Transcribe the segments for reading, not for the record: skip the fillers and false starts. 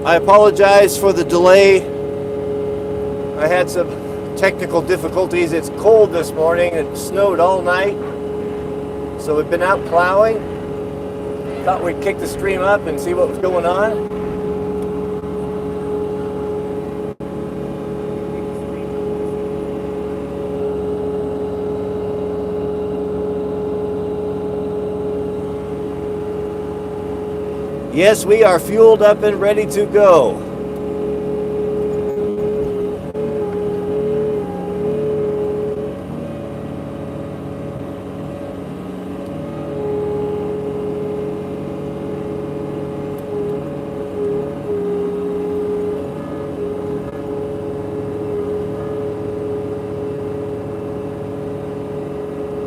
I apologize for the delay. I had some technical difficulties. It's cold this morning. It snowed all night. So we've been out plowing. Thought we'd kick the stream up and see what was going on. Yes, we are fueled up and ready to go.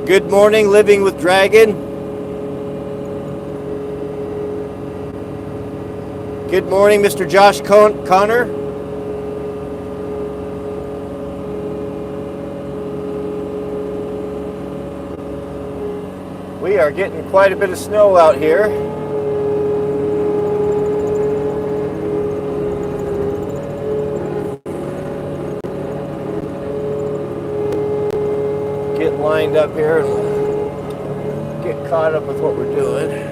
Good morning, Living with Dragon. Good morning, Mr. Josh Connor. We are getting quite a bit of snow out here. Get lined up here and get caught up with what we're doing.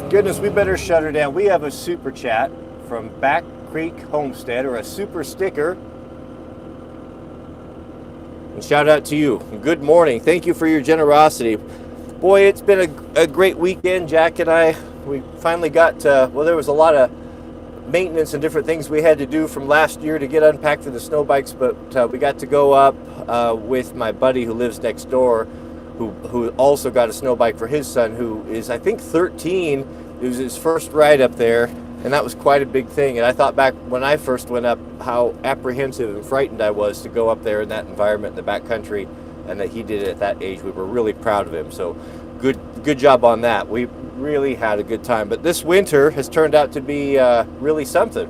Goodness, we better shut her down. We have a super chat from Back Creek Homestead, or a super sticker. And shout out to you. Good morning. Thank you for your generosity. Boy, it's been a great weekend. Jack and I, we finally got well, there was a lot of maintenance and different things we had to do from last year to get unpacked for the snow bikes, but we got to go up with my buddy who lives next door, who also got a snow bike for his son, who is, I think, 13. It was his first ride up there, and that was quite a big thing. And I thought back when I first went up how apprehensive and frightened I was to go up there in that environment in the backcountry, and that he did it at that age. We were really proud of him. So good job on that. We really had a good time. But this winter has turned out to be really something.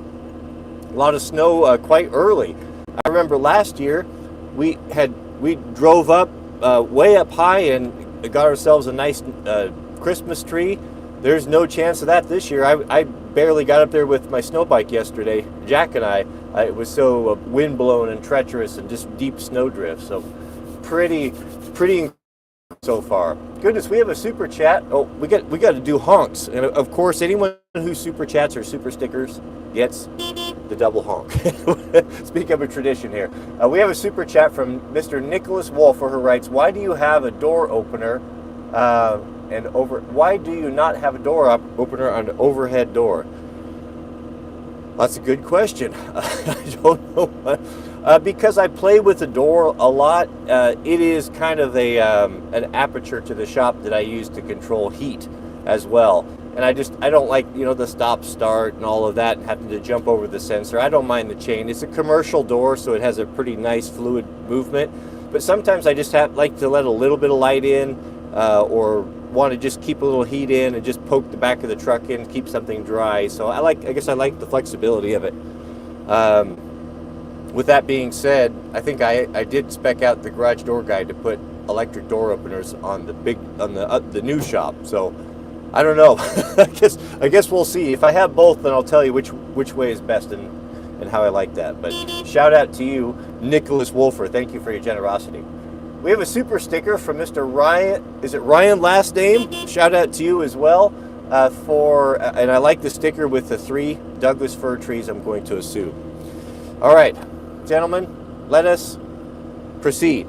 A lot of snow quite early. I remember last year we drove up way up high and got ourselves a nice Christmas tree. There's no chance of that this year. I barely got up there with my snow bike yesterday. Jack and I it was so wind blown and treacherous and just deep snow drift. So pretty so far. Goodness, we have a super chat. Oh, we got to do honks, and of course, anyone who super chats or super stickers gets the double honk. Speak of a tradition here. We have a super chat from Mr. Nicholas Wolfer, who writes, "Why do you have a door opener? Why do you not have a door opener on an overhead door?" That's a good question. I don't know. Because I play with the door a lot, it is kind of an aperture to the shop that I use to control heat as well. And I don't like, the stop start and all of that, and having to jump over the sensor. I don't mind the chain. It's a commercial door, so it has a pretty nice fluid movement. But sometimes I just like to let a little bit of light in, or want to just keep a little heat in and just poke the back of the truck in, keep something dry. So I guess I like the flexibility of it. With that being said, I think I did spec out the garage door guide to put electric door openers on the new shop. So I don't know. I guess we'll see. If I have both, then I'll tell you which way is best and how I like that. But shout out to you, Nicholas Wolfer. Thank you for your generosity. We have a super sticker from Mr. Ryan. Is it Ryan last name? Shout out to you as well. And I like the sticker with the 3 Douglas fir trees, I'm going to assume. All right, gentlemen, let us proceed.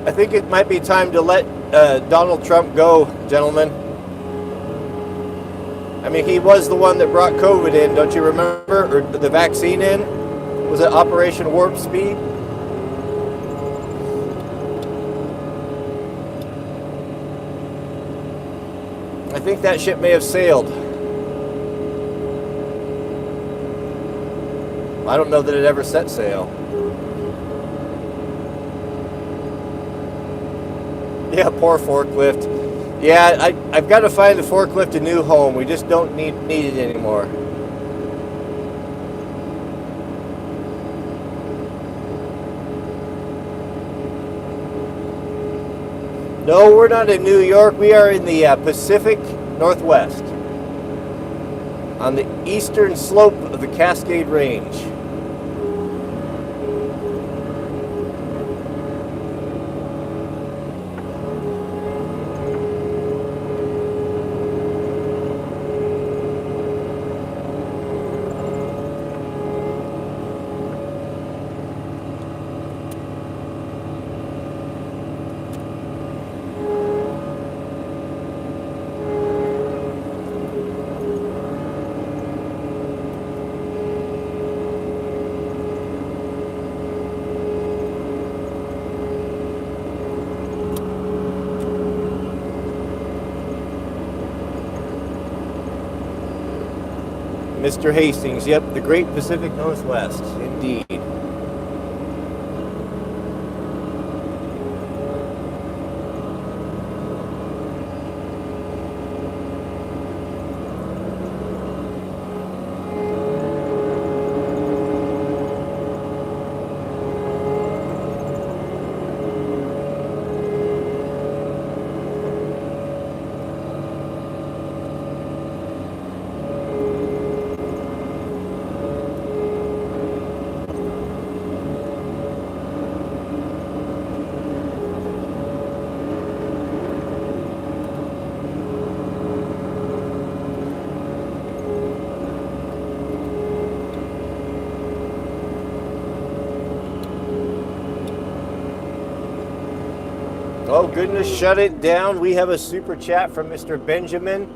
I think it might be time to let Donald Trump go, gentlemen. I mean, he was the one that brought COVID in, don't you remember? Or the vaccine in? Was it Operation Warp Speed? I think that ship may have sailed. I don't know that it ever set sail. Yeah, poor forklift. Yeah, I've got to find the forklift a new home. We just don't need it anymore. No, we're not in New York. We are in the Pacific Northwest, on the eastern slope of the Cascade Range. Mr. Hastings, yep, the Great Pacific Northwest, indeed. Oh goodness, shut it down. We have a super chat from Mr. Benjamin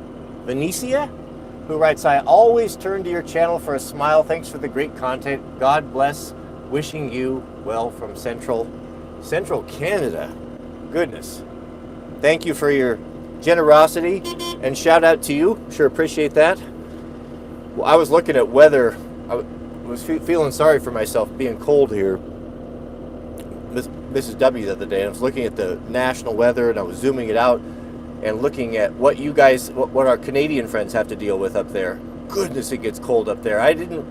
Venecia, who writes, I always turn to your channel for a smile. Thanks for the great content. God bless. Wishing you well from Central Canada. Goodness. Thank you for your generosity and shout out to you. Sure appreciate that. Well, I was looking at weather. I was feeling sorry for myself being cold here. Mrs. W the other day, and I was looking at the national weather and I was zooming it out and looking at what you guys, what our Canadian friends have to deal with up there. Goodness, it gets cold up there. I didn't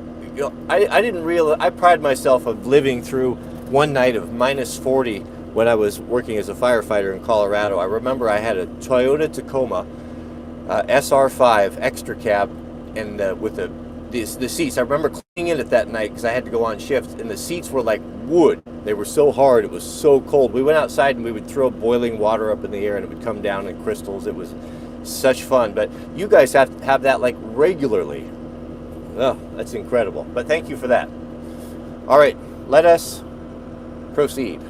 realize, I pride myself of living through one night of minus 40 when I was working as a firefighter in Colorado. I remember I had a Toyota Tacoma SR5 extra cab, and with the seats, I remember cleaning in it that night because I had to go on shift, and the seats were like wood. They were so hard, it was so cold. We went outside and we would throw boiling water up in the air and it would come down in crystals. It was such fun. But you guys have that like regularly. Oh, that's incredible. But thank you for that. All right, let us proceed.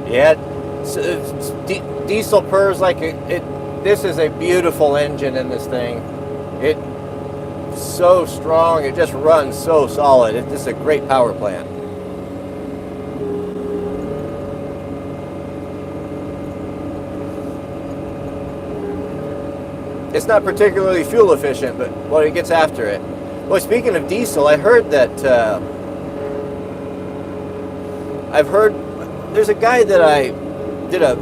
Yeah, diesel purrs like it. This is a beautiful engine in this thing. It's so strong. It just runs so solid. It's just a great power plant. It's not particularly fuel efficient, but well, it gets after it. Well, speaking of diesel, I heard that there's a guy that I did a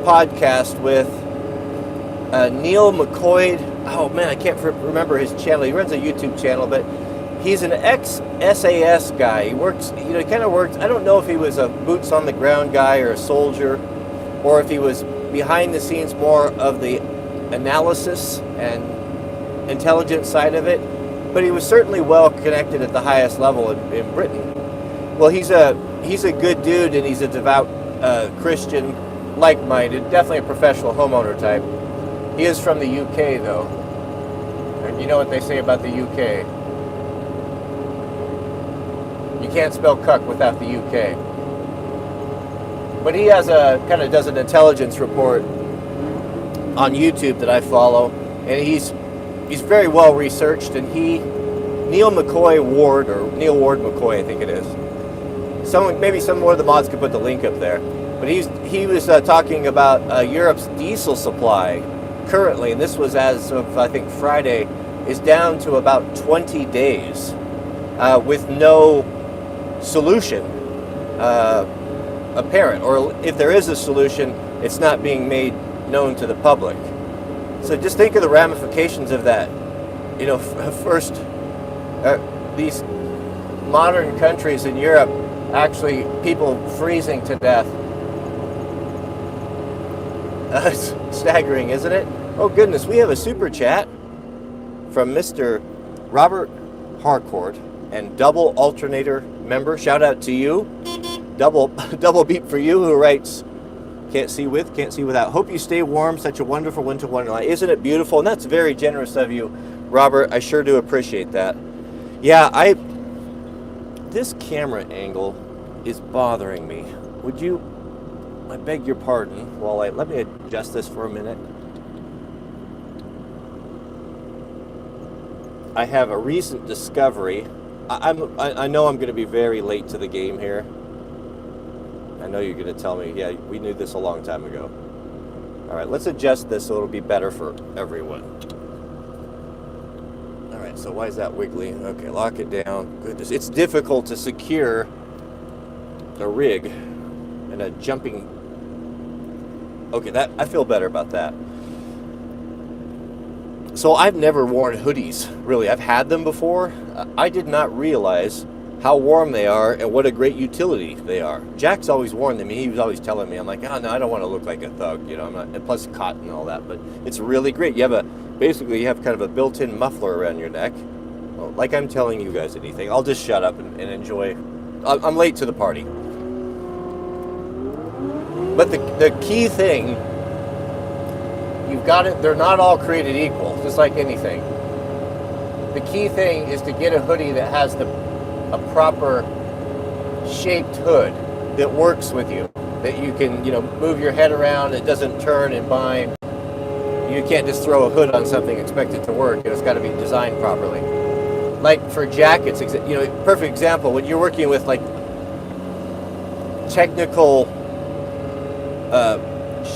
podcast with, Neil McCoy. Oh man, I can't remember his channel. He runs a YouTube channel, but He's an ex-SAS guy. He works, he kind of worked, I don't know if he was a boots on the ground guy or a soldier, or if he was behind the scenes more of the analysis and intelligence side of it, but he was certainly well connected at the highest level in Britain. Well, he's a good dude, and he's a devout Christian, like-minded, definitely a professional homeowner type. He is from the UK, though. And you know what they say about the UK. You can't spell cuck without the UK. But he has does an intelligence report on YouTube that I follow, and he's very well researched, and Neil Ward McCoy, I think it is. Maybe some more of the mods could put the link up there. But he was talking about Europe's diesel supply currently, and this was as of, I think, Friday, is down to about 20 days with no solution apparent, or if there is a solution, it's not being made known to the public. So just think of the ramifications of that. First, these modern countries in Europe, actually people freezing to death. It's staggering, isn't it? Oh goodness, we have a super chat from Mr. Robert Harcourt, and double alternator member. Shout out to you. Double beep for you, who writes, can't see without. Hope you stay warm, such a wonderful winter wonderland. Isn't it beautiful? And that's very generous of you, Robert. I sure do appreciate that. Yeah, this camera angle is bothering me. Would you, I beg your pardon, let me adjust this for a minute. I have a recent discovery. I know I'm going to be very late to the game here. I know you're going to tell me, yeah, we knew this a long time ago. All right, let's adjust this so it'll be better for everyone. All right, so why is that wiggly? Okay, lock it down. Goodness, it's difficult to secure a rig and a jumping. Okay, I feel better about that. So I've never worn hoodies, really. I've had them before. I did not realize how warm they are and what a great utility they are. Jack's always worn them. He was always telling me, I'm like, oh no, I don't want to look like a thug, I'm not, and plus cotton and all that, but it's really great. You have kind of a built-in muffler around your neck. Well, like I'm telling you guys anything. I'll just shut up and enjoy. I'm late to the party. But the key thing, you've got it, they're not all created equal, just like anything. The key thing is to get a hoodie that has a proper shaped hood that works with you, that you can, move your head around, it doesn't turn and bind. You can't just throw a hood on something, expect it to work, it's got to be designed properly. Like for jackets, perfect example, when you're working with like technical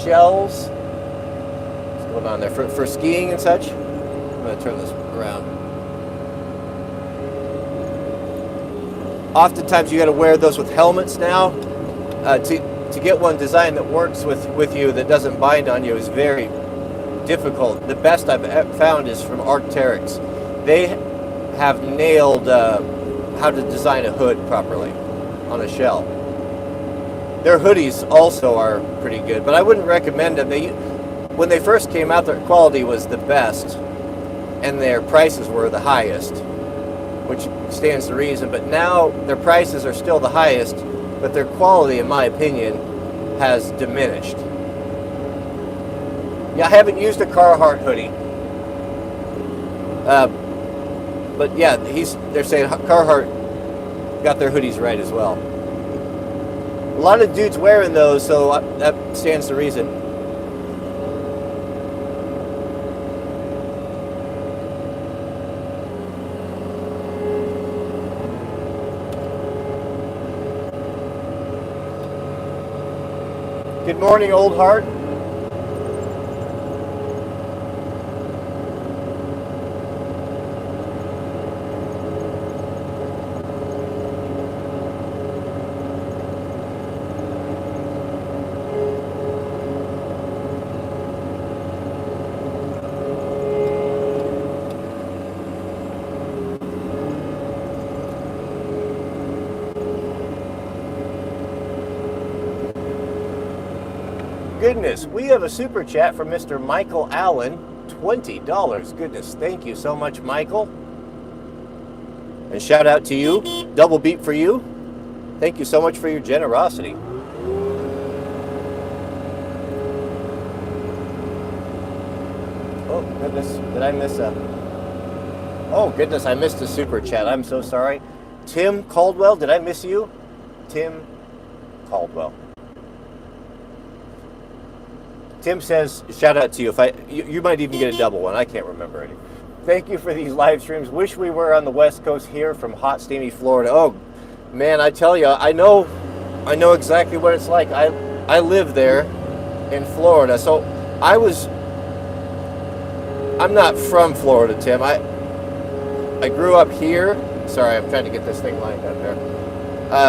shells, what's going on there, for skiing and such. I'm going to turn this around. Oftentimes you got to wear those with helmets now. To get one designed that works with you, that doesn't bind on you, is very difficult. The best I've found is from Arc'teryx. They have nailed how to design a hood properly on a shell. Their hoodies also are pretty good, but I wouldn't recommend them. When they first came out, their quality was the best, and their prices were the highest, which stands to reason. But now their prices are still the highest, but their quality, in my opinion, has diminished. Yeah, I haven't used a Carhartt hoodie. But yeah, they're saying Carhartt got their hoodies right as well. A lot of dudes wearing those, so that stands to reason. Good morning, Old Heart. goodness, we have a super chat from Mr. Michael Allen, $20. Goodness, thank you so much, Michael. And shout out to you, double beep for you. Thank you so much for your generosity. Oh, goodness, did I miss a... Oh, goodness, I missed a super chat. I'm so sorry. Tim Caldwell, did I miss you? Tim Caldwell. Tim says, shout out to you. You might even get a double one. I can't remember any. Thank you for these live streams. Wish we were on the West Coast here from hot, steamy Florida. Oh, man, I tell you, I know exactly what it's like. I live there in Florida. So I'm not from Florida, Tim. I grew up here. Sorry, I'm trying to get this thing lined up there.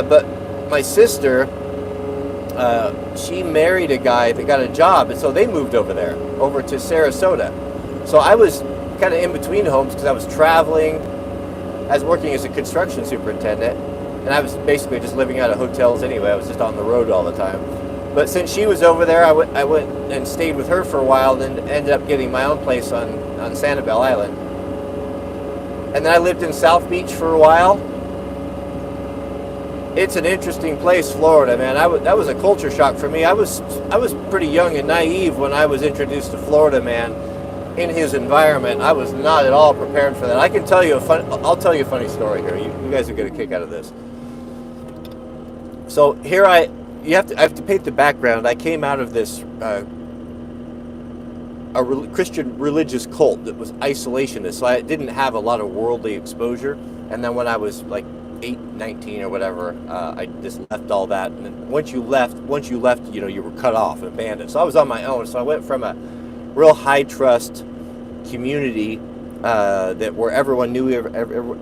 But my sister, she married a guy that got a job, and so they moved over there, over to Sarasota. So I was kind of in between homes because I was traveling. I was working as a construction superintendent, and I was basically just living out of hotels anyway. I was just on the road all the time. But since she was over there, I went and stayed with her for a while, and ended up getting my own place on Sanibel Island. And then I lived in South Beach for a while. It's an interesting place, Florida, man. That was a culture shock for me. I was pretty young and naive when I was introduced to Florida, man. In his environment, I was not at all prepared for that. I can tell you I'll tell you a funny story here. You guys will get a kick out of this. So here I have to paint the background. I came out of this Christian religious cult that was isolationist, so I didn't have a lot of worldly exposure. And then when I was like 19 or whatever, I just left all that. And then once you left, you were cut off and abandoned. So I was on my own. So I went from a real high trust community where everyone knew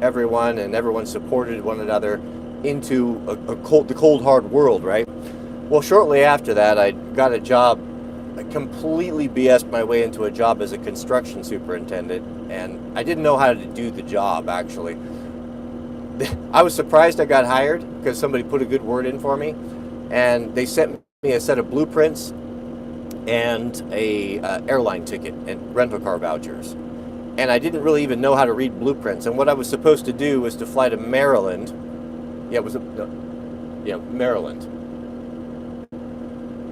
everyone and everyone supported one another into the cold hard world, right? Well, shortly after that, I got a job. I completely BS'd my way into a job as a construction superintendent, and I didn't know how to do the job, actually. I was surprised I got hired because somebody put a good word in for me, and they sent me a set of blueprints and a airline ticket and rental car vouchers. And I didn't really even know how to read blueprints. And what I was supposed to do was to fly to Maryland. Maryland.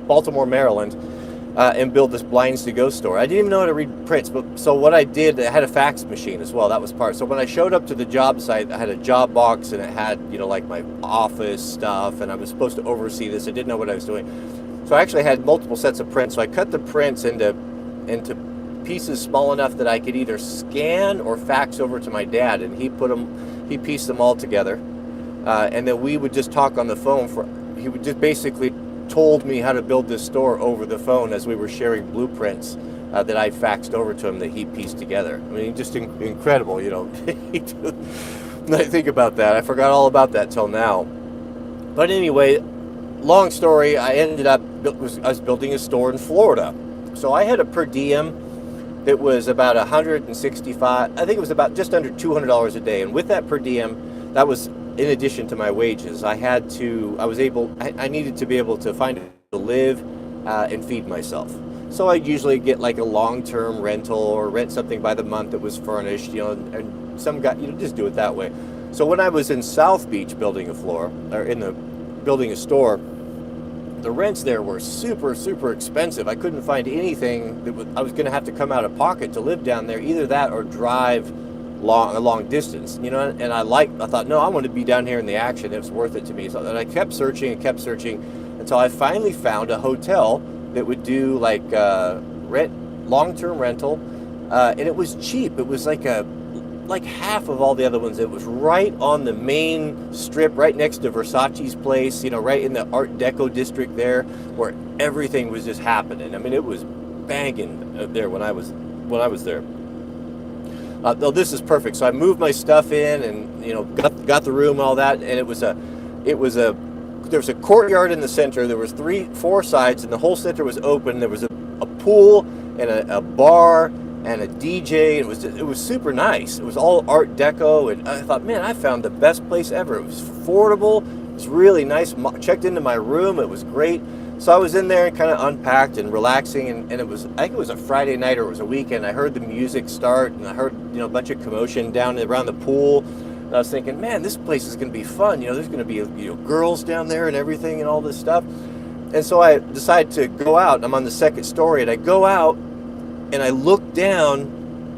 Baltimore, Maryland, and build this blinds to go store. I didn't even know how to read prints, so what I did, I had a fax machine as well. That was part. So when I showed up to the job site, I had a job box, and it had, like my office stuff, and I was supposed to oversee this. I didn't know what I was doing. So I actually had multiple sets of prints. So I cut the prints into pieces small enough that I could either scan or fax over to my dad, and he pieced them all together. And then we would just talk on the phone he would just basically told me how to build this store over the phone as we were sharing blueprints that I faxed over to him that he pieced together. I mean, just incredible, I think about that. I forgot all about that till now. But anyway, long story, I was building a store in Florida. So I had a per diem that was about $165, I think it was about just under $200 a day. And with that per diem, that was in addition to my wages. I needed to be able to find to live and feed myself. So I'd usually get like a long-term rental or rent something by the month that was furnished, and some guy, just do it that way. So when I was in South Beach building a store, the rents there were super, super expensive. I couldn't find anything I was going to have to come out of pocket to live down there, either that or drive a long distance, and I thought, no, I want to be down here in the action. It was worth it to me. So I kept searching until I finally found a hotel that would do like long-term rental, and it was cheap. It was like half of all the other ones. It was right on the main strip, right next to Versace's place, right in the Art Deco district there, where everything was just happening. I mean, it was banging there when I was there. This is perfect. So I moved my stuff in, and got the room and all that, and there was a courtyard in the center. There was 4 sides, and the whole center was open. There was a pool and a bar and a DJ. It was super nice. It was all Art Deco, and I thought, man, I found the best place ever. It was affordable. It was really nice. Checked into my room. It was great. So I was in there and kind of unpacked and relaxing, and it was, I think it was a Friday night or it was a weekend. I heard the music start, and I heard, a bunch of commotion down around the pool. And I was thinking, man, this place is going to be fun. There's going to be, girls down there and everything and all this stuff. And so I decided to go out. I'm on the second story, and I go out and I look down,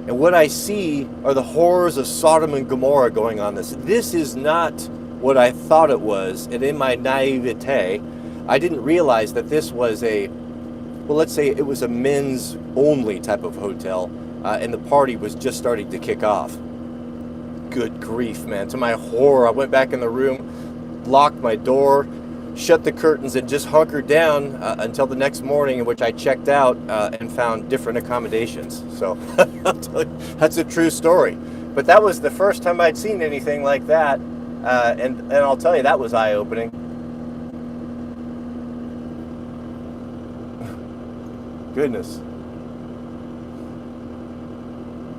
and what I see are the horrors of Sodom and Gomorrah going on. This is not what I thought it was. And in my naivete, I didn't realize that this was let's say it was a men's only type of hotel, and the party was just starting to kick off. Good grief, man. To my horror, I went back in the room, locked my door, shut the curtains, and just hunkered down until the next morning, in which I checked out and found different accommodations. So I'll tell you, that's a true story. But that was the first time I'd seen anything like that, and I'll tell you, that was eye-opening. Goodness.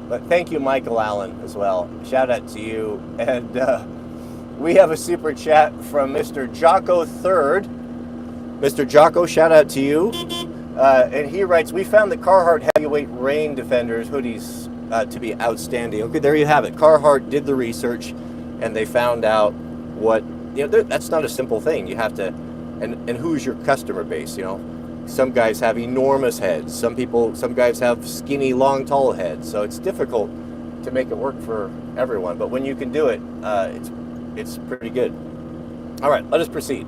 But thank you, Michael Allen, as well. Shout out to you. And we have a super chat from Mr. Jocko III. Mr. Jocko, shout out to you. And he writes, we found the Carhartt heavyweight rain defenders hoodies to be outstanding. Okay, there you have it. Carhartt did the research, and they found out what, that's not a simple thing. You have to, and who's your customer base, Some guys have enormous heads. Some guys have skinny, long, tall heads. So it's difficult to make it work for everyone. But when you can do it, it's pretty good. All right, let us proceed.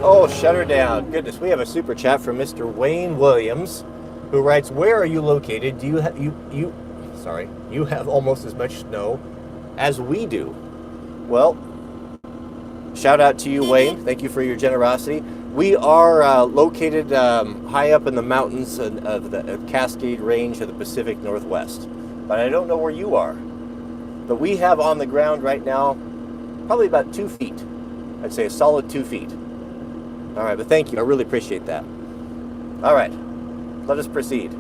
Oh, shut her down. Goodness, we have a super chat from Mr. Wayne Williams, who writes, where are you located? Do you have you have almost as much snow as we do. Well, shout out to you, Wayne. Thank you for your generosity. We are located high up in the mountains of the Cascade Range of the Pacific Northwest. But I don't know where you are. But we have on the ground right now probably about 2 feet. I'd say a solid 2 feet. All right, but thank you. I really appreciate that. All right, let us proceed.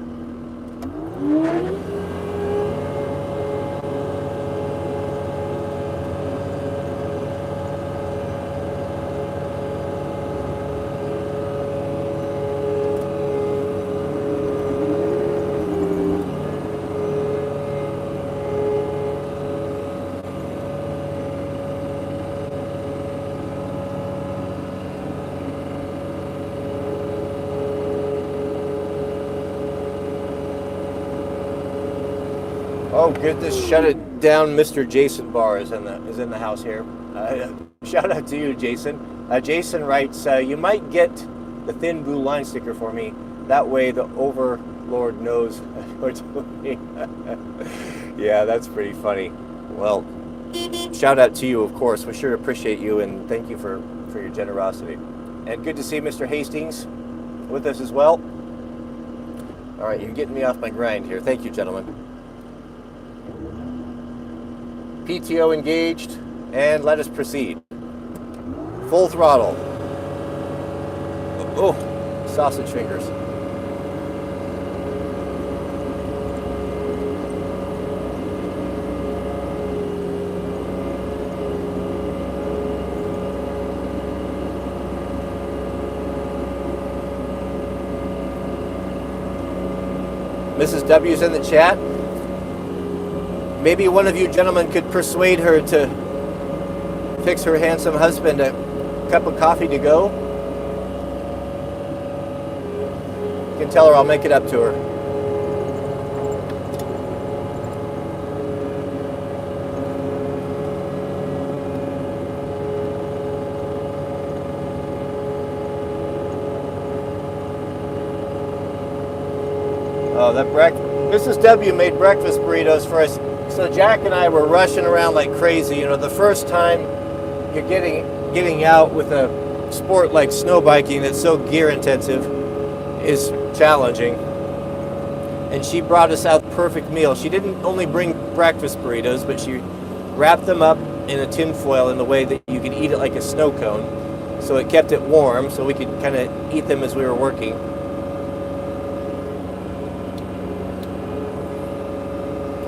Oh goodness, shut it down. Mr. Jason Barr is in the house here. Shout out to you, Jason. Jason writes, you might get the thin blue line sticker for me. That way the overlord knows what to do. Yeah, that's pretty funny. Well, shout out to you, of course. We sure appreciate you, and thank you for your generosity. And good to see Mr. Hastings with us as well. All right, you're getting me off my grind here. Thank you, gentlemen. PTO engaged, and let us proceed. Full throttle. Oh, sausage fingers. Mrs. W's in the chat. Maybe one of you gentlemen could persuade her to fix her handsome husband a cup of coffee to go. You can tell her I'll make it up to her. Oh, that Mrs. W made breakfast burritos for us. So Jack and I were rushing around like crazy. You know, the first time you're getting out with a sport like snow biking that's so gear intensive is challenging. And she brought us out the perfect meal. She didn't only bring breakfast burritos, but she wrapped them up in a tin foil in the way that you could eat it like a snow cone. So it kept it warm, so we could kind of eat them as we were working.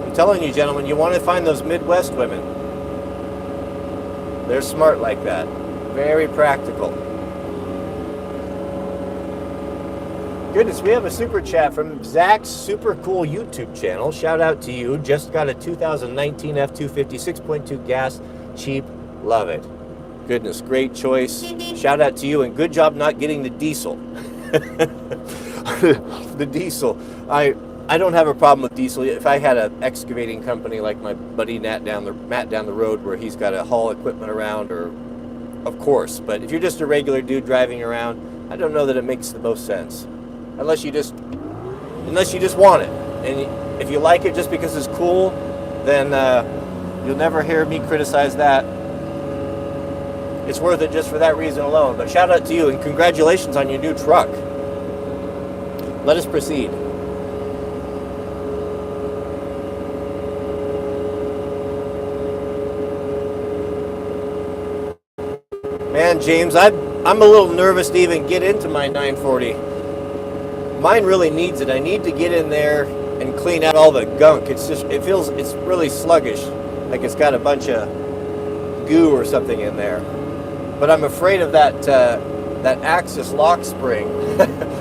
I'm telling you, gentlemen, you want to find those Midwest women. They're smart like that. Very practical. Goodness, we have a super chat from Zach's super cool YouTube channel. Shout out to you. Just got a 2019 F-250 6.2 gas, cheap, love it. Goodness, great choice. Shout out to you, and good job not getting the diesel. The diesel. I don't have a problem with diesel. If I had an excavating company like my buddy Matt down the road, where he's got to haul equipment around, or of course. But if you're just a regular dude driving around, I don't know that it makes the most sense. Unless you just want it, and if you like it just because it's cool, then you'll never hear me criticize that. It's worth it just for that reason alone. But shout out to you, and congratulations on your new truck. Let us proceed. Man, James, I'm a little nervous to even get into my 940. Mine really needs it. I need to get in there and clean out all the gunk. It's really sluggish, like it's got a bunch of goo or something in there. But I'm afraid of that Axis lock spring,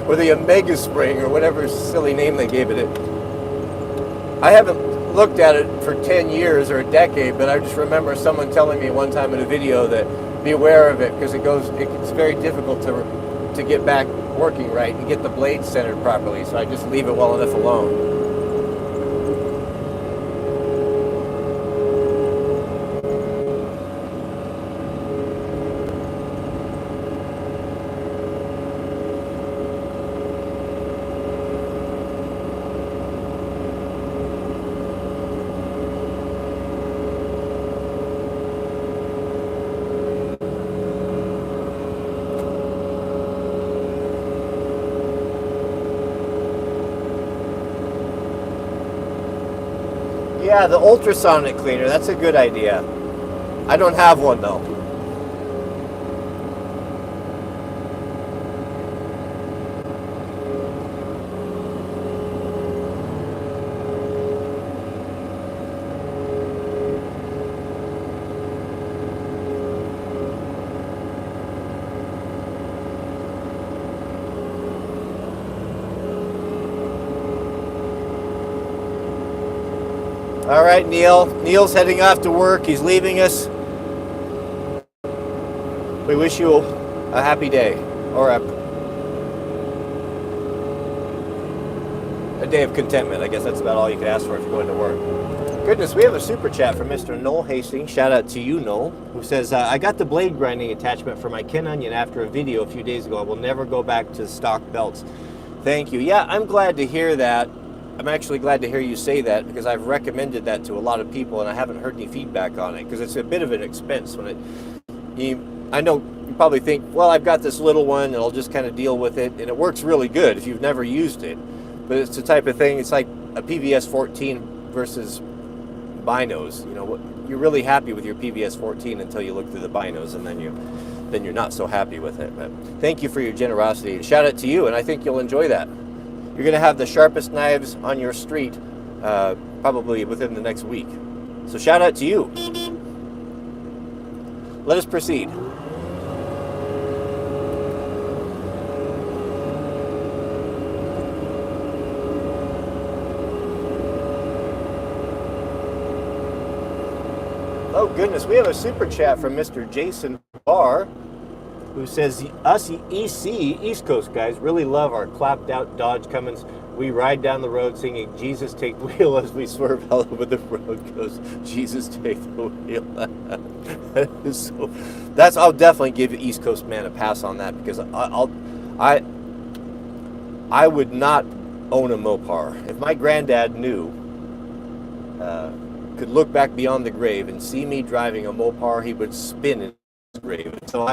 or the Omega spring, or whatever silly name they gave it. I haven't looked at it for 10 years or a decade, but I just remember someone telling me one time in a video that beware of it, because it's very difficult to get back working right and get the blade centered properly, so I just leave it well enough alone. Yeah, the ultrasonic cleaner, that's a good idea. I don't have one though. All right, Neil. Neil's heading off to work. He's leaving us. We wish you a happy day, or a day of contentment. I guess that's about all you can ask for if you're going to work. Goodness, we have a super chat from Mr. Noel Hastings. Shout out to you, Noel, who says, I got the blade grinding attachment for my Ken Onion after a video a few days ago. I will never go back to stock belts. Thank you. Yeah, I'm glad to hear that. I'm actually glad to hear you say that, because I've recommended that to a lot of people and I haven't heard any feedback on it, because it's a bit of an expense when I know you probably think, well, I've got this little one and I'll just kind of deal with it, and it works really good if you've never used it. But it's the type of thing, it's like a PVS 14 versus binos. You know, you're really happy with your PVS 14 until you look through the binos, and then you're not so happy with it. But thank you for your generosity. Shout out to you, and I think you'll enjoy that. You're going to have the sharpest knives on your street probably within the next week. So shout out to you. Let us proceed. Oh goodness, we have a super chat from Mr. Jason Barr, who says, us East Coast guys really love our clapped out Dodge Cummins. We ride down the road singing Jesus Take the Wheel as we swerve all over the road. Goes, Jesus Take the Wheel. I'll definitely give East Coast man a pass on that, because I would not own a Mopar. If my granddad could look back beyond the grave and see me driving a Mopar, he would spin in his grave. So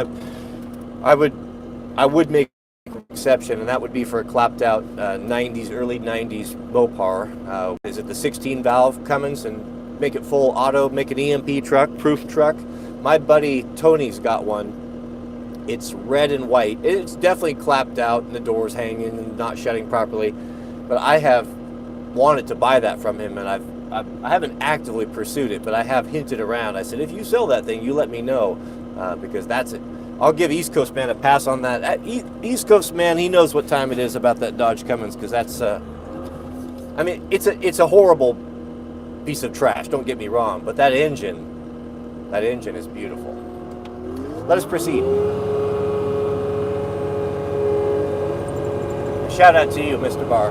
I would make an exception, and that would be for a clapped out early 90s Mopar. Is it the 16 valve Cummins? And make it full auto, make an EMP truck, proof truck. My buddy Tony's got one. It's red and white. It's definitely clapped out and the door's hanging and not shutting properly. But I have wanted to buy that from him, and I haven't actively pursued it, but I have hinted around. I said, if you sell that thing, you let me know, because that's it. I'll give East Coast Man a pass on that. East Coast Man, he knows what time it is about that Dodge Cummins, because that's, I mean, it's a horrible piece of trash, don't get me wrong, but that engine is beautiful. Let us proceed. Shout out to you, Mr. Barr.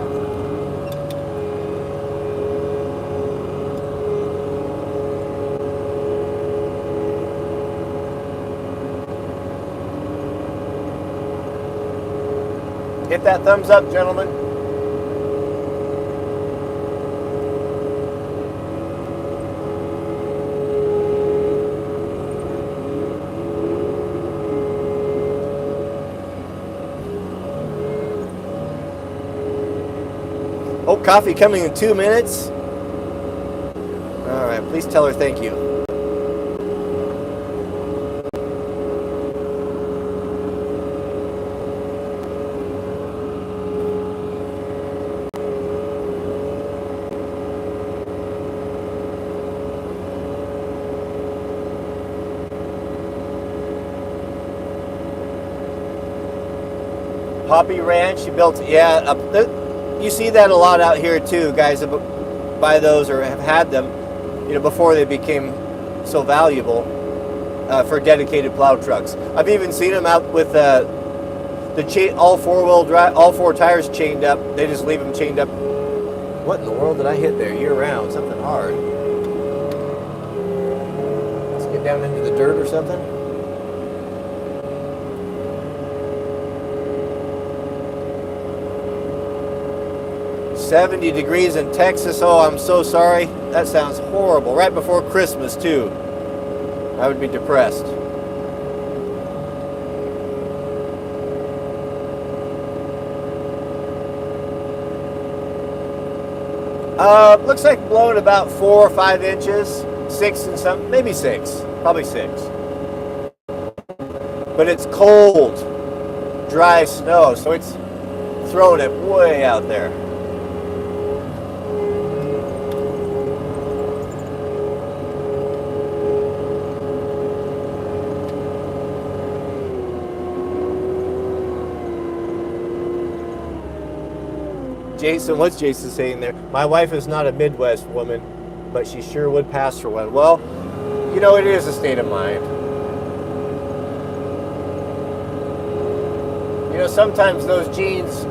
Hit that thumbs up, gentlemen. Oh, coffee coming in 2 minutes. All right, please tell her thank you. Poppy Ranch, she built, yeah, you see that a lot out here too. Guys buy those or have had them, you know, before they became so valuable for dedicated plow trucks. I've even seen them out with all four-wheel drive, all four tires chained up. They just leave them chained up. What in the world did I hit there? Year-round, something hard. Let's get down into the dirt or something. 70 degrees in Texas. Oh, I'm so sorry. That sounds horrible. Right before Christmas, too. I would be depressed. Looks like blowing about 4 or 5 inches. 6 and some, maybe 6. Probably 6. But it's cold, dry snow, so it's throwing it way out there. Jason, what's Jason saying there? My wife is not a Midwest woman, but she sure would pass for one. Well, you know, it is a state of mind. You know, sometimes those genes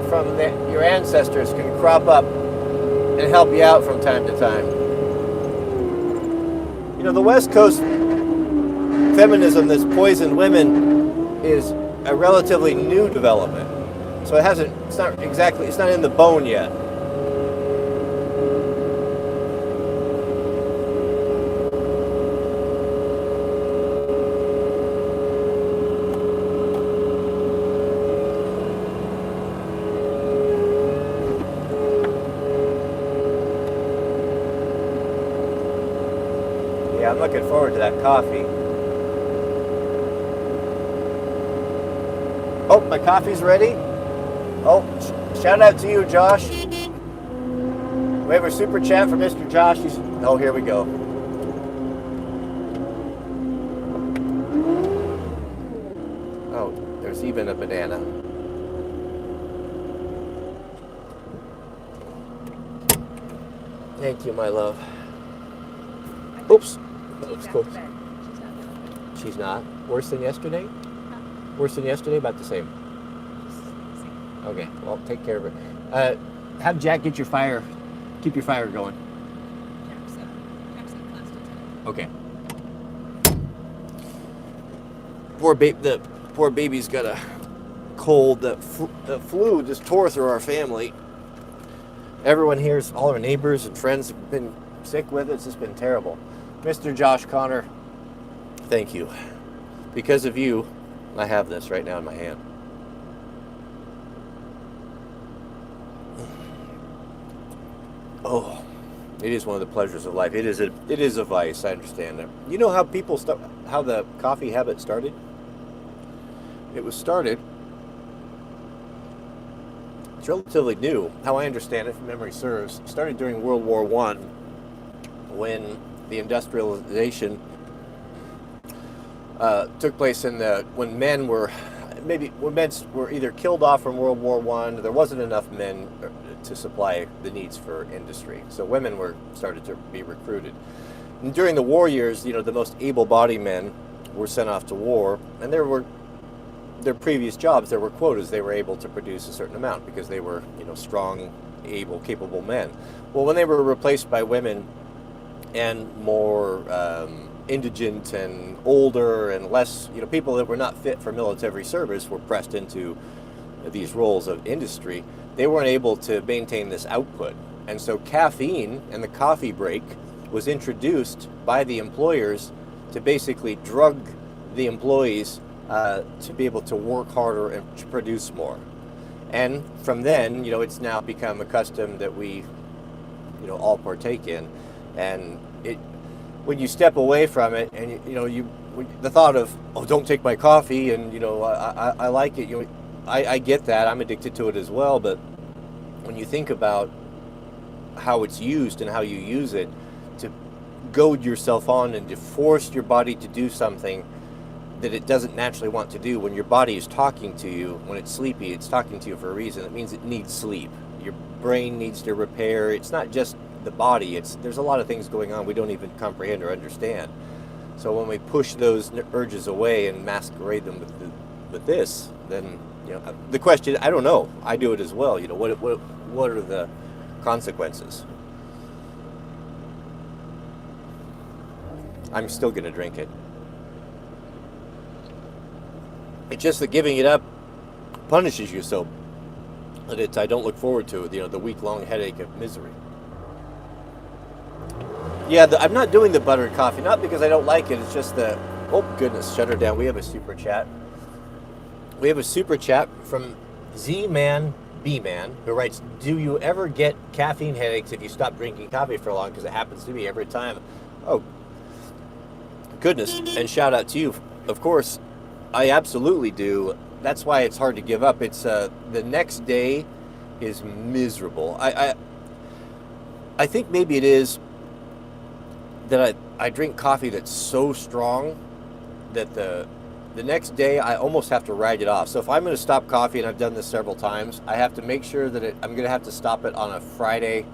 from your ancestors can crop up and help you out from time to time. You know, the West Coast feminism that's poisoned women is a relatively new development. So it's not in the bone yet. Yeah, I'm looking forward to that coffee. Oh, my coffee's ready. Oh, shout out to you, Josh. We have a super chat for Mr. Josh. Oh, here we go. Oh, there's even a banana. Thank you, my love. Oops. That looks cool. She's not. Worse than yesterday? Worse than yesterday? About the same. Okay, well, take care of her. Have Jack get your fire, keep your fire going. Okay. The poor baby's got a cold. The flu just tore through our family. Everyone here's, all our neighbors and friends have been sick with it. It's just been terrible. Mr. Josh Connor, thank you. Because of you, I have this right now in my hand. Oh, It is one of the pleasures of life. It is a vice. I understand that. You know how how the coffee habit started? It was started. It's relatively new. How I understand it, if memory serves, started during World War I, when the industrialization took place when men were either killed off from World War I. There wasn't enough men to supply the needs for industry, so women started to be recruited. And during the war years, the most able-bodied men were sent off to war, and their previous jobs, there were quotas. They were able to produce a certain amount because they were, strong, able, capable men. Well, when they were replaced by women and more indigent and older and less, people that were not fit for military service were pressed into these roles of industry. They weren't able to maintain this output. And so caffeine and the coffee break was introduced by the employers to basically drug the employees to be able to work harder and to produce more. And from then, it's now become a custom that we, all partake in. And when you step away from it, and the thought of, oh, don't take my coffee, and I like it. I get that. I'm addicted to it as well. But when you think about how it's used and how you use it to goad yourself on and to force your body to do something that it doesn't naturally want to do, when your body is talking to you, when it's sleepy, it's talking to you for a reason. It means it needs sleep. Your brain needs to repair. It's not just the body. There's a lot of things going on we don't even comprehend or understand. So when we push those urges away and masquerade them with this, then the question, I don't know. I do it as well. What are the consequences? I'm still going to drink it. It's just that giving it up punishes you so that I don't look forward to it, the week-long headache of misery. Yeah, I'm not doing the buttered coffee, not because I don't like it. It's just oh goodness, shut her down. We have a super chat. We have a super chat from Z-Man B-Man, who writes, do you ever get caffeine headaches if you stop drinking coffee for long? Because it happens to me every time. Oh, goodness. And shout out to you. Of course, I absolutely do. That's why it's hard to give up. It's the next day is miserable. I think maybe it is that I drink coffee that's so strong that the next day I almost have to ride it off. So if I'm going to stop coffee, and I've done this several times, I have to make sure that I'm going to have to stop it on a Friday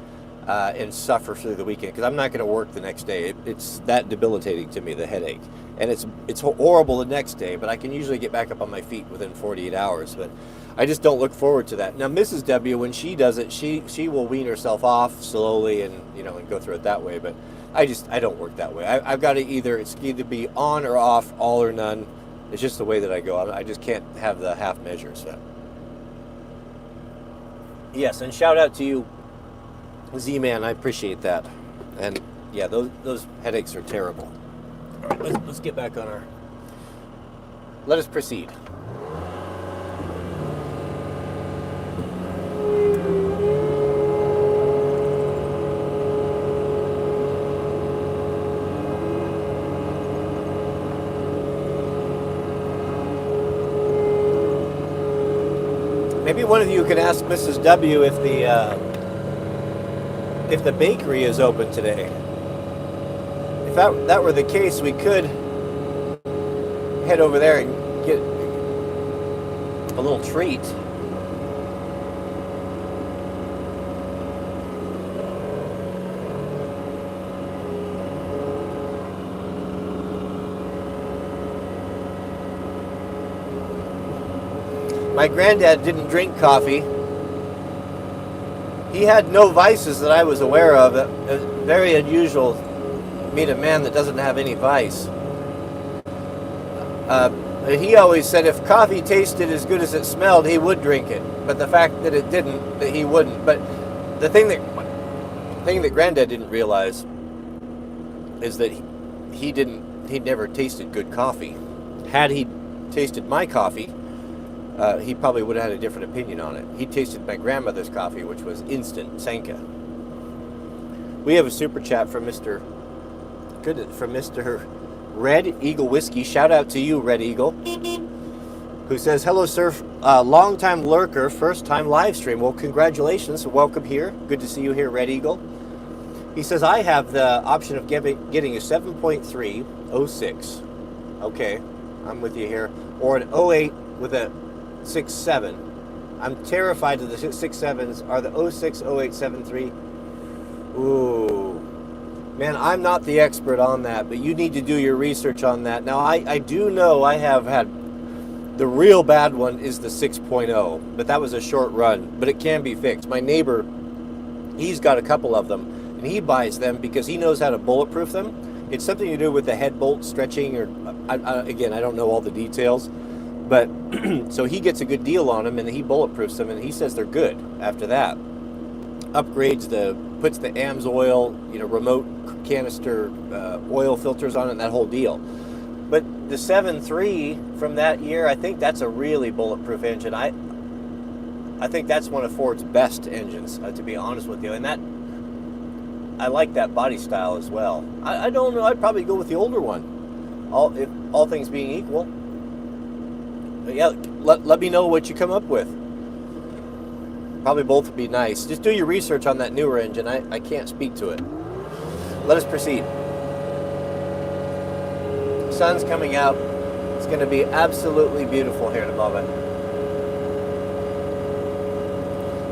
and suffer through the weekend, because I'm not going to work the next day. It's that debilitating to me, the headache. And it's horrible the next day, but I can usually get back up on my feet within 48 hours. But I just don't look forward to that. Now, Mrs. W, when she does it, she will wean herself off slowly and and go through it that way. But I don't work that way. I've got to either be on or off, all or none. It's just the way that I go. I just can't have the half measures. Yes, and shout out to you, Z-Man. I appreciate that. And yeah, those headaches are terrible. All right, let's get back on let us proceed. Maybe one of you can ask Mrs. W if the bakery is open today. If that were the case, we could head over there and get a little treat. My granddad didn't drink coffee. He had no vices that I was aware of. It's very unusual to meet a man that doesn't have any vice. He always said if coffee tasted as good as it smelled, he would drink it. But the fact that it didn't, that he wouldn't. But the thing that Granddad didn't realize is that he'd never tasted good coffee. Had he tasted my coffee, he probably would have had a different opinion on it. He tasted my grandmother's coffee, which was instant Sanka. We have a super chat from Mr. Red Eagle Whiskey. Shout out to you, Red Eagle, who says, "Hello, sir. Long-time lurker, first-time live stream." Well, congratulations. Welcome here. Good to see you here, Red Eagle. He says, "I have the option of getting a 7.3 06. Okay, I'm with you here. Or an 08 with a 6.7. I'm terrified of the 6.7s. Are the 06, 08, 7.3? Ooh. Man, I'm not the expert on that, but you need to do your research on that. Now, I do know I have had, the real bad one is the 6.0, but that was a short run, but it can be fixed. My neighbor, he's got a couple of them, and he buys them because he knows how to bulletproof them. It's something to do with the head bolt stretching, or again, I don't know all the details, but so he gets a good deal on them, and he bulletproofs them, and he says they're good after that. Upgrades puts the AMS oil, remote canister oil filters on it, and that whole deal. But the 7.3 from that year, I think that's a really bulletproof engine. I think that's one of Ford's best engines, to be honest with you. And that, I like that body style as well. I don't know, I'd probably go with the older one, if all things being equal. But yeah, let me know what you come up with. Probably both would be nice. Just do your research on that newer engine. I can't speak to it. Let us proceed. Sun's coming out. It's going to be absolutely beautiful here in a moment.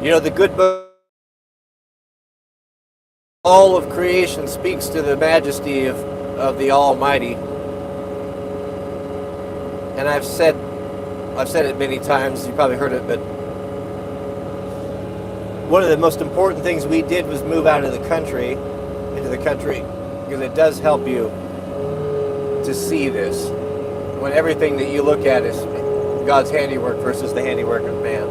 The good book, all of creation speaks to the majesty of the Almighty. And I've said it many times. You probably heard it, but one of the most important things we did was move out of the country into the country, because it does help you to see this when everything that you look at is God's handiwork versus the handiwork of man.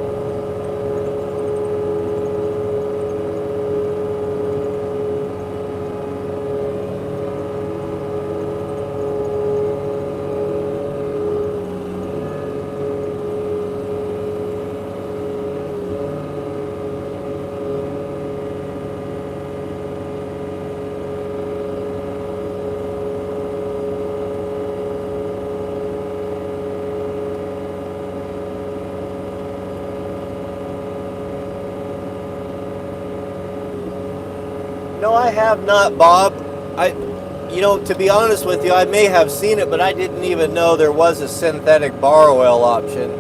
No, I have not, Bob. To be honest with you, I may have seen it, but I didn't even know there was a synthetic bar oil option.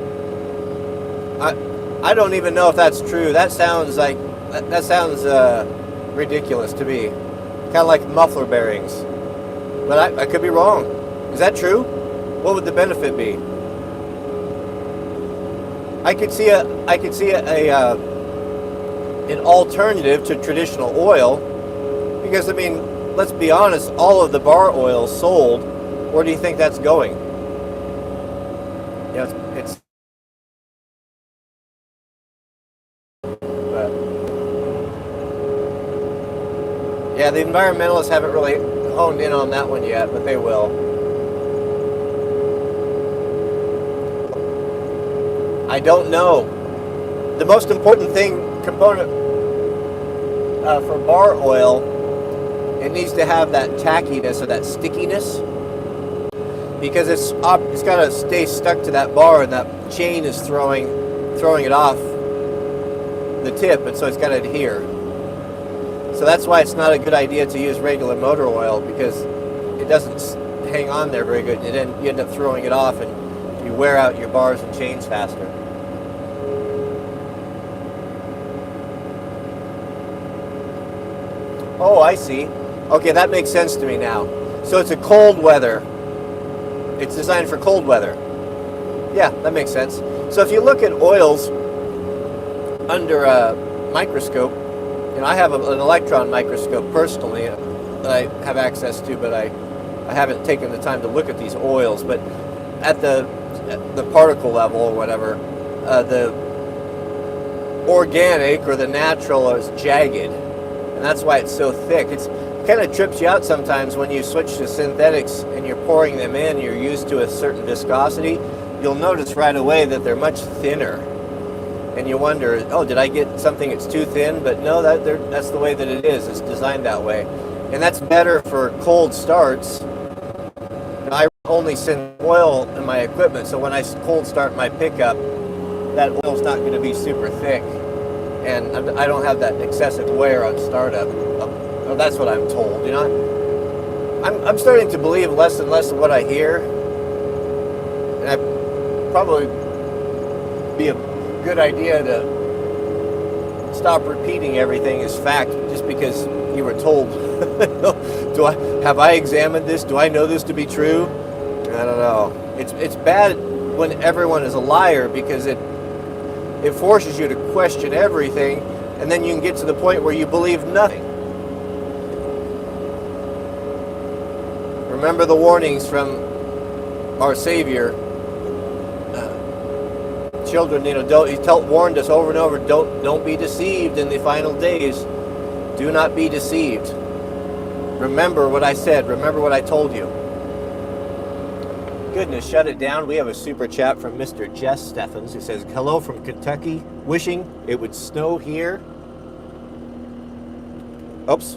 I don't even know if that's true. That sounds ridiculous to me. Kind of like muffler bearings. But I could be wrong. Is that true? What would the benefit be? I could see an alternative to traditional oil. Because, let's be honest, all of the bar oil sold, where do you think that's going? It's yeah, the environmentalists haven't really honed in on that one yet, but they will. I don't know. The most important component for bar oil, it needs to have that tackiness or that stickiness, because it's got to stay stuck to that bar, and that chain is throwing it off the tip, and so it's got to adhere. So that's why it's not a good idea to use regular motor oil, because it doesn't hang on there very good, and then you end up throwing it off, and you wear out your bars and chains faster. Oh, I see. Okay, that makes sense to me now. So it's a cold weather. It's designed for cold weather. Yeah, that makes sense. So if you look at oils under a microscope, I have an electron microscope personally that I have access to, but I haven't taken the time to look at these oils. But at the particle level or whatever, the organic or the natural is jagged, and that's why it's so thick. It kind of trips you out sometimes when you switch to synthetics and you're pouring them in, you're used to a certain viscosity. You'll notice right away that they're much thinner. and you wonder, oh, did I get something that's too thin? But no, that's the way that it is. It's designed that way. And that's better for cold starts. I only send oil in my equipment, so when I cold start my pickup, that oil's not going to be super thick, and I don't have that excessive wear on startup. Well, that's what I'm told. You know, I'm starting to believe less and less of what I hear, and I probably be a good idea to stop repeating everything as fact just because you were told. Have I examined this? Do I know this to be true? I don't know. It's bad when everyone is a liar because it forces you to question everything, and then you can get to the point where you believe nothing. Remember the warnings from our Savior. Children, you know, he warned us over and over, don't be deceived in the final days. Do not be deceived. Remember what I said. Remember what I told you. Goodness, shut it down. We have a super chat from Mr. Jess Steffens who says, hello from Kentucky, wishing it would snow here. Oops.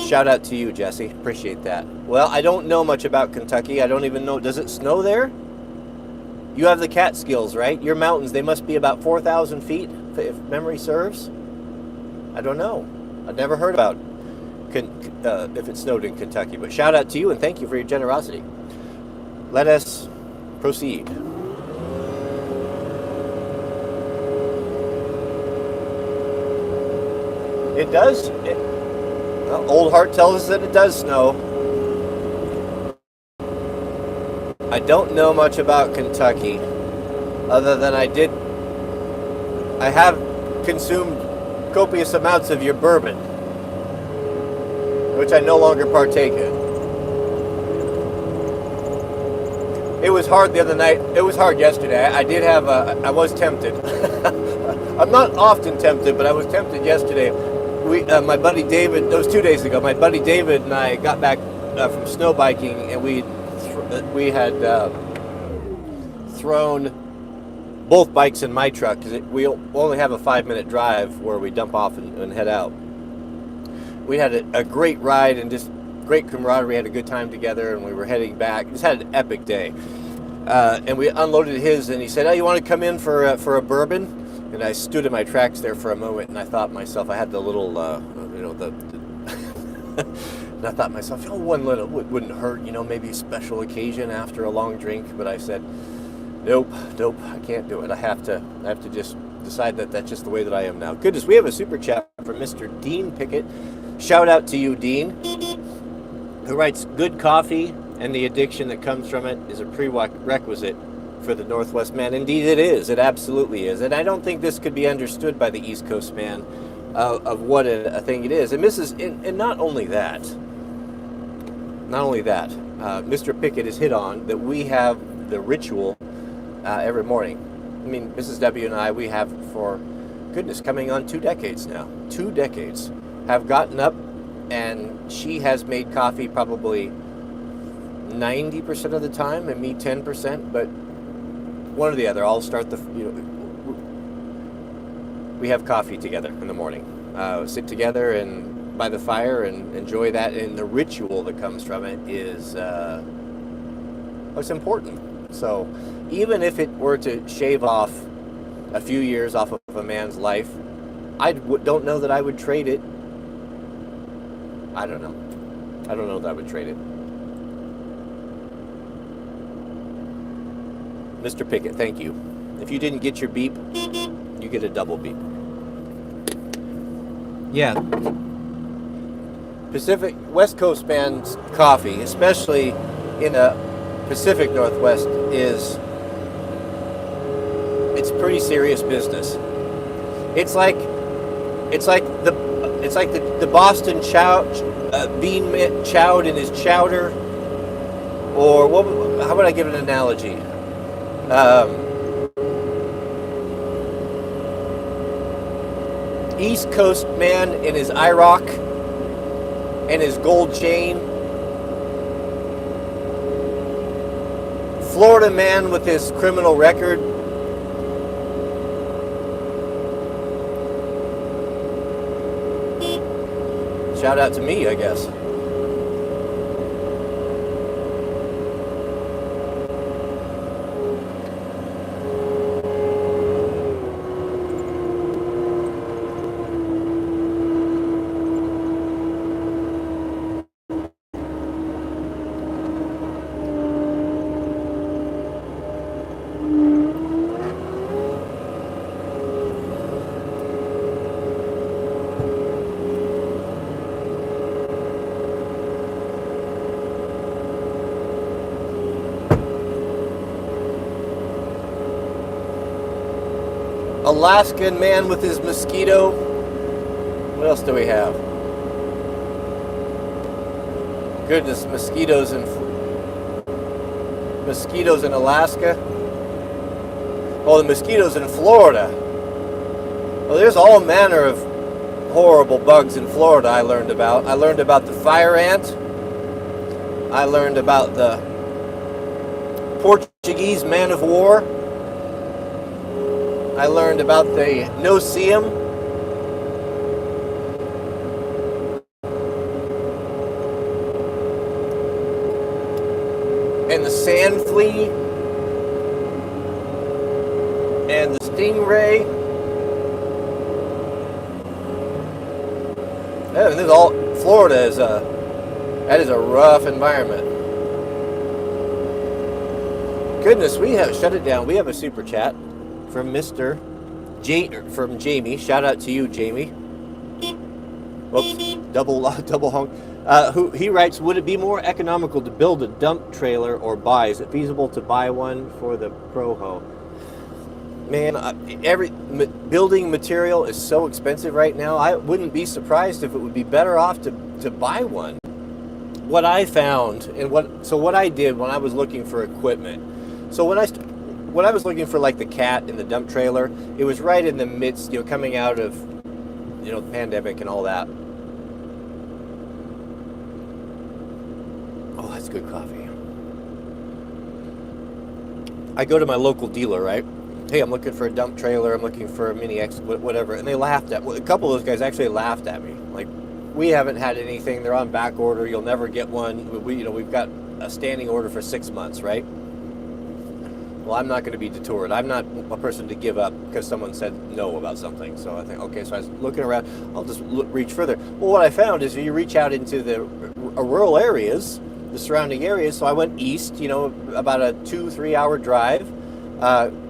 Shout out to you, Jesse. Appreciate that. Well, I don't know much about Kentucky. I don't even know. Does it snow there? You have the Catskills, right? Your mountains, they must be about 4,000 feet, if memory serves. I don't know. I've never heard about if it snowed in Kentucky. But shout out to you and thank you for your generosity. Let us proceed. It does. Old Heart tells us that it does snow. I don't know much about Kentucky, other than I have consumed copious amounts of your bourbon, which I no longer partake in. It was hard the other night. It was hard yesterday. I was tempted. I'm not often tempted, but I was tempted yesterday. My buddy David, that was 2 days ago, my buddy David and I got back from snow biking, and we had thrown both bikes in my truck because we only have a 5-minute drive where we dump off and head out. We had a great ride and just great camaraderie. We had a good time together, and we were heading back. Just had an epic day. And we unloaded his, and he said, "Oh, you want to come in for a bourbon?" And I stood in my tracks there for a moment, and I thought to myself, I had the little, and I thought to myself, oh, one little wouldn't hurt, maybe a special occasion after a long drink. But I said, nope, I can't do it. I have to just decide that that's just the way that I am now. Goodness, we have a super chat from Mr. Dean Pickett. Shout out to you, Dean, who writes, good coffee and the addiction that comes from it is a prerequisite for the Northwest man. Indeed it is. It absolutely is. And I don't think this could be understood by the East Coast man of what a thing it is. And not only that, Mr. Pickett has hit on that we have the ritual every morning. I mean, Mrs. W and I, we have for, goodness, coming on 2 decades now. 2 decades. Have gotten up, and she has made coffee probably 90% of the time, and me 10%, but one or the other. I'll start we have coffee together in the morning. Sit together and by the fire and enjoy that, and the ritual that comes from it is it's important. So even if it were to shave off a few years off of a man's life, I don't know that I would trade it. I don't know that I would trade it. Mr. Pickett, thank you. If you didn't get your beep, you get a double beep. Yeah. Pacific West Coast man's coffee, especially in a Pacific Northwest, it's pretty serious business. It's like the Boston bean chowed in his chowder, or how would I give an analogy? East Coast man in his IROC and his gold chain. Florida man with his criminal record. shout out to me, I guess. Alaskan man with his mosquito. What else do we have? Goodness, mosquitoes in Alaska. Oh, the mosquitoes in Florida. Well, there's all manner of horrible bugs in Florida I learned about. I learned about the fire ant. I learned about the Portuguese man of war. I learned about the no-see-em. And the sand flea. And the stingray. Yeah, this is all, Florida is that is a rough environment. Goodness, we have shut it down. We have a super chat from from Jamie. Shout out to you, Jamie. Whoops, double honk. He writes, would it be more economical to build a dump trailer or buy? Is it feasible to buy one for the Proho? Man, every building material is so expensive right now. I wouldn't be surprised if it would be better off to buy one. What I found and what I did when I was looking for equipment. So when I was looking for like the cat and the dump trailer, it was right in the midst, coming out of, the pandemic and all that. Oh, that's good coffee. I go to my local dealer, right? Hey, I'm looking for a dump trailer. I'm looking for a mini X, whatever. And they laughed at me. A couple of those guys actually laughed at me. Like, we haven't had anything. They're on back order. You'll never get one. We've got a standing order for 6 months, right? Well, I'm not going to be detoured. I'm not a person to give up because someone said no about something. So I think, okay, so I was looking around. I'll just reach further. Well, what I found is you reach out into the rural areas, the surrounding areas. So I went east, about a 2-3 hour drive.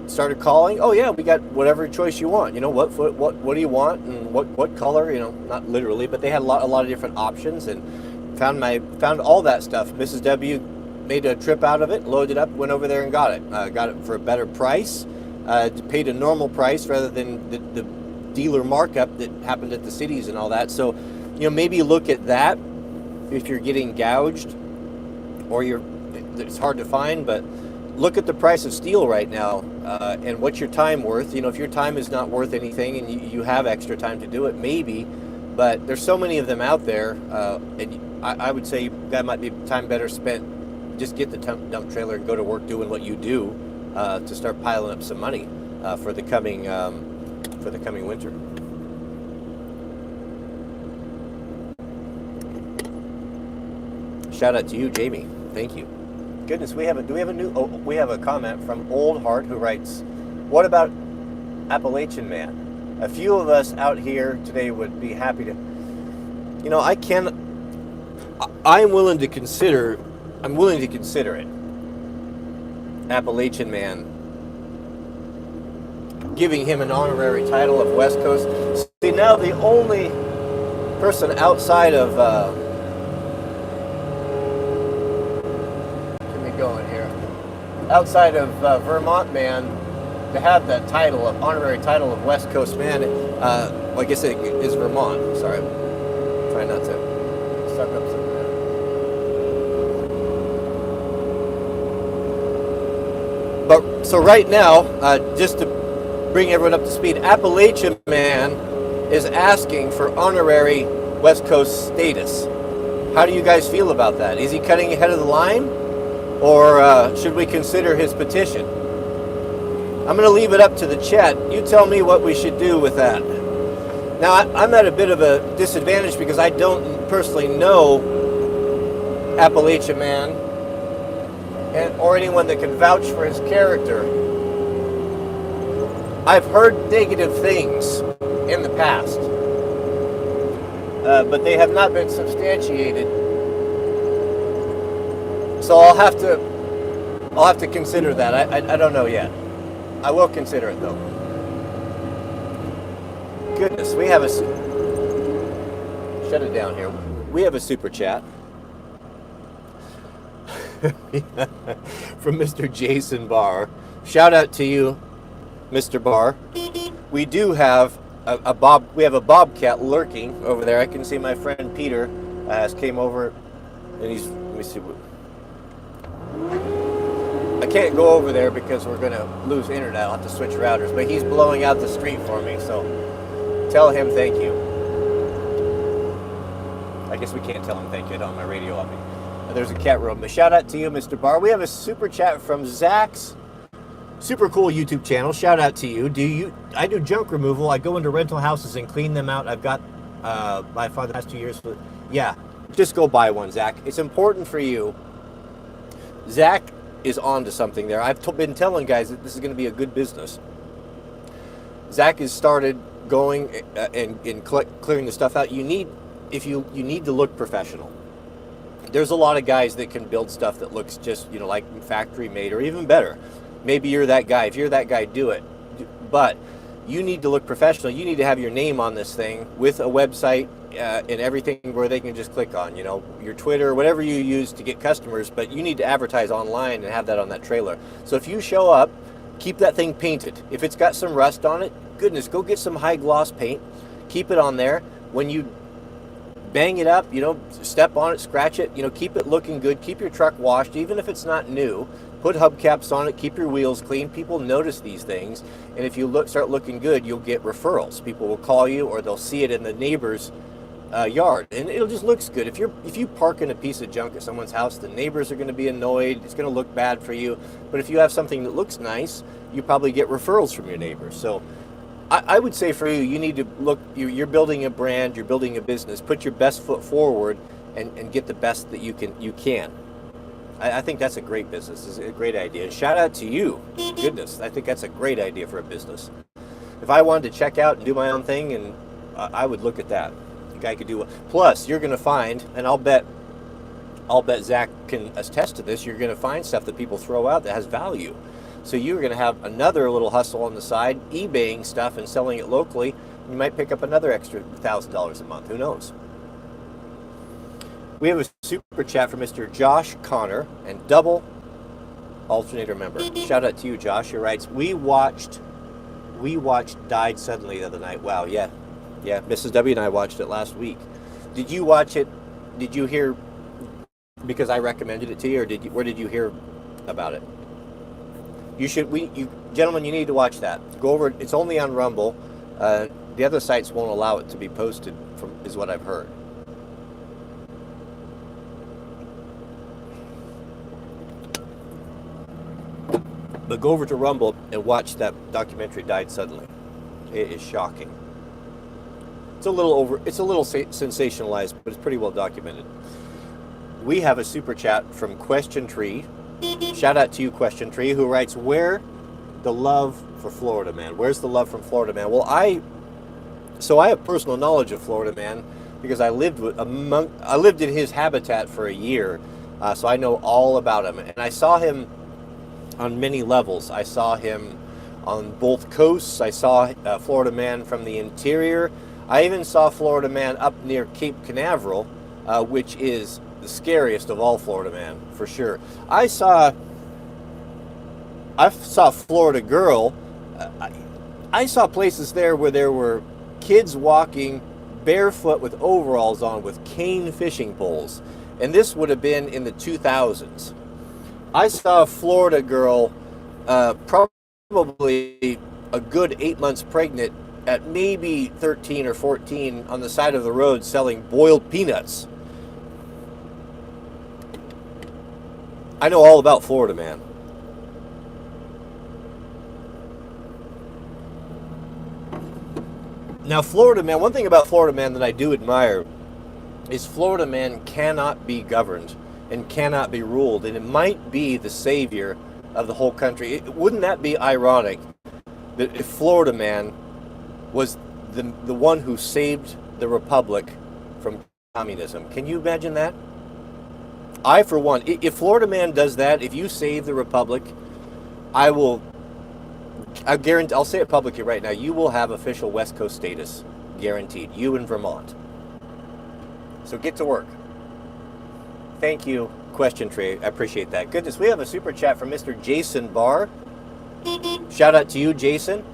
Started calling. Oh yeah, we got whatever choice you want. What do you want and what color? Not literally, but they had a lot of different options, and found all that stuff. Mrs. W made a trip out of it, loaded up, went over there and got it. Got it for a better price. Paid a normal price rather than the dealer markup that happened at the cities and all that. So, maybe look at that if you're getting gouged, or it's hard to find. But look at the price of steel right now, and what's your time worth. If your time is not worth anything and you have extra time to do it, maybe. But there's so many of them out there, and I would say that might be time better spent. Just get the dump trailer and go to work doing what you do to start piling up some money for the coming winter. Shout out to you, Jamie. Thank you. Goodness, we have a comment from Old Heart who writes, what about Appalachian Man? A few of us out here today would be happy to, I'm willing to consider it. Appalachian Man. Giving him an honorary title of West Coast. See, now the only person outside of outside of Vermont Man to have that title, of honorary title of West Coast Man, I guess it is Vermont. Sorry, I'm trying not to suck up some of that. But so right now, just to bring everyone up to speed, Appalachian Man is asking for honorary West Coast status. How do you guys feel about that? Is he cutting ahead of the line? Or should we consider his petition? I'm going to leave it up to the chat. You tell me what we should do with that. Now, I'm at a bit of a disadvantage because I don't personally know Appalachian man or anyone that can vouch for his character. I've heard negative things in the past, but they have not been substantiated. So I'll have to consider that. I don't know yet. I will consider it though. Goodness, we have a shut it down here. We have a super chat from Mr. Jason Barr. Shout out to you, Mr. Barr. We do have a bobcat lurking over there. I can see my friend Peter has came over, and he's. Let me see. I can't go over there because we're going to lose internet. I'll have to switch routers. But he's blowing out the street for me, so tell him thank you. I guess we can't tell him thank you. I don't have my radio on me. There's a cat room. But shout out to you, Mr. Barr. We have a super chat from Zach's super cool YouTube channel. Shout out to you. I do junk removal. I go into rental houses and clean them out. I've got by far the past 2 years. Yeah, just go buy one, Zach. It's important for you. Zach is on to something there. I've been telling guys that this is going to be a good business. Zach has started going and clearing the stuff out. You need to look professional. There's a lot of guys that can build stuff that looks just, like factory made or even better. Maybe you're that guy. If you're that guy, do it. But you need to look professional. You need to have your name on this thing with a website and everything where they can just click on, your Twitter, whatever you use to get customers. But you need to advertise online and have that on that trailer. So if you show up, keep that thing painted. If it's got some rust on it, goodness, go get some high gloss paint. Keep it on there. When you bang it up, step on it, scratch it, keep it looking good. Keep your truck washed, even if it's not new. Put hubcaps on it, keep your wheels clean. People notice these things, and if you start looking good, you'll get referrals. People will call you, or they'll see it in the neighbor's yard, and it'll just looks good. If you park in a piece of junk at someone's house, the neighbors are going to be annoyed. It's going to look bad for you. But if you have something that looks nice, you probably get referrals from your neighbors. So I would say for you, you need to look. You're building a brand. You're building a business. Put your best foot forward and get the best that you can. I think that's a great business. It's a great idea. And shout out to you. Goodness, I think that's a great idea for a business. If I wanted to check out and do my own thing, and I would look at that. The guy could do it. Plus, you're going to find, and I'll bet Zach can attest to this, you're going to find stuff that people throw out that has value. So you're going to have another little hustle on the side, eBaying stuff and selling it locally. You might pick up another extra $1,000 a month. Who knows? We have a super chat from Mr. Josh Connor and double alternator member. Shout out to you, Josh. He writes, we watched Died Suddenly the other night. Wow, yeah. Mrs. W and I watched it last week. Did you watch it? Did you hear because I recommended it to you, or where did you hear about it? You gentlemen, you need to watch that. Go over. It's only on Rumble. The other sites won't allow it to be posted, is what I've heard. But go over to Rumble and watch that documentary, Died Suddenly. It is shocking. It's a little sensationalized, but it's pretty well documented. We have a super chat from Question Tree. Shout out to you, Question Tree, who writes, where the love for Florida Man? Where's the love from Florida Man? Well, I have personal knowledge of Florida Man because I lived in his habitat for a year, so I know all about him. And I saw him on many levels. I saw him on both coasts. I saw Florida Man from the interior. I even saw Florida Man up near Cape Canaveral, which is the scariest of all Florida Man, for sure. I saw Florida Girl. I saw places there where there were kids walking barefoot with overalls on with cane fishing poles. And this would have been in the 2000s. I saw a Florida girl probably a good 8 months pregnant at maybe 13 or 14 on the side of the road selling boiled peanuts. I know all about Florida Man. Now, Florida Man, one thing about Florida Man that I do admire is Florida man cannot be governed and cannot be ruled, and it might be the savior of the whole country. Wouldn't that be ironic that if Florida man was the one who saved the republic from communism? Can you imagine that? I, for one, if Florida man does that, if you save the republic, I guarantee, I'll say it publicly right now, you will have official West Coast status, guaranteed. You in Vermont. So get to work. Thank you, Question Tree. I appreciate that. Goodness, we have a super chat from Mr. Jason Barr. Shout out to you, Jason.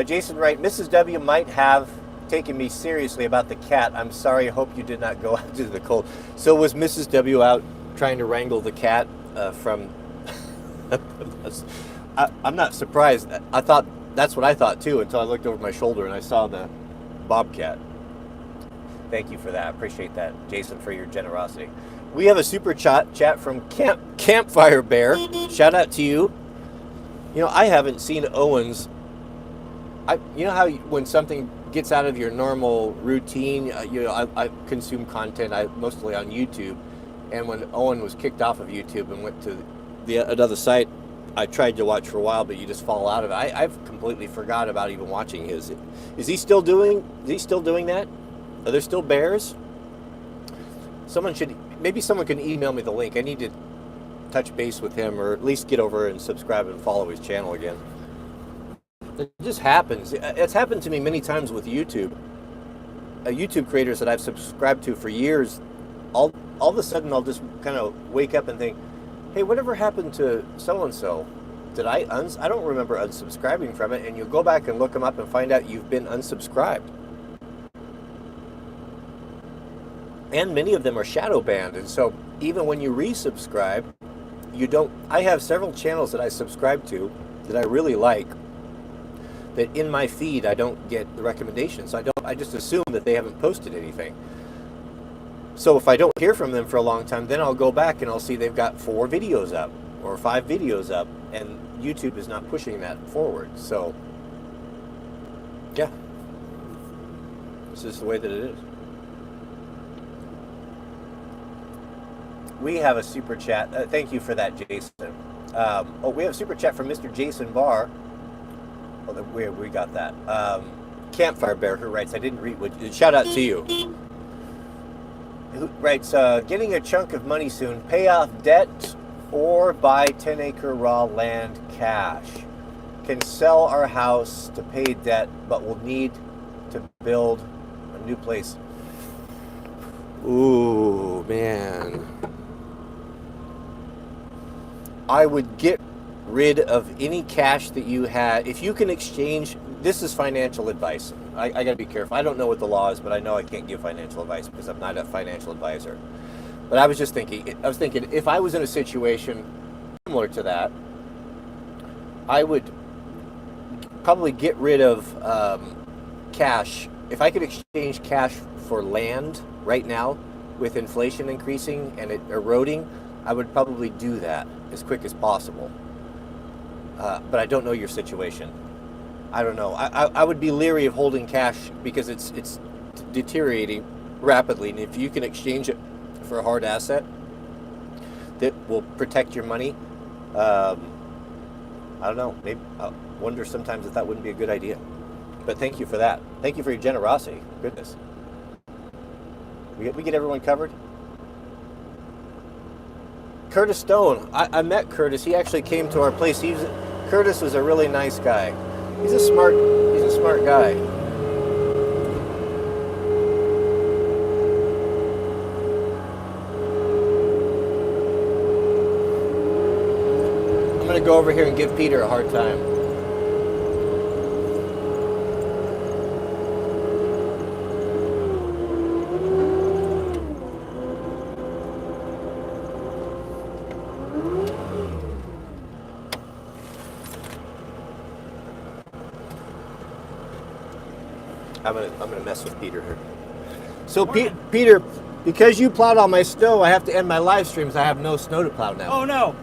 Jason writes, Mrs. W might have taken me seriously about the cat. I'm sorry. I hope you did not go out into the cold. So was Mrs. W out trying to wrangle the cat from... I'm not surprised. I thought that's what I thought too until I looked over my shoulder and I saw the bobcat. Thank you for that. I appreciate that, Jason, for your generosity. We have a super chat from Campfire Bear. Shout out to you. You know, I haven't seen Owen's. You know how when something gets out of your normal routine, I consume content mostly on YouTube, and when Owen was kicked off of YouTube and went to another site, I tried to watch for a while, but you just fall out of it. I've completely forgot about even watching his. Is he still doing that? Are there still bears? Maybe someone can email me the link. I need to touch base with him, or at least get over and subscribe and follow his channel again. It just happens. It's happened to me many times with YouTube. YouTube creators that I've subscribed to for years, all of a sudden I'll just kind of wake up and think, hey, whatever happened to so-and-so? Did I don't remember unsubscribing from it, and you go back and look them up and find out you've been unsubscribed. And many of them are shadow banned, and so even when you resubscribe, you don't... I have several channels that I subscribe to that I really like, that in my feed I don't get the recommendations. I just assume that they haven't posted anything. So if I don't hear from them for a long time, then I'll go back and I'll see they've got 4 videos up or 5 videos up, and YouTube is not pushing that forward. So yeah, this is the way that it is. We have a super chat. Thank you for that, Jason. We have a super chat from Mr. Jason Barr. Oh, we got that. Campfire Bear, who writes, I didn't read what... Shout out to you. Who writes, getting a chunk of money soon, pay off debt or buy 10-acre raw land cash. Can sell our house to pay debt, but will need to build a new place. Ooh, man. I would get rid of any cash that you had. If you can exchange, this is financial advice. I got to be careful. I don't know what the law is, but I know I can't give financial advice because I'm not a financial advisor. But I was thinking, if I was in a situation similar to that, I would probably get rid of cash. If I could exchange cash for land right now with inflation increasing and it eroding, I would probably do that as quick as possible. But I don't know your situation. I don't know. I would be leery of holding cash because it's deteriorating rapidly, and if you can exchange it for a hard asset that will protect your money, I don't know. Maybe I wonder sometimes if that wouldn't be a good idea. But thank you for that. Thank you for your generosity. Goodness. We get everyone covered. Curtis Stone. I met Curtis. He actually came to our place. Curtis was a really nice guy. He's a smart guy. I'm gonna go over here and give Peter a hard time. I'm gonna mess with Peter here. So Peter, because you plowed all my snow, I have to end my live streams. I have no snow to plow now. Oh no!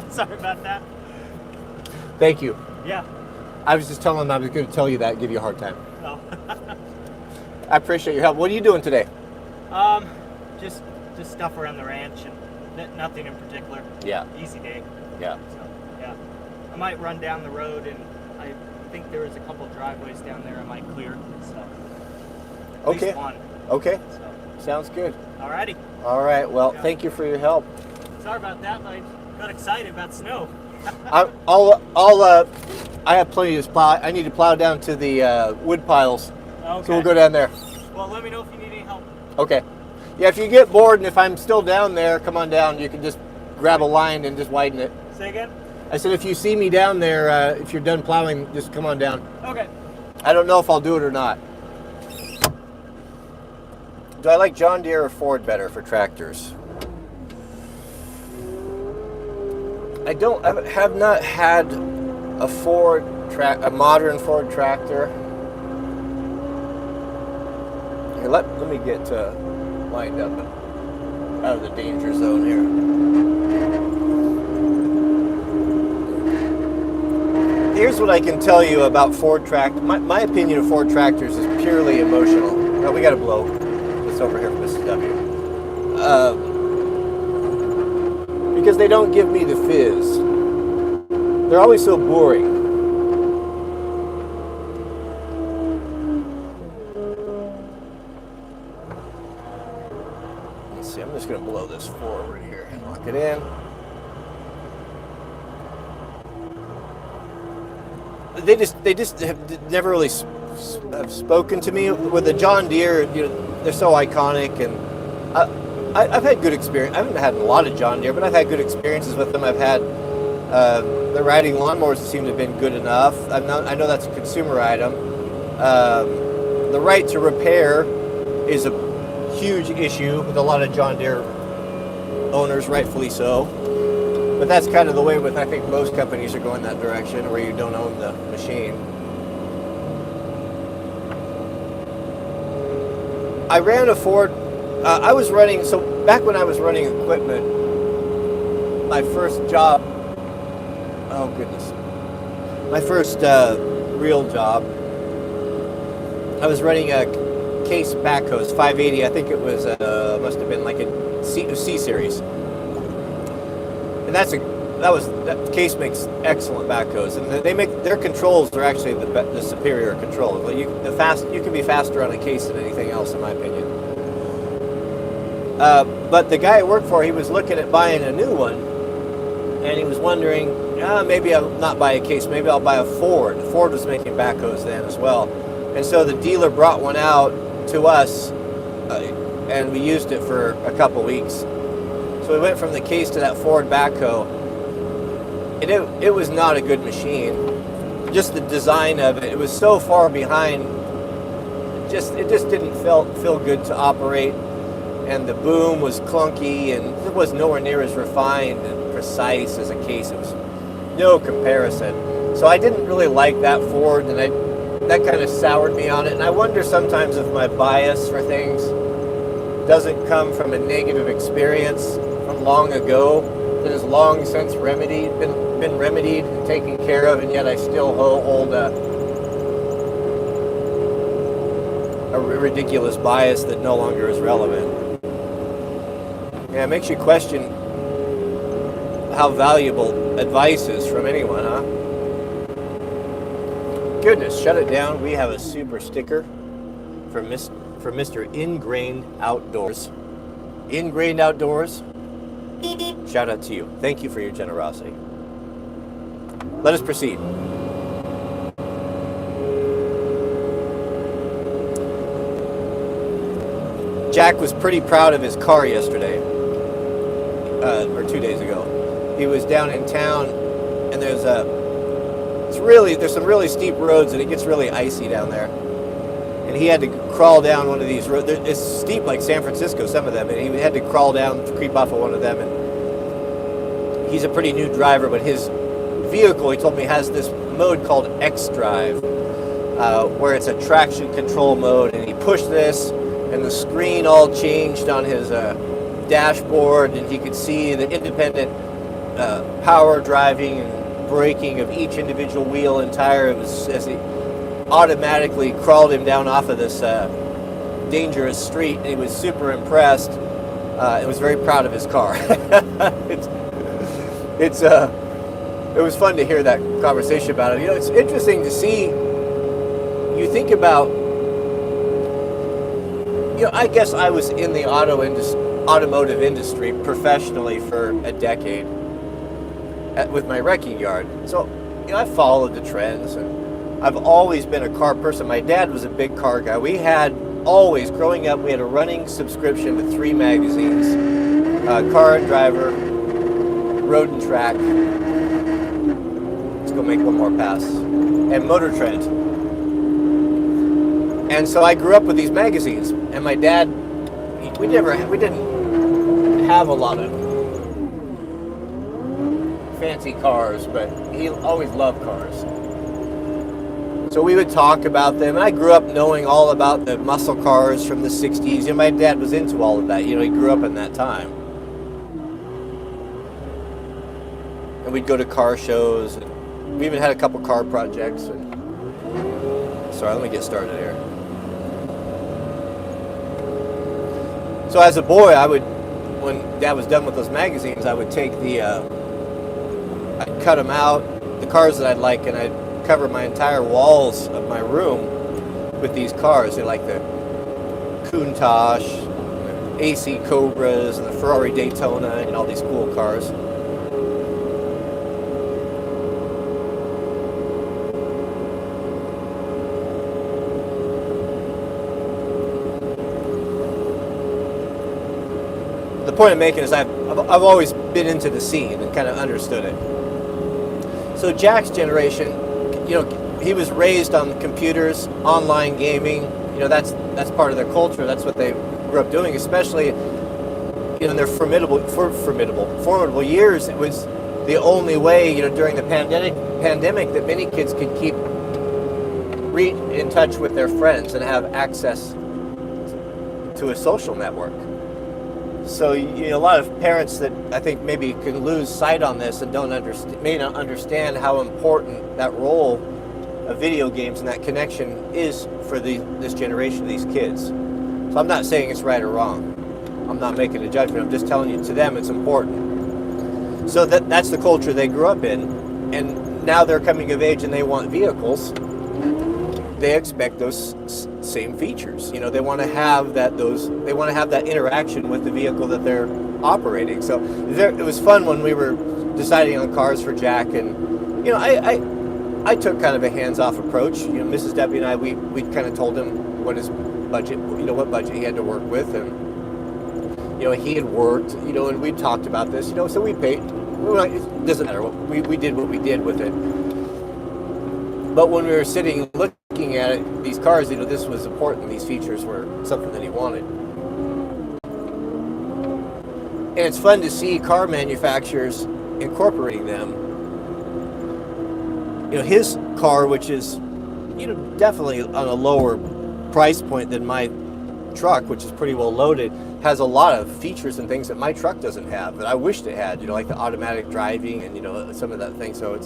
Sorry about that. Thank you. Yeah. I was just telling him I was going to tell you that and give you a hard time. Oh. I appreciate your help. What are you doing today? just stuff around the ranch and nothing in particular. Yeah. Easy day. Yeah. So, yeah. I might run down the road, and I think there is a couple driveways down there I might clear. So. At Okay. least one. Okay. So. Sounds good. Alrighty. All right. Well, Yeah. thank you for your help. Sorry about that, but I got excited about snow. I have plenty to plow. I need to plow down to the wood piles, Okay. so we'll go down there. Well, let me know if you need any help. Okay. Yeah, if you get bored and if I'm still down there, come on down. You can just grab a line and just widen it. Say again? I said if you see me down there, if you're done plowing, just come on down. Okay. I don't know if I'll do it or not. Do I like John Deere or Ford better for tractors? I have not had a modern Ford tractor. Here, let me get lined up out of the danger zone here. Here's what I can tell you about Ford tractors. My opinion of Ford tractors is purely emotional. Oh, we got to blow. It's over here for Mrs. W. Because they don't give me the fizz. They're always so boring. Let's see, I'm just going to blow this forward here and lock it in. They just have never really have spoken to me. With the John Deere, they're so iconic, and I've had good experience. I haven't had a lot of John Deere, but I've had good experiences with them. I've had the riding lawnmowers seem to have been good enough. I know that's a consumer item. The right to repair is a huge issue with a lot of John Deere owners, rightfully so. But that's kind of the way with, I think, most companies are going that direction, where you don't own the machine. I ran a Ford. So back when I was running equipment, my first job, oh goodness, my first real job, I was running a Case Backhoes 580. I think it was, must have been like a C series. And that Case makes excellent backhoes, and their controls are actually the superior controls. Like you can be faster on a Case than anything else, in my opinion. But the guy I worked for, he was looking at buying a new one, and he was wondering, maybe I'll not buy a Case, maybe I'll buy a Ford. Ford was making backhoes then as well, and so the dealer brought one out to us, and we used it for a couple weeks. So we went from the Case to that Ford backhoe, and it was not a good machine. Just the design of it was so far behind. It just didn't feel good to operate, and the boom was clunky, and it was nowhere near as refined and precise as a Case. It was no comparison. So I didn't really like that Ford, and that kind of soured me on it. And I wonder sometimes if my bias for things doesn't come from a negative experience from long ago that is long since been remedied and taken care of, and yet I still hold a ridiculous bias that no longer is relevant. Yeah, it makes you question how valuable advice is from anyone, huh? Goodness, shut it down. We have a super sticker from Mr. Ingrained Outdoors. Ingrained Outdoors, shout out to you. Thank you for your generosity. Let us proceed. Jack was pretty proud of his car yesterday, or 2 days ago. He was down in town, and there's some really steep roads, and it gets really icy down there. And he had to crawl down one of these roads. It's steep like San Francisco, some of them, and he had to crawl down, creep off of one of them. And he's a pretty new driver, but his vehicle, he told me, has this mode called X Drive, where it's a traction control mode, and he pushed this, and the screen all changed on his dashboard, and he could see the independent power driving and braking of each individual wheel and tire. It was as he automatically crawled him down off of this dangerous street, and he was super impressed. and was very proud of his car. It was fun to hear that conversation about it. It's interesting to see. You think about, I guess I was in the automotive industry professionally for a decade with my wrecking yard. So, I followed the trends, and I've always been a car person. My dad was a big car guy. Growing up, we had a running subscription to 3 magazines, Car and Driver, Road and Track, let's go make one more pass, and Motor Trend. And so I grew up with these magazines, and my dad, we didn't have a lot of fancy cars, but he always loved cars. So we would talk about them, and I grew up knowing all about the muscle cars from the 60s. My dad was into all of that. He grew up in that time. And we'd go to car shows, and we even had a couple car projects. Sorry, let me get started here. So as a boy, when Dad was done with those magazines, I would take I'd cut them out, the cars that I'd like, and I'd cover my entire walls of my room with these cars. They're like the Countach, the AC Cobras, and the Ferrari Daytona, and all these cool cars. The point I'm making is I've always been into the scene and kind of understood it. So Jack's generation, he was raised on computers, online gaming. That's part of their culture. That's what they grew up doing, especially in their formidable years. It was the only way, during the pandemic that many kids could keep in touch with their friends and have access to a social network. So a lot of parents that I think maybe can lose sight on this and may not understand how important that role of video games and that connection is for this generation of these kids. So I'm not saying it's right or wrong. I'm not making a judgment. I'm just telling you, to them it's important. So that's the culture they grew up in, and now they're coming of age and they want vehicles. They expect those same features. They want to have that. They want to have that interaction with the vehicle that they're operating. So it was fun when we were deciding on cars for Jack, and I took kind of a hands-off approach. Mrs. Debbie and I, we kind of told him what his budget, what budget he had to work with, and he had worked, and we talked about this, so we paid. It doesn't matter. We did what we did with it. But when we were sitting looking at it, these cars, this was important. These features were something that he wanted. And it's fun to see car manufacturers incorporating them. His car, which is, definitely on a lower price point than my truck, which is pretty well loaded, has a lot of features and things that my truck doesn't have that I wished it had, like the automatic driving and, some of that thing. So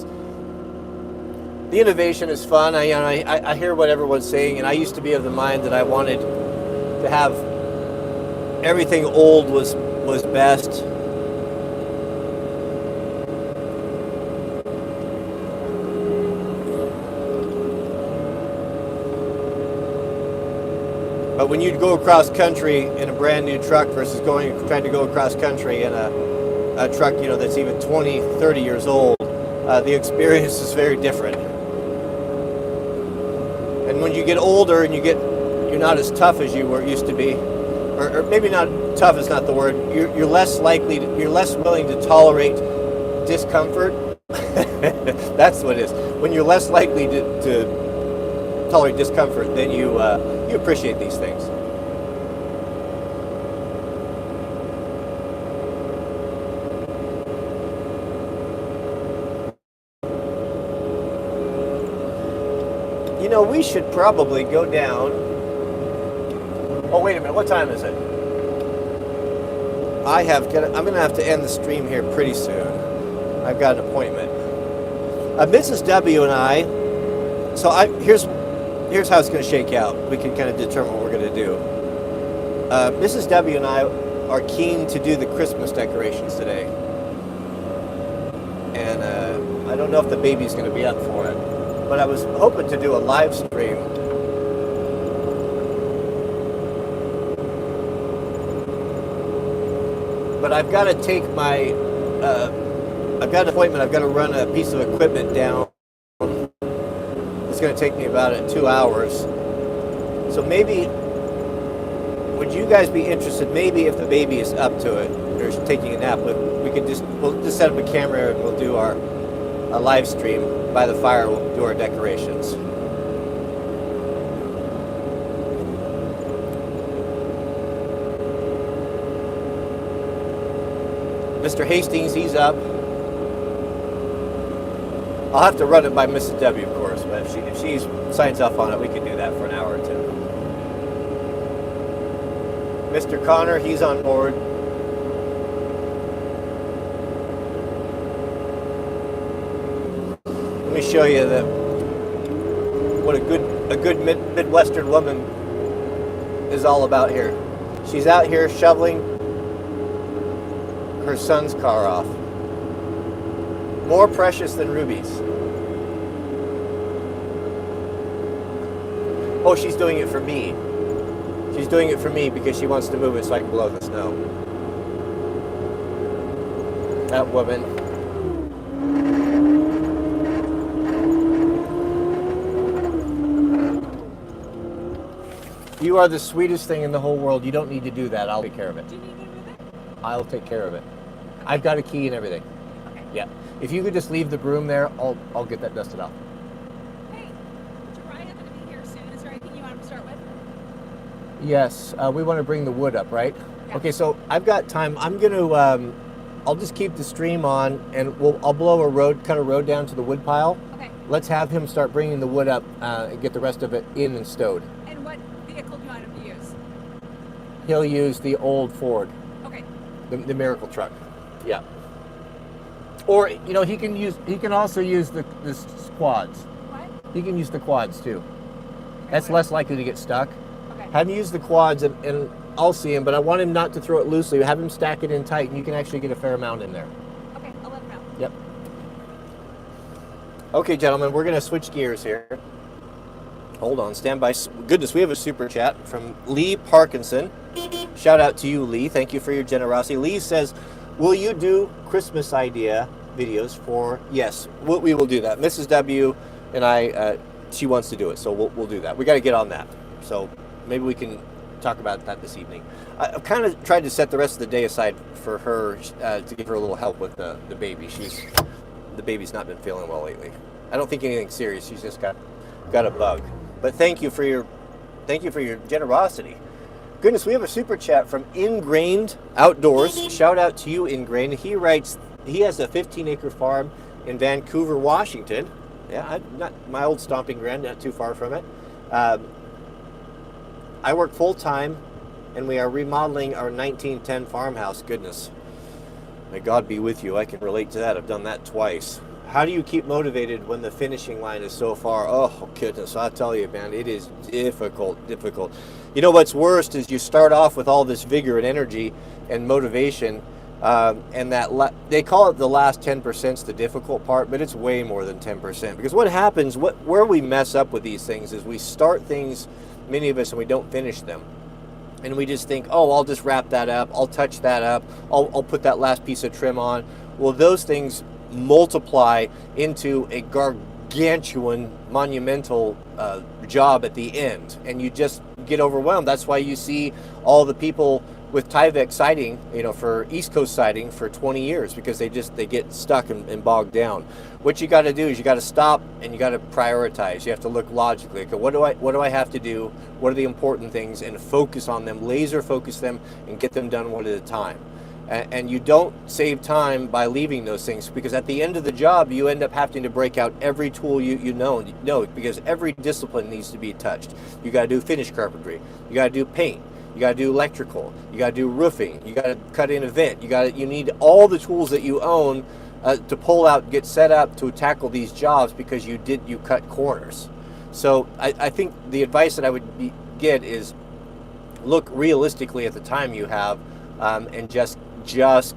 the innovation is fun. I hear what everyone's saying, and I used to be of the mind that I wanted to have everything old was best. But when you go across country in a brand new truck versus trying to go across country in a truck, that's even 20, 30 years old, the experience is very different. And when you get older and you're not as tough as you used to be, or maybe not tough is not the word. You're less willing to tolerate discomfort. That's what it is. When you're less likely to tolerate discomfort, then you appreciate these things. We should probably go down. Oh, wait a minute. What time is it? I'm going to have to end the stream here pretty soon. I've got an appointment. Mrs. W and I. So here's how it's going to shake out. We can kind of determine what we're going to do. Mrs. W and I are keen to do the Christmas decorations today. And I don't know if the baby's going to be up for it, but I was hoping to do a live stream. But I've got to take my, I've got an appointment, I've got to run a piece of equipment down. It's going to take me about 2 hours. So maybe, would you guys be interested, maybe if the baby is up to it, or is taking a nap, we'll just set up a camera and we'll do a live stream by the fire, we'll do our decorations. Mr. Hastings, he's up. I'll have to run it by Mrs. W, of course, but if she signs off on it, we can do that for an hour or two. Mr. Connor, he's on board. Let me show you what a good Midwestern woman is all about here. She's out here shoveling her son's car off. More precious than rubies. Oh, she's doing it for me. She's doing it for me because she wants to move it so I can blow the snow. That woman. You are the sweetest thing in the whole world. You don't need to do that. I'll take care of it. Do you need me to move it? I'll take care of it. I've got a key and everything. Okay. Yeah. If you could just leave the broom there, I'll get that dusted off. Hey, Jariah going to be here soon. Is there anything you want to start with? Yes. We want to bring the wood up, right? Yeah. Okay. So I've got time. I'm gonna. I'll just keep the stream on, and I'll blow cut a road down to the wood pile. Okay. Let's have him start bringing the wood up and get the rest of it in and stowed. And what vehicle do you want him to use? He'll use the old Ford, Okay. the Miracle truck. Yeah. Or he can also use the quads. What? He can use the quads too. That's less likely to get stuck. Okay. Have him use the quads and I'll see him, but I want him not to throw it loosely. Have him stack it in tight and you can actually get a fair amount in there. Okay, I'll let him know. Yep. Okay, gentlemen, we're going to switch gears here. Hold on, stand by. Goodness, we have a super chat from Lee Parkinson. Shout out to you, Lee. Thank you for your generosity. Lee says, will you do Christmas idea videos for... Yes, we will do that. Mrs. W and I, she wants to do it, so we'll do that. We got to get on that. So maybe we can talk about that this evening. I've kind of tried to set the rest of the day aside for her to give her a little help with the baby. The baby's not been feeling well lately. I don't think anything serious. She's just got a bug. But thank you for your generosity. Goodness, we have a super chat from Ingrained Outdoors. Shout out to you, Ingrained. He writes he has a 15-acre farm in Vancouver, Washington. Yeah, not my old stomping ground, not too far from it. I work full-time, and we are remodeling our 1910 farmhouse. Goodness, may God be with you. I can relate to that. I've done that twice. How do you keep motivated when the finishing line is so far? Oh, goodness, I'll tell you, man, it is difficult. You know what's worst is you start off with all this vigor and energy and motivation, and they call it the last 10% is the difficult part, but it's way more than 10%. Because what happens, where we mess up with these things is we start things, many of us, and we don't finish them. And we just think, oh, I'll just wrap that up, I'll touch that up, I'll put that last piece of trim on. Well, those things multiply into a gargantuan, monumental job at the end, and you just get overwhelmed. That's why you see all the people with Tyvek siding, for East Coast siding for 20 years, because they get stuck and bogged down. What you got to do is you got to stop and you got to prioritize. You have to look logically. Okay, what do I have to do? What are the important things? And focus on them, laser focus them, and get them done one at a time. And you don't save time by leaving those things, because at the end of the job, you end up having to break out every tool you know, because every discipline needs to be touched. You got to do finish carpentry. You got to do paint. You got to do electrical. You got to do roofing. You got to cut in a vent. You need all the tools that you own to pull out, get set up to tackle these jobs, because you cut corners. So I think the advice that I would get is look realistically at the time you have. and just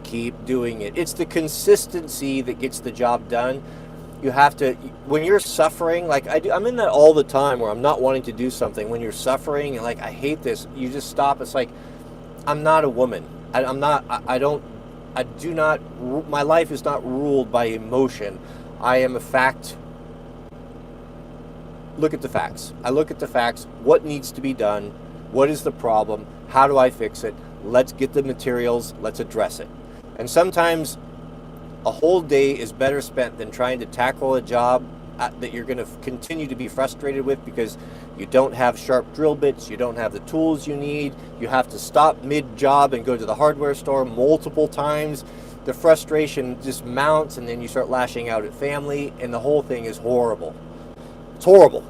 keep doing it. It's the consistency that gets the job done. You have to, when you're suffering, like I'm in that all the time where I'm not wanting to do something. When you're suffering and like, I hate this, you just stop. It's like, I'm not a woman. I do not, my life is not ruled by emotion. I am a fact. Look at the facts. I look at the facts. What needs to be done? What is the problem? How do I fix it? Let's get the materials. Let's address it. And sometimes a whole day is better spent than trying to tackle a job that you're going to continue to be frustrated with because you don't have sharp drill bits, you don't have the tools you need, you have to stop mid-job and go to the hardware store multiple times. The frustration just mounts, and then you start lashing out at family, and the whole thing is horrible. It's horrible.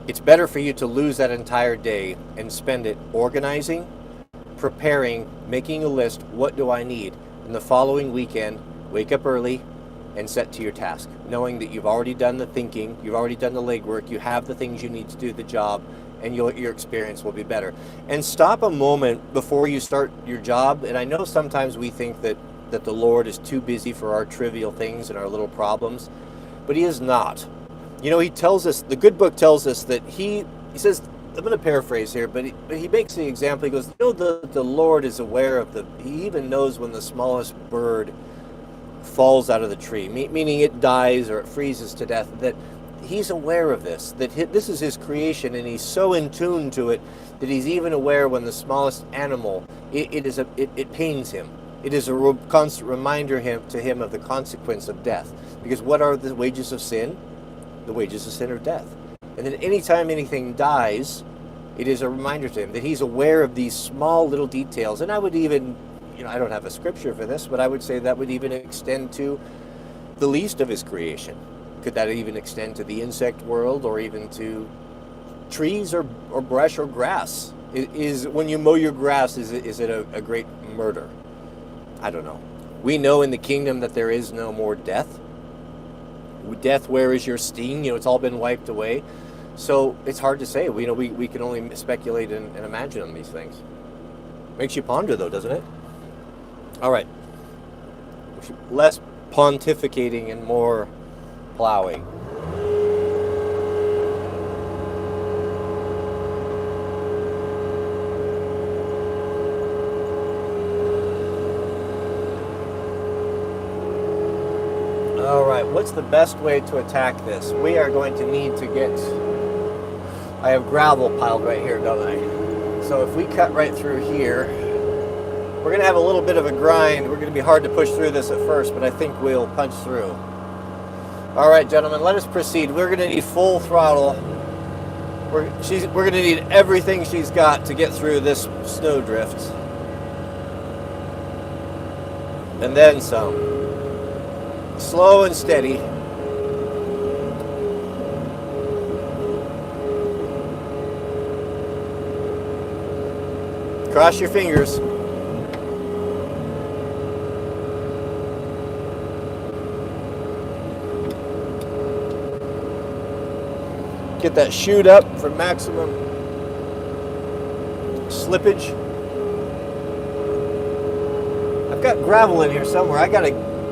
It's better for you to lose that entire day and spend it organizing, preparing, making a list. What do I need? And the following weekend, wake up early and set to your task, knowing that you've already done the thinking, you've already done the legwork, you have the things you need to do the job, and your experience will be better. And stop a moment before you start your job. And I know sometimes we think that the Lord is too busy for our trivial things and our little problems, but he is not. You know, he tells us, the good book tells us that he says, I'm going to paraphrase here, but he makes the example. He goes, you know, the Lord is aware of he even knows when the smallest bird falls out of the tree, meaning it dies or it freezes to death, that he's aware of this, that this is his creation, and he's so in tune to it that he's even aware when the smallest animal, it pains him. It is a constant reminder to him of the consequence of death. Because what are the wages of sin? The wages of sin are death. And then anytime anything dies, it is a reminder to him that he's aware of these small little details. And I would even, I don't have a scripture for this, but I would say that would even extend to the least of his creation. Could that even extend to the insect world, or even to trees or brush or grass? Is when you mow your grass, is it a great murder? I don't know. We know in the kingdom that there is no more death. Death, where is your sting? It's all been wiped away. So it's hard to say. We can only speculate and imagine on these things. Makes you ponder, though, doesn't it? All right. Less pontificating and more plowing. All right, what's the best way to attack this? We are going to need to get, I have gravel piled right here, don't I? So if we cut right through here, we're going to have a little bit of a grind. We're going to be hard to push through this at first, but I think we'll punch through. All right, gentlemen, let us proceed. We're going to need full throttle. We're going to need everything she's got to get through this snowdrift. And then some. Slow and steady. Cross your fingers. Get that chute up for maximum slippage. I've got gravel in here somewhere. I gotta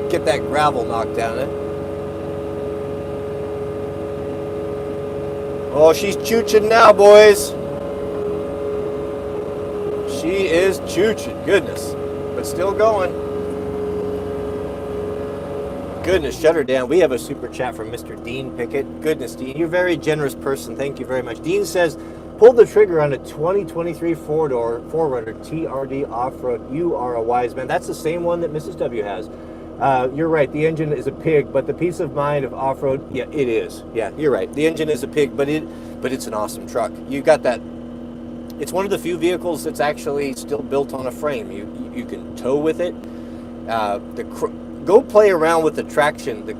get that gravel knocked down. Oh, she's chooching now, boys. She is chooching. Goodness. But still going. Goodness, shut her down. We have a super chat from Mr. Dean Pickett. Goodness, Dean, you're a very generous person. Thank you very much. Dean says, pull the trigger on a 2023 four-door 4Runner TRD off-road. You are a wise man. That's the same one that Mrs. W has. You're right. The engine is a pig, but the peace of mind of off-road, yeah, it is. Yeah, you're right. The engine is a pig, but it's an awesome truck. You got that. It's one of the few vehicles that's actually still built on a frame. You can tow with it. Go play around with the traction, the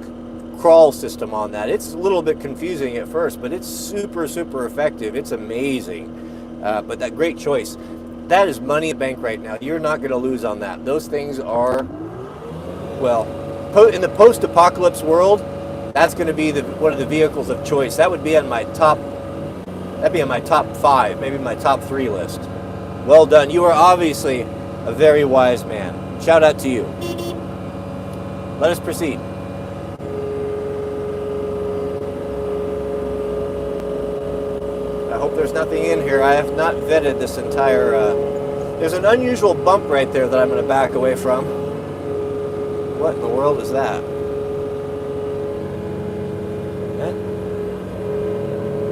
crawl system on that. It's a little bit confusing at first, but it's super, super effective. It's amazing. But that great choice. That is money in the bank right now. You're not going to lose on that. Those things are, well, in the post-apocalypse world, that's going to be one of the vehicles of choice. That would be on my top. That'd be on my top 5, maybe my top 3 list. Well done. You are obviously a very wise man. Shout out to you. Let us proceed. I hope there's nothing in here. I have not vetted this entire... There's an unusual bump right there that I'm going to back away from. What in the world is that?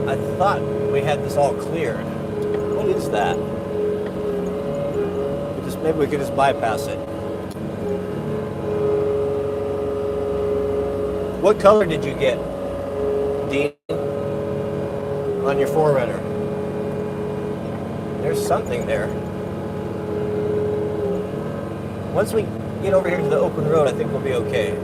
I thought we had this all cleared. What is that? Maybe we could just bypass it. What color did you get, Dean, on your 4Runner? There's something there. Once we get over here to the open road, I think we'll be okay.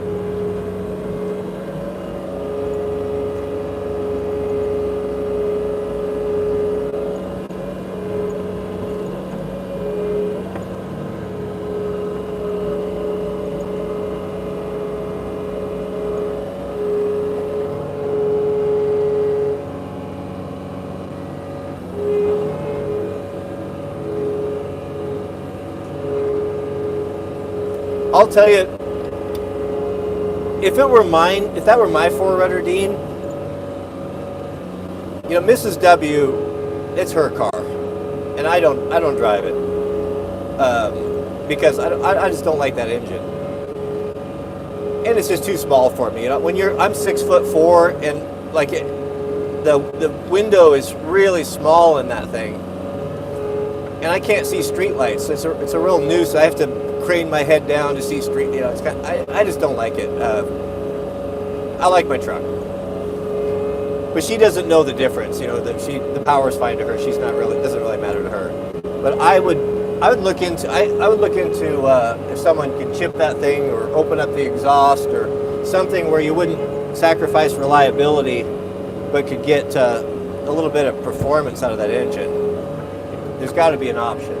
I'll tell you, if that were my 4Runner, Dean, you know, Mrs. W, it's her car, and I don't drive it because I just don't like that engine, and it's just too small for me. You know, I'm 6'4", and like the window is really small in that thing, and I can't see street lights. It's a real nuisance. I have to crane my head down to see street. You know, it's I just don't like it. I like my truck, but she doesn't know the difference. You know, the power's fine to her. She's not really, it doesn't really matter to her. But I would look into if someone could chip that thing or open up the exhaust or something where you wouldn't sacrifice reliability, but could get a little bit of performance out of that engine. There's got to be an option.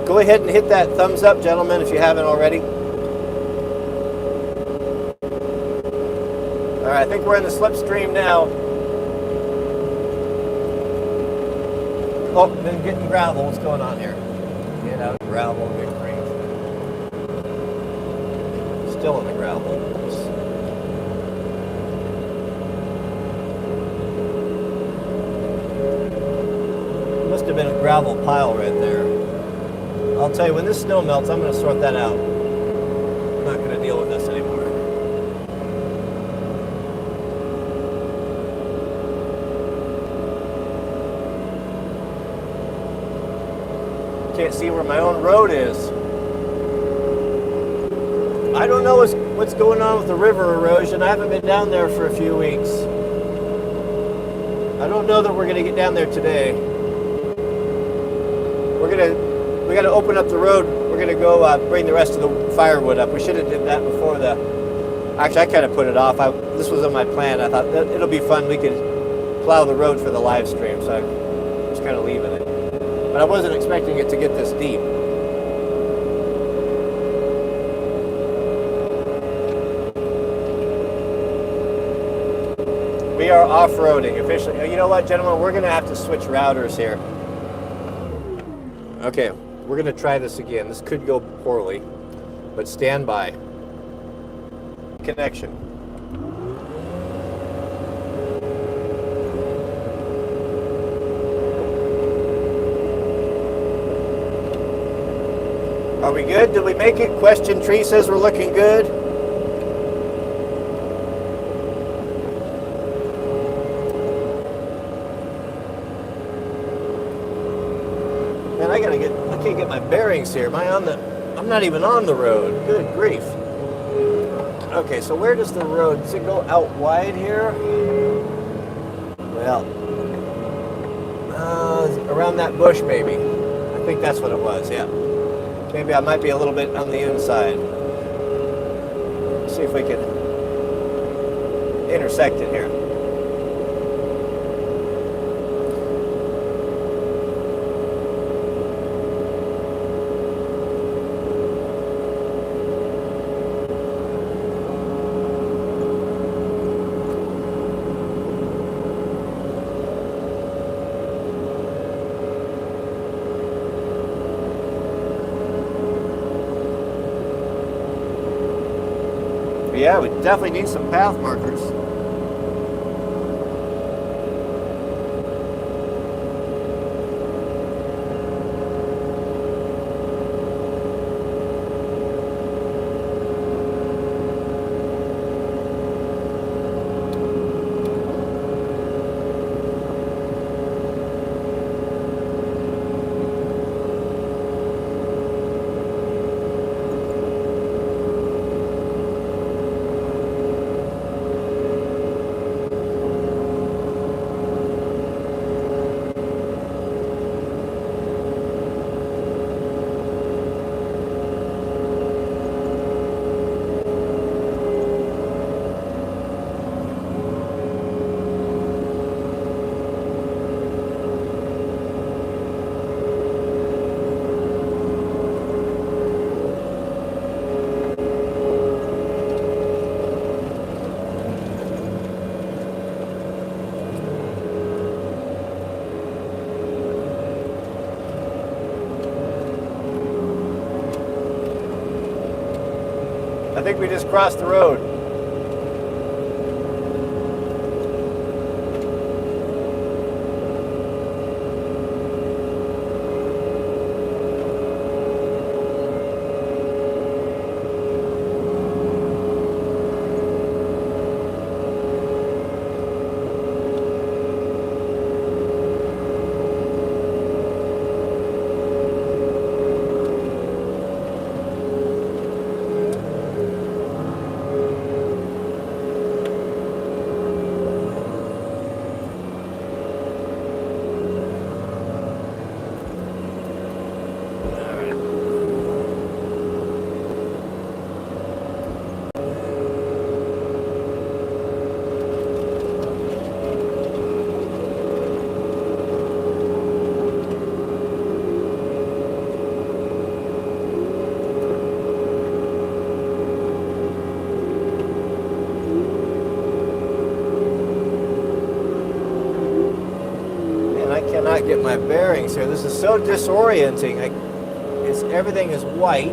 Go ahead and hit that thumbs up, gentlemen, if you haven't already. All right, I think we're in the slipstream now. Oh, been getting gravel. What's going on here? Get out of gravel, good grief. Still in the gravel. Must have been a gravel pile right there. I'll tell you, when this snow melts, I'm going to sort that out. I'm not going to deal with this anymore. Can't see where my own road is. I don't know what's going on with the river erosion. I haven't been down there for a few weeks. I don't know that we're going to get down there today. We got to open up the road. We're going to go bring the rest of the firewood up. We should have did that before actually, I kind of put it off. This was on my plan. I thought it'll be fun. We could plow the road for the live stream, so I'm just kind of leaving it. But I wasn't expecting it to get this deep. We are off-roading officially. You know what, gentlemen? We're going to have to switch routers here. Okay, we're going to try this again. This could go poorly, but stand by. Connection. Are we good? Did we make it? Question Tree says we're looking good. Man, I can't get my bearings here. I'm not even on the road. Good grief. Okay, so where does the road, does it go out wide here? Well, around that bush maybe. I think that's what it was, yeah. Maybe I might be a little bit on the inside. Let's see if we can intersect it here. Yeah, we definitely need some path markers. I think we just crossed the road. Cannot get my bearings here. This is so disorienting. Everything is white. I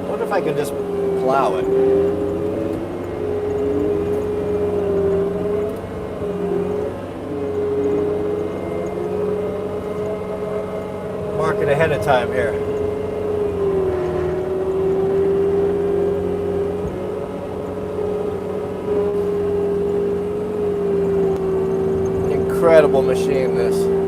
wonder if I can just plow it. Mark it ahead of time here. Incredible machine, this.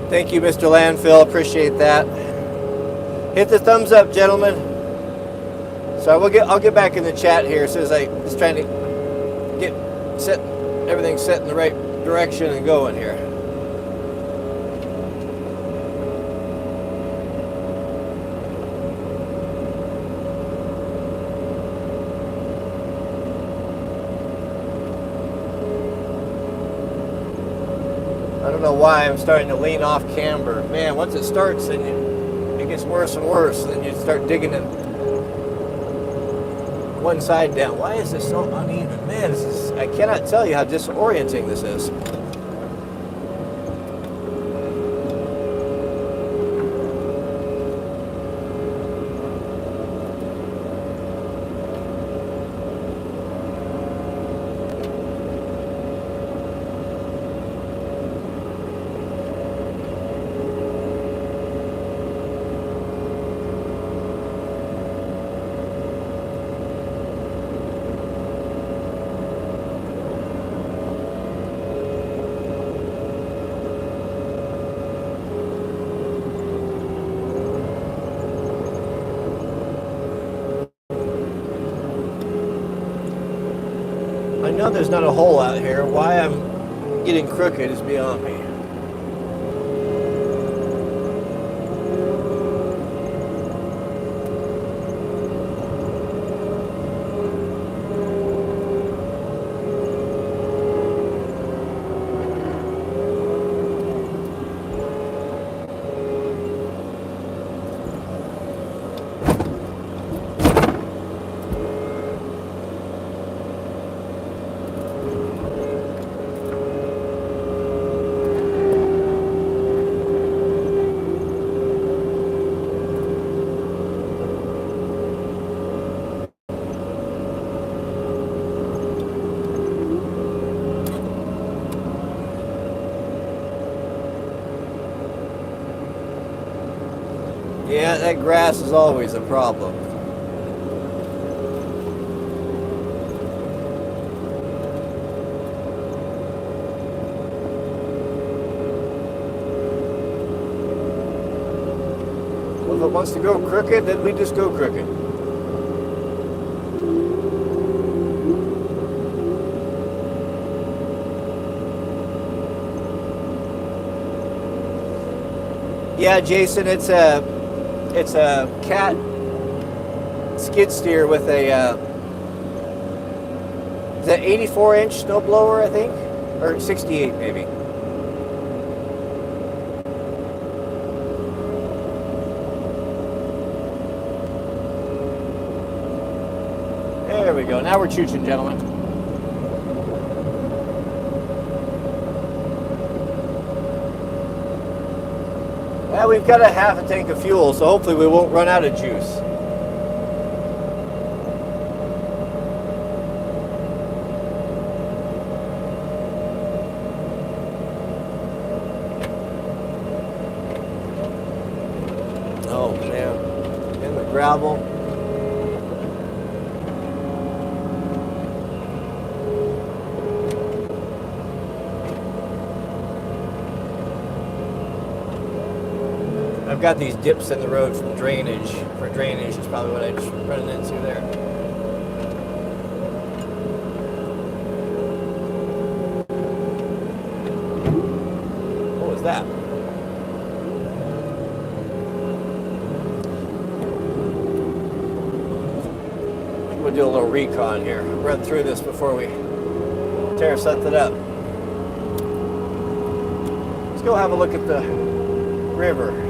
Thank you, Mr. Landfill. Appreciate that. Hit the thumbs up, gentlemen. So I'll get back in the chat here as soon as I just trying to get everything set in the right direction and going here. don't know why I'm starting to lean off camber. Man, once it starts, then it gets worse and worse. Then you start digging in one side down. Why is this so uneven? Man, I cannot tell you how disorienting this is. I know there's not a hole out here. Why I'm getting crooked is beyond me. Yeah, that grass is always a problem. Well, if it wants to go crooked, then we just go crooked. Yeah, Jason, it's a cat skid steer with a is that 84-inch snowblower, I think, or 68 maybe. There we go. Now we're chooching, gentlemen. Well, we've got a half a tank of fuel, so hopefully we won't run out of juice. Oh man, and the gravel. I've got these dips in the road from drainage. For drainage is probably what I just running into there. What was that? We'll do a little recon here. Run through this before we tear something up. Let's go have a look at the river.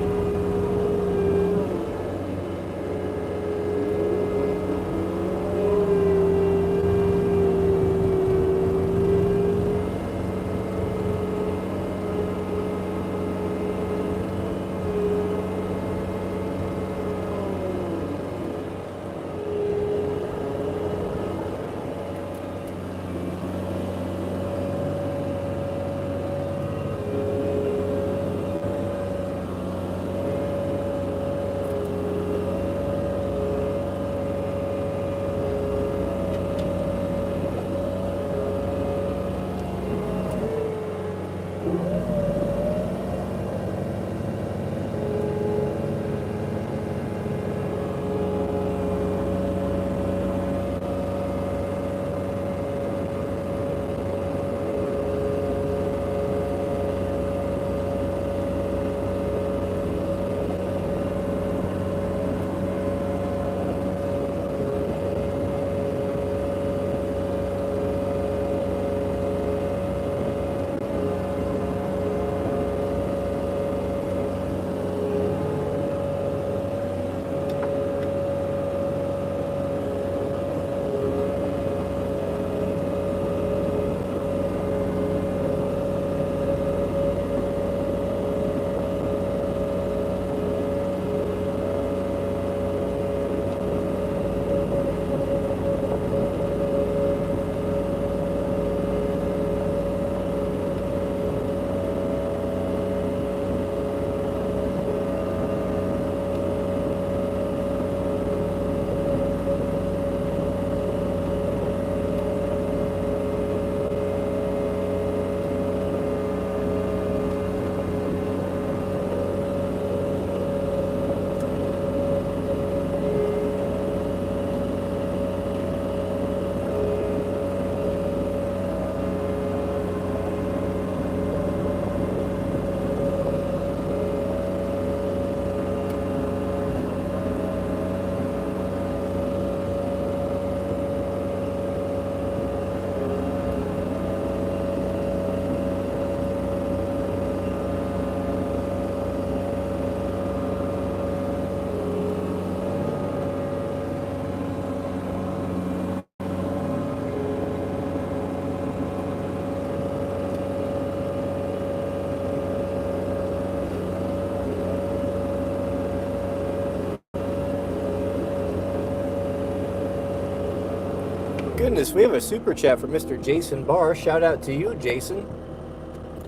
Goodness, we have a super chat from Mr. Jason Barr. Shout out to you, Jason.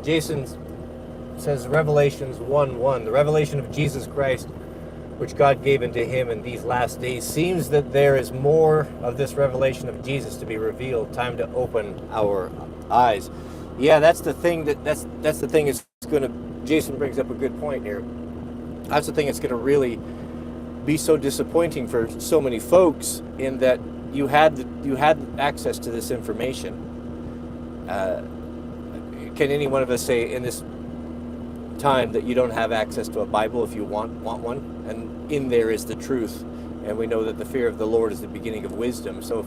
Jason says Revelations 1:1, the revelation of Jesus Christ, which God gave unto him in these last days. Seems that there is more of this revelation of Jesus to be revealed. Time to open our eyes. Yeah, that's the thing that's the thing it's going to. Jason brings up a good point here. That's the thing that's going to really be so disappointing for so many folks, in that you had access to this information. Can any one of us say in this time that you don't have access to a Bible if you want one? And in there is the truth, and we know that the fear of the Lord is the beginning of wisdom. So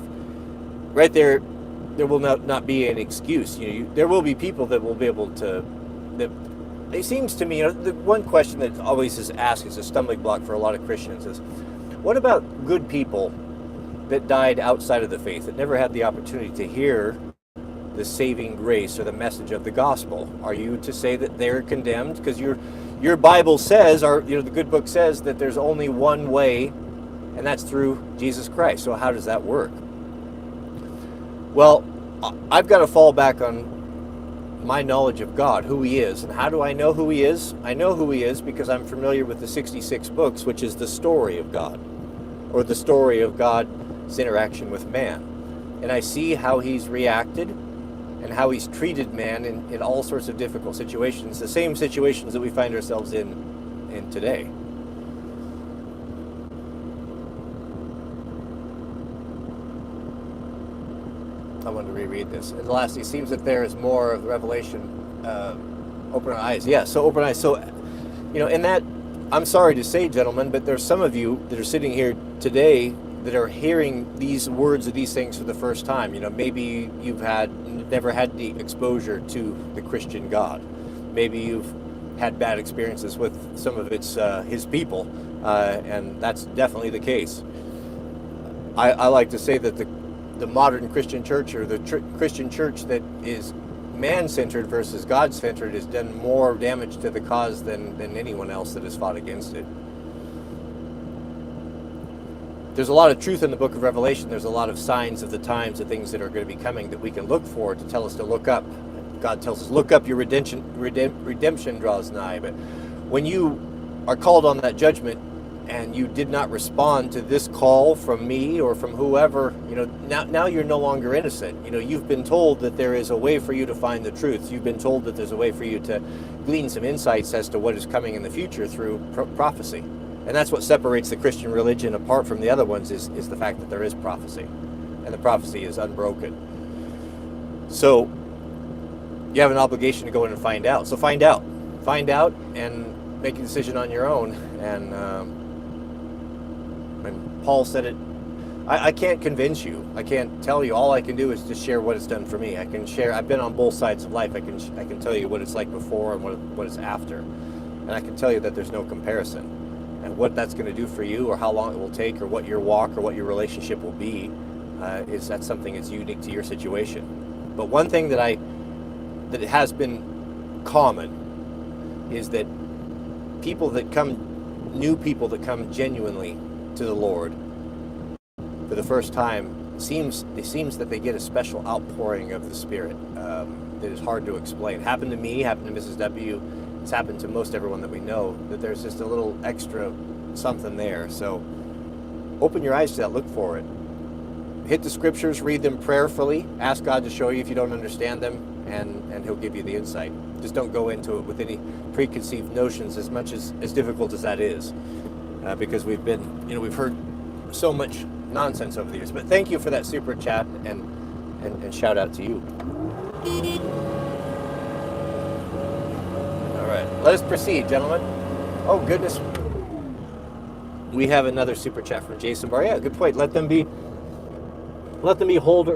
right there will not be an excuse. There will be people that will be able to. It seems to me, the one question that always is asked, is a stumbling block for a lot of Christians, is what about good people that died outside of the faith, that never had the opportunity to hear the saving grace or the message of the gospel? Are you to say that they're condemned? Because your Bible says, or the good book says, that there's only one way, and that's through Jesus Christ. So how does that work? Well, I've got to fall back on my knowledge of God, who he is. And how do I know who he is? I know who he is because I'm familiar with the 66 books, which is the story of God, or the story of God's interaction with man. And I see how he's reacted and how he's treated man in all sorts of difficult situations, the same situations that we find ourselves in today. I wanted to reread this. And lastly, it seems that there is more of the revelation. Open our eyes. Yeah, so open eyes. So, in that, I'm sorry to say, gentlemen, but there's some of you that are sitting here today that are hearing these words of these things for the first time. Maybe you've never had the exposure to the Christian God. Maybe you've had bad experiences with some of his people, and that's definitely the case. I like to say that the modern Christian church, or the Christian church that is man-centered versus God-centered, has done more damage to the cause than anyone else that has fought against it. There's a lot of truth in the book of Revelation. There's a lot of signs of the times, the things that are going to be coming that we can look for to tell us to look up. God tells us, look up, your redemption draws nigh. But when you are called on that judgment, and you did not respond to this call from me or from whoever, now you're no longer innocent. You've been told that there is a way for you to find the truth. You've been told that there's a way for you to glean some insights as to what is coming in the future through prophecy. And that's what separates the Christian religion apart from the other ones, is the fact that there is prophecy. And the prophecy is unbroken. So you have an obligation to go in and find out. So find out and make a decision on your own. And Paul said it, I can't convince you. I can't tell you. All I can do is just share what it's done for me. I can share. I've been on both sides of life. I can tell you what it's like before and what it's after. And I can tell you that there's no comparison. And what that's going to do for you, or how long it will take, or what your walk or what your relationship will be, that's something that's unique to your situation. But one thing that it has been common is that new people that come genuinely to the Lord for the first time, it seems that they get a special outpouring of the Spirit that is hard to explain. Happened to me, happened to Mrs. W. It's happened to most everyone that we know, that there's just a little extra something there. So open your eyes to that, look for it. Hit the scriptures, read them prayerfully, ask God to show you if you don't understand them, and he'll give you the insight. Just don't go into it with any preconceived notions, as much as difficult as that is. Because we've heard so much nonsense over the years. But thank you for that super chat, and shout out to you. All right, let us proceed, gentlemen. Oh goodness, we have another super chat from Jason Barr. Yeah, good point. Let them be cold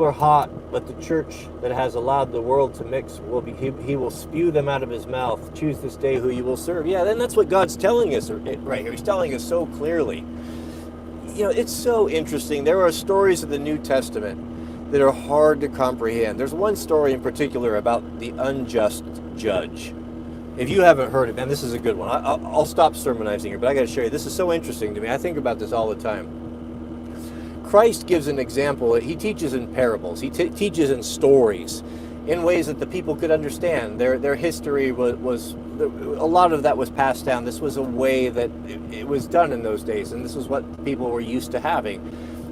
or hot. Let the church that has allowed the world to mix he will spew them out of his mouth. Choose this day who you will serve. Yeah, then that's what God's telling us right here. He's telling us so clearly. It's so interesting. There are stories of the New Testament that are hard to comprehend. There's one story in particular about the unjust judge. If you haven't heard it, man, this is a good one. I'll stop sermonizing here, but I got to show you. This is so interesting to me. I think about this all the time. Christ gives an example. He teaches in parables. He teaches in stories, in ways that the people could understand. Their history was a lot of that was passed down. This was a way that it was done in those days, and this is what people were used to having.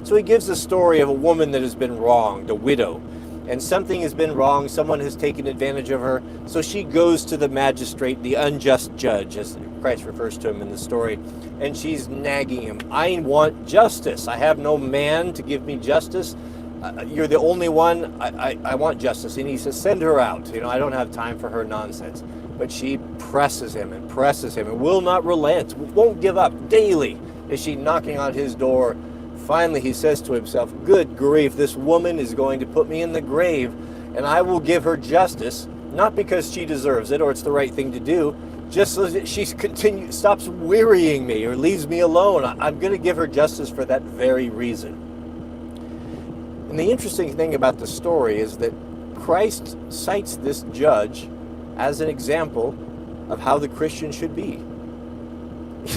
So he gives the story of a woman that has been wronged, a widow, and something has been wrong. Someone has taken advantage of her. So she goes to the magistrate, the unjust judge, as Christ refers to him in the story, and she's nagging him. I want justice. I have no man to give me justice. You're the only one. I want justice. And he says, send her out. I don't have time for her nonsense. But she presses him and will not relent, won't give up. Daily is she knocking on his door. Finally, he says to himself, good grief, this woman is going to put me in the grave, and I will give her justice, not because she deserves it or it's the right thing to do, just so that she stops wearying me or leaves me alone. I'm going to give her justice for that very reason. And the interesting thing about the story is that Christ cites this judge as an example of how the Christian should be.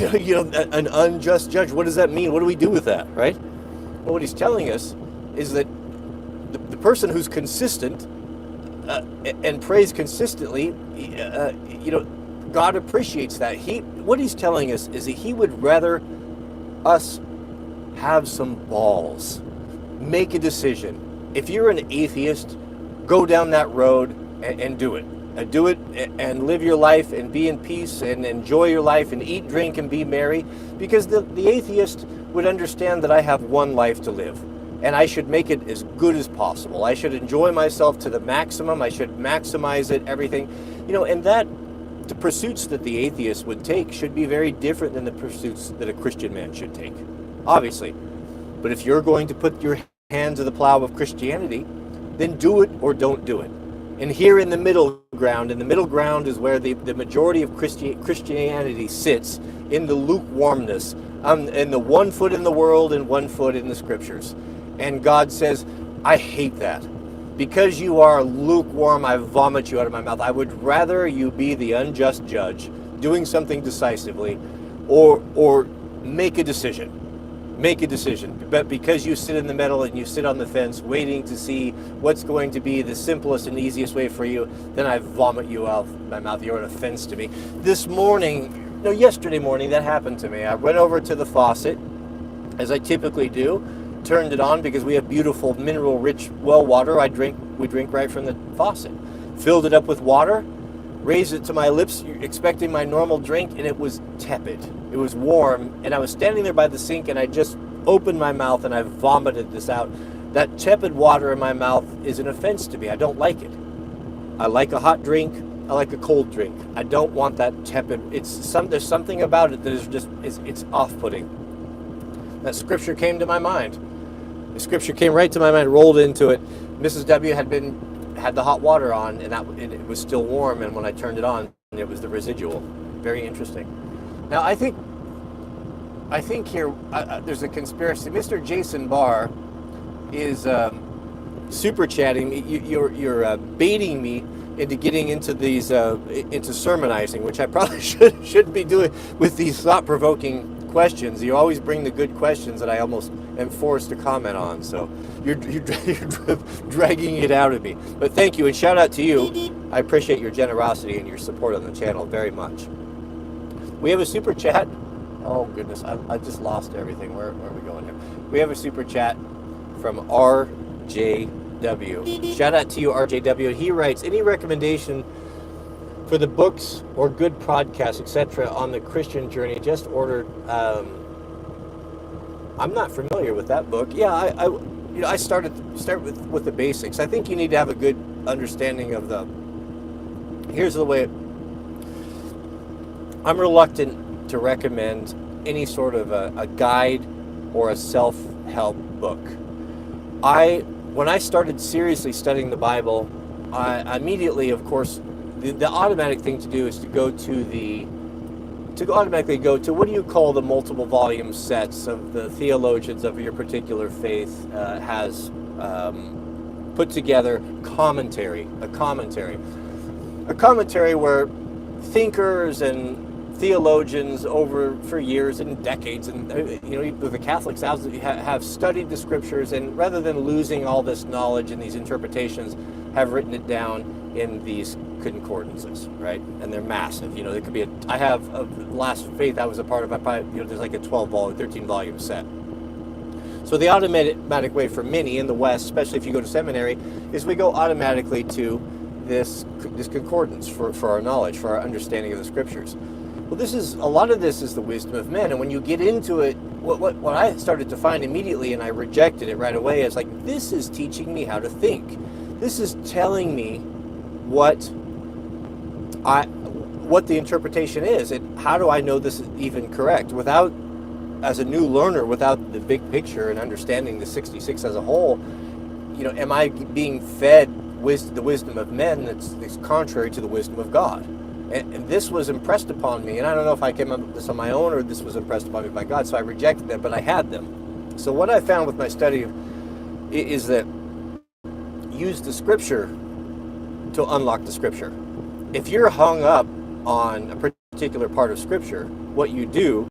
An unjust judge. What does that mean? What do we do with that, right? Well, what he's telling us is that the person who's consistent and prays consistently, God appreciates that. What he's telling us is that he would rather us have some balls, make a decision. If you're an atheist, go down that road and do it. Do it and live your life and be in peace and enjoy your life and eat, drink, and be merry. Because the atheist would understand that I have one life to live. And I should make it as good as possible. I should enjoy myself to the maximum. I should maximize it, everything. And the pursuits that the atheist would take should be very different than the pursuits that a Christian man should take. Obviously. But if you're going to put your hand to the plow of Christianity, then do it or don't do it. And here in the middle ground, is where the majority of Christianity sits, in the lukewarmness, in the 1 foot in the world and 1 foot in the scriptures. And God says, I hate that. Because you are lukewarm, I vomit you out of my mouth. I would rather you be the unjust judge, doing something decisively, or make a decision. Make a decision. But because you sit in the middle and you sit on the fence waiting to see what's going to be the simplest and easiest way for you, then I vomit you out of my mouth. You're an offense to me. Yesterday morning, that happened to me. I went over to the faucet, as I typically do, turned it on because we have beautiful mineral-rich well water. We drink right from the faucet. Filled it up with water, raised it to my lips, expecting my normal drink, and it was tepid. It was warm, and I was standing there by the sink, and I just opened my mouth, and I vomited this out. That tepid water in my mouth is an offense to me. I don't like it. I like a hot drink. I like a cold drink. I don't want that tepid. There's something about it that is just, it's off-putting. That scripture came to my mind. The scripture came right to my mind, rolled into it. Mrs. W had the hot water on, and it was still warm, and when I turned it on, it was the residual. Very interesting. Now, I think here there's a conspiracy. Mr. Jason Barr is super chatting. You're baiting me into getting into these into sermonizing, which I probably shouldn't be doing with these thought-provoking questions. You always bring the good questions that I almost am forced to comment on. So you're dragging it out of me. But thank you, and shout out to you. I appreciate your generosity and your support on the channel very much. We have a super chat. Oh goodness, I just lost everything. Where are we going here? We have a super chat from RJW. Shout out to you, RJW. He writes, any recommendation for the books or good podcasts, etc., on the Christian journey? Just ordered. I'm not familiar with that book. Yeah, I start with the basics. I think you need to have a good understanding of here's the way. I'm reluctant to recommend any sort of a guide or a self-help book. When I started seriously studying the Bible, I immediately, of course, the automatic thing to do is to automatically go to what do you call the multiple volume sets of the theologians of your particular faith has put together a commentary where thinkers and theologians over for years and decades, and the Catholics have studied the scriptures, and rather than losing all this knowledge and these interpretations, have written it down in these concordances, right? And they're massive. There could be I have the Last Faith I was a part of. There's like a 13 volume set. So the automatic way for many in the West, especially if you go to seminary, is we go automatically to this concordance for our knowledge, for our understanding of the scriptures. Well, a lot of this is the wisdom of men, and when you get into it, what I started to find immediately, and I rejected it right away, is like, this is teaching me how to think. This is telling me what the interpretation is, and how do I know this is even correct? As a new learner, without the big picture and understanding the 66 as a whole, am I being fed the wisdom of men that's contrary to the wisdom of God? And this was impressed upon me, and I don't know if I came up with this on my own or this was impressed upon me by God, so I rejected them, but I had them. So what I found with my study is that use the scripture to unlock the scripture. If you're hung up on a particular part of scripture, what you do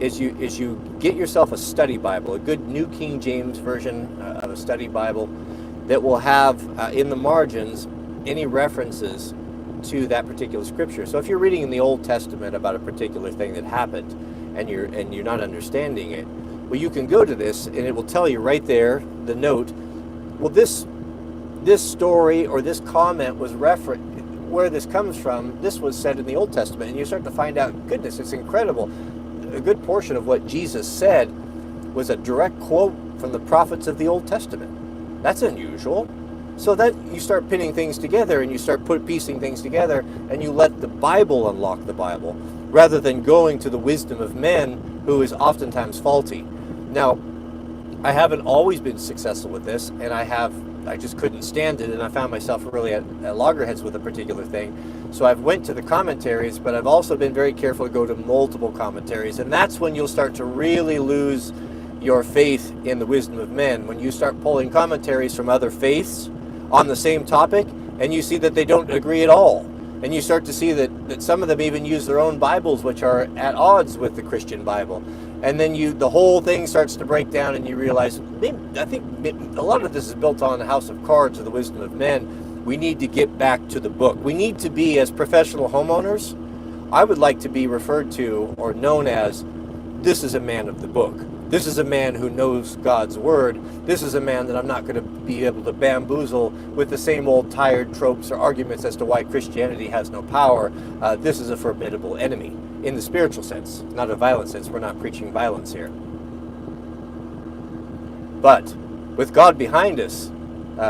is you get yourself a study Bible, a good New King James version of a study Bible that will have in the margins any references to that particular scripture. So if you're reading in the Old Testament about a particular thing that happened and you're not understanding it, well, you can go to this and it will tell you right there, the note, well, this story or this comment was where this comes from, this was said in the Old Testament, and you start to find out, goodness, it's incredible. A good portion of what Jesus said was a direct quote from the prophets of the Old Testament. That's unusual. So that you start pinning things together and you start piecing things together, and you let the Bible unlock the Bible rather than going to the wisdom of men, who is oftentimes faulty. Now, I haven't always been successful with this, and I just couldn't stand it, and I found myself really at loggerheads with a particular thing. So I've went to the commentaries, but I've also been very careful to go to multiple commentaries, and that's when you'll start to really lose your faith in the wisdom of men. When you start pulling commentaries from other faiths on the same topic, and you see that they don't agree at all, and you start to see that some of them even use their own Bibles, which are at odds with the Christian Bible. And then the whole thing starts to break down, and you realize, I think a lot of this is built on the house of cards of the wisdom of men. We need to get back to the book. We need to be, as professional homeowners, I would like to be referred to or known as, this is a man of the book. This is a man who knows God's word. This is a man that I'm not going to be able to bamboozle with the same old tired tropes or arguments as to why Christianity has no power. This is a formidable enemy in the spiritual sense, not a violent sense. We're not preaching violence here. But with God behind us,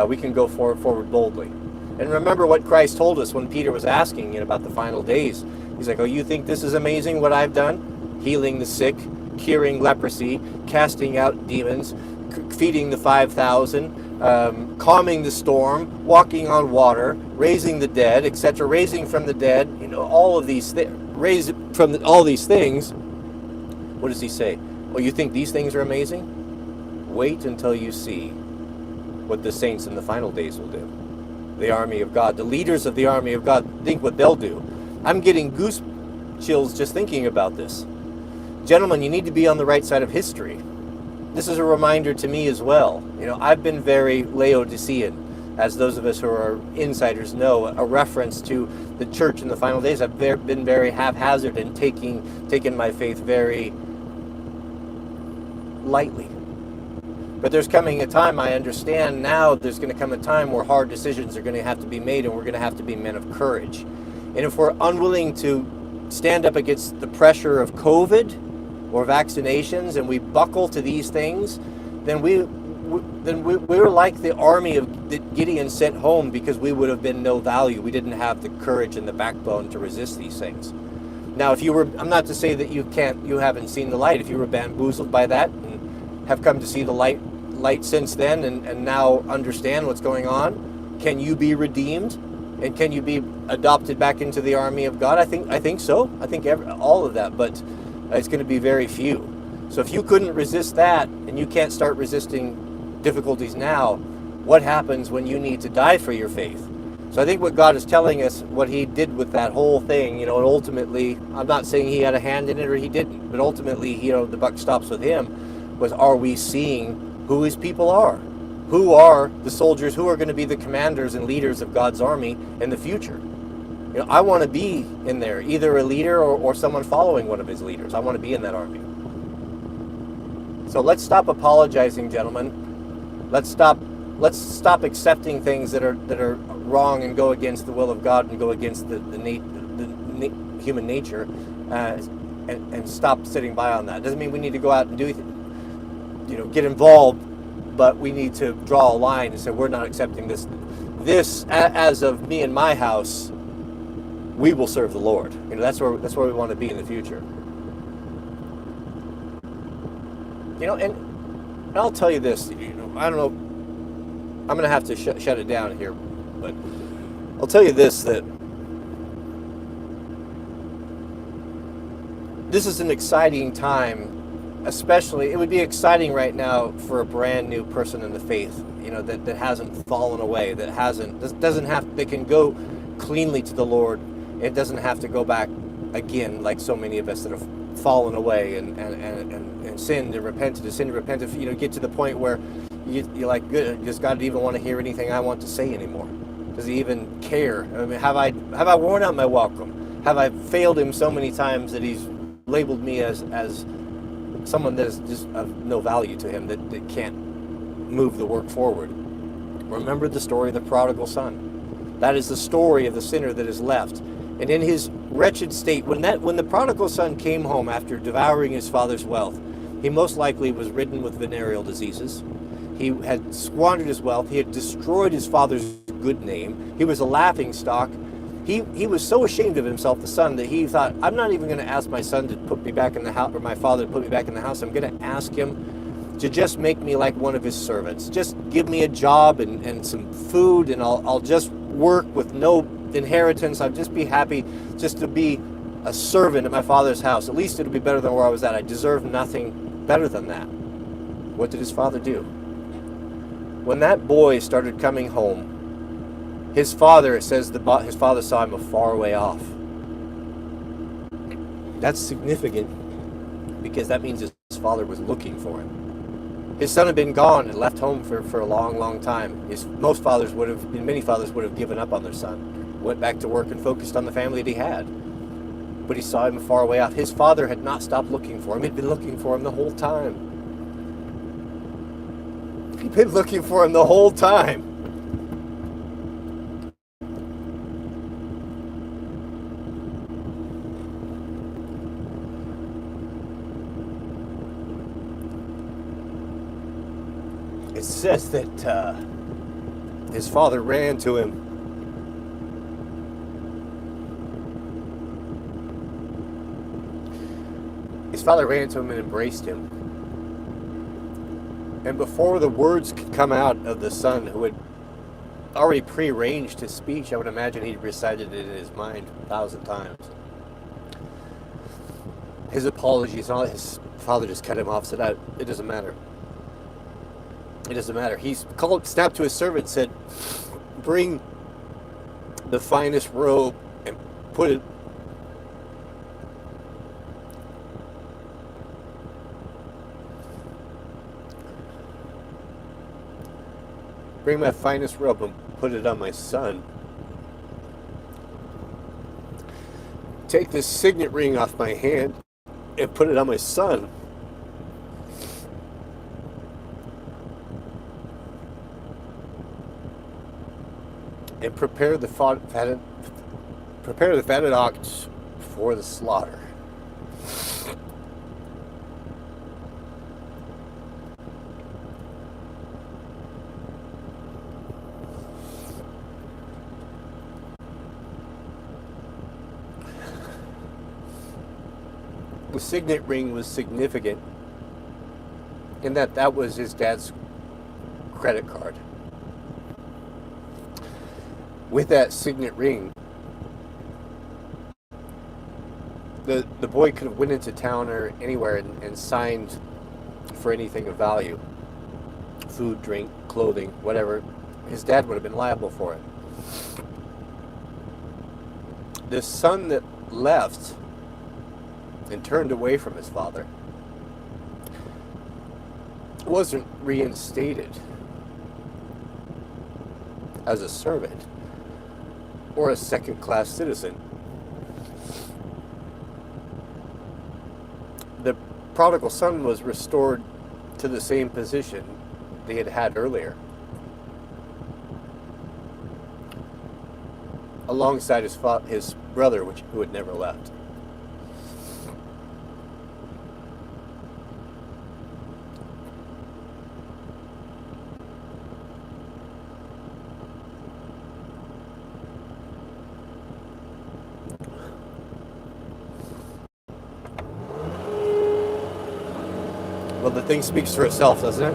we can go forward boldly. And remember what Christ told us when Peter was asking about the final days. He's like, oh, you think this is amazing what I've done? Healing the sick, curing leprosy, casting out demons, feeding the 5,000, calming the storm, walking on water, raising the dead, etc., raising from the dead, all of these things, all these things. What does he say? Oh, you think these things are amazing? Wait until you see what the saints in the final days will do. The army of God, the leaders of the army of God, think what they'll do. I'm getting goose chills just thinking about this. Gentlemen, you need to be on the right side of history. This is a reminder to me as well. I've been very Laodicean, as those of us who are insiders know, a reference to the church in the final days. I've been very haphazard and taken my faith very lightly. But there's coming a time, I understand now, there's going to come a time where hard decisions are going to have to be made, and we're going to have to be men of courage. And if we're unwilling to stand up against the pressure of COVID or vaccinations, and we buckle to these things, then we're like the army that Gideon sent home, because we would have been no value. We didn't have the courage and the backbone to resist these things. Now, I'm not to say that you haven't seen the light. If you were bamboozled by that and have come to see the light since then, and now understand what's going on, can you be redeemed? And can you be adopted back into the army of God? I think so. I think all of that, but it's going to be very few. So if you couldn't resist that, and you can't start resisting difficulties now, what happens when you need to die for your faith? So I think what God is telling us, what he did with that whole thing, and ultimately, I'm not saying he had a hand in it or he didn't, but ultimately, the buck stops with him, was, are we seeing who his people are? Who are the soldiers, who are going to be the commanders and leaders of God's army in the future? I want to be in there, either a leader or someone following one of his leaders. I want to be in that army. So let's stop apologizing, gentlemen. Let's stop accepting things that are wrong and go against the will of God and go against the human nature, and stop sitting by on that. It doesn't mean we need to go out and get involved, but we need to draw a line and say we're not accepting this. This, as of me and my house, we will serve the Lord. That's where we want to be in the future. And I'll tell you this. I don't know. I'm going to have to shut it down here, but I'll tell you this, that this is an exciting time. Especially, it would be exciting right now for a brand new person in the faith, that hasn't fallen away, that can go cleanly to the Lord. It doesn't have to go back again like so many of us that have fallen away and sinned and repented and repented. Get to the point where you're like, good, does God even want to hear anything I want to say anymore? Does he even care? I mean, have I worn out my welcome? Have I failed him so many times that he's labeled me as someone that is just of no value to him, that can't move the work forward? Remember the story of the prodigal son. That is the story of the sinner that is left. And in his wretched state, when the prodigal son came home after devouring his father's wealth, he most likely was ridden with venereal diseases. He had squandered his wealth. He had destroyed his father's good name. He was a laughing stock. He was so ashamed of himself, the son, that he thought, I'm not even going to ask my son to put me back in the house, or my father to put me back in the house. I'm going to ask him to just make me like one of his servants. Just give me a job and some food, and I'll just work with no inheritance. I'll just be happy just to be a servant at my father's house. At least it'll be better than where I was at. I deserve nothing better than that. What did his father do? When that boy started coming home, his father, it says his father saw him a far way off. That's significant, because that means his father was looking for him. His son had been gone and left home for a long, long time. Many fathers would have given up on their son, went back to work and focused on the family that he had. But he saw him a far way off. His father had not stopped looking for him. He'd been looking for him the whole time. He'd been looking for him the whole time. It says that his father ran to him. His father ran to him and embraced him. And before the words could come out of the son, who had already prearranged his speech, I would imagine he'd recited it in his mind 1,000 times. His apologies, all his father just cut him off, said, it doesn't matter. It doesn't matter. He snapped to his servant, said, bring the finest robe and put it bring my finest robe and put it on my son. Take this signet ring off my hand and put it on my son. And prepare the fatted ox for the slaughter. The signet ring was significant in that was his dad's credit card. With that signet ring, the boy could have went into town or anywhere and signed for anything of value. Food, drink, clothing, whatever. His dad would have been liable for it. this son that left and turned away from his father wasn't reinstated as a servant or a second-class citizen. The prodigal son was restored to the same position they had had earlier, alongside his brother, who had never left. Well, the thing speaks for itself, doesn't it?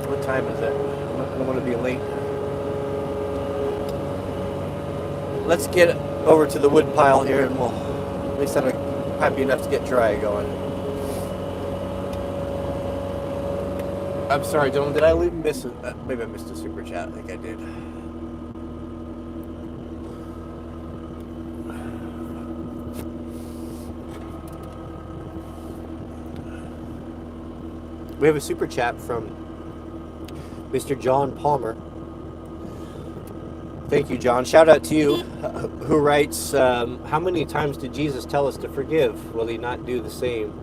What time is it? I don't want to be late. Let's get over to the wood pile here, and we'll at least have happy enough to get dry going. I'm sorry, gentlemen. Did I miss? Maybe I missed a super chat. I think I did. We have a super chat from Mr. John Palmer. Thank you, John. Shout out to you, who writes, how many times did Jesus tell us to forgive? Will he not do the same?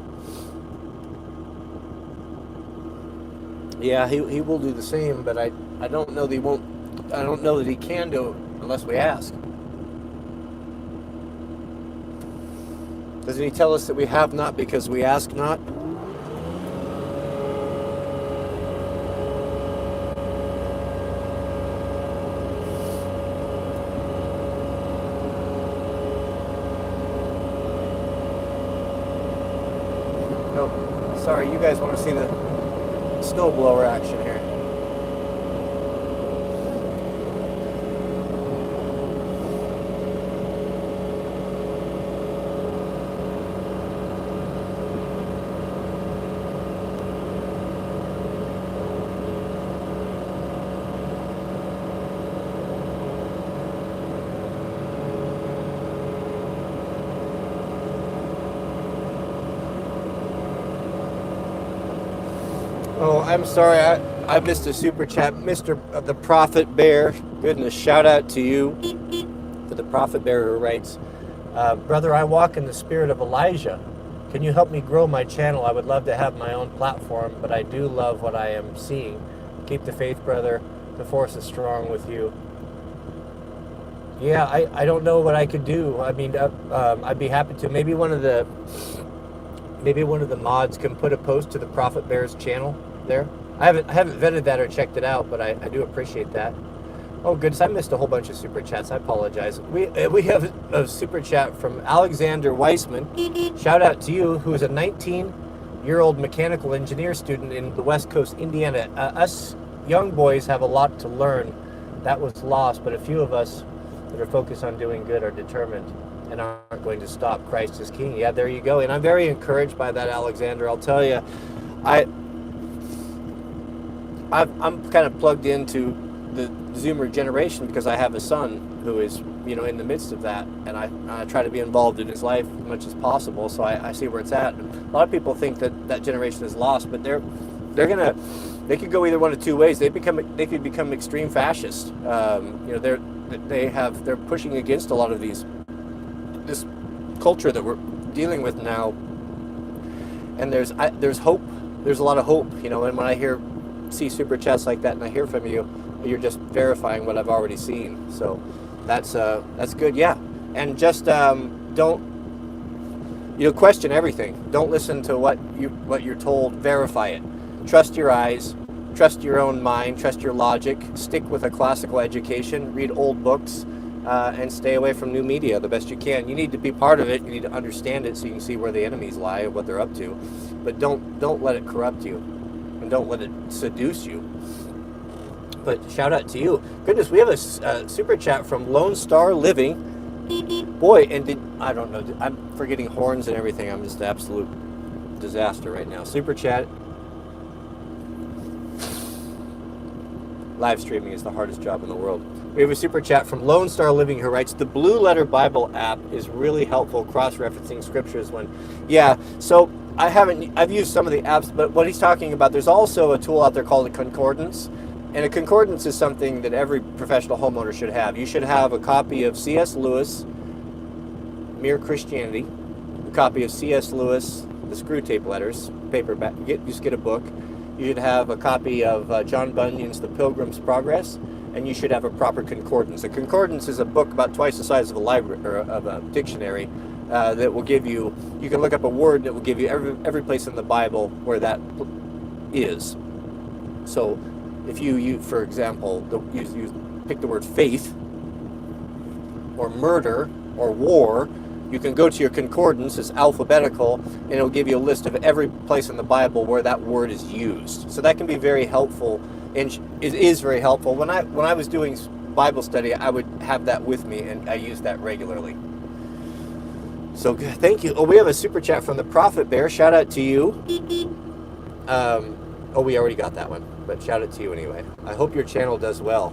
Yeah, he will do the same, but I don't know that he won't. I don't know that he can do it unless we ask. Doesn't he tell us that we have not because we ask not? Sorry, you guys want to see the snowblower action here. Oh, I'm sorry, I missed a super chat. Mr. The Prophet Bear, goodness, shout out to you for the Prophet Bear who writes, brother, I walk in the spirit of Elijah. Can you help me grow my channel? I would love to have my own platform, but I do love what I am seeing. Keep the faith, brother. The force is strong with you. Yeah, I don't know what I could do. I mean, I'd be happy to. Maybe one of the mods can put a post to the Prophet Bear's channel there. I haven't vetted that or checked it out, but I do appreciate that. Oh goodness, I missed a whole bunch of super chats. I apologize. We have a super chat from Alexander Weissman. Shout out to you, who is a 19-year-old mechanical engineer student in the West Coast, Indiana. Us young boys have a lot to learn. That was lost, but a few of us that are focused on doing good are determined and aren't going to stop. Christ is King. Yeah, there you go. And I'm very encouraged by that, Alexander. I'll tell you, I'm kind of plugged into the Zoomer generation because I have a son who is, in the midst of that, and I try to be involved in his life as much as possible. So I see where it's at. And a lot of people think that generation is lost, but they could go either one of two ways. They could become extreme fascists. They're pushing against a lot of this culture that we're dealing with now, and there's hope. There's a lot of hope, and when I see super chats like that and I hear from you, you're just verifying what I've already seen. So that's good. Yeah, and just don't question everything. Don't listen to what you're told. Verify it. Trust your eyes. Trust your own mind. Trust your logic. Stick with a classical education. Read old books. And stay away from new media the best you can. You need to be part of it. You need to understand it so you can see where the enemies lie and what they're up to. But don't let it corrupt you, and don't let it seduce you. But shout out to you. Goodness, we have a super chat from Lone Star Living. Boy, and I don't know. I'm forgetting horns and everything. I'm just absolute disaster right now. Super chat. Live streaming is the hardest job in the world. We have a super chat from Lone Star Living who writes, the Blue Letter Bible app is really helpful cross-referencing scriptures when... Yeah, so I've used some of the apps, but what he's talking about, there's also a tool out there called a concordance. And a concordance is something that every professional homeowner should have. You should have a copy of C.S. Lewis, Mere Christianity, a copy of C.S. Lewis, the Screw Tape Letters, paperback. Just get a book. You should have a copy of John Bunyan's The Pilgrim's Progress, and you should have a proper concordance. A concordance is a book about twice the size of a library or of a dictionary that will give you. You can look up a word that will give you every place in the Bible where that is. So, if you for example, you pick the word faith, or murder, or war. You can go to your concordance, it's alphabetical, and it'll give you a list of every place in the Bible where that word is used. So that can be very helpful, and it is very helpful. When I was doing Bible study, I would have that with me, and I use that regularly. So thank you. Oh, we have a super chat from the Prophet Bear. Shout out to you. Oh, we already got that one, but shout out to you anyway. I hope your channel does well.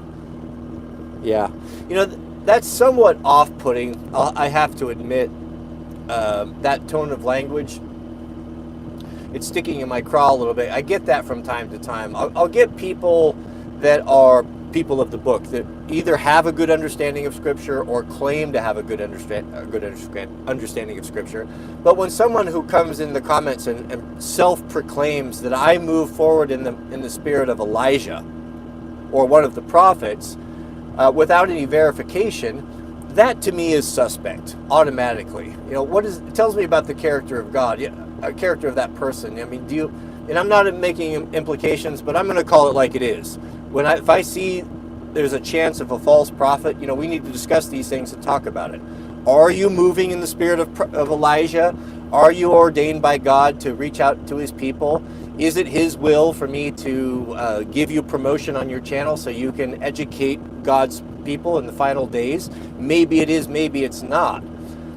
Yeah. You know, that's somewhat off-putting, I have to admit. That tone of language, it's sticking in my craw a little bit. I get that from time to time. I'll get people that are people of the book that either have a good understanding of Scripture or claim to have a good understanding of Scripture. But when someone who comes in the comments and self-proclaims that I move forward in the spirit of Elijah or one of the prophets, without any verification, that to me is suspect automatically. You know, it tells me about the character of God, character of that person. I mean, and I'm not making implications, but I'm going to call it like it is. If I see there's a chance of a false prophet, you know, we need to discuss these things and talk about it. Are you moving in the spirit of Elijah? Are you ordained by God to reach out to his people? Is it his will for me to give you promotion on your channel so you can educate God's people in the final days? Maybe it is, maybe it's not.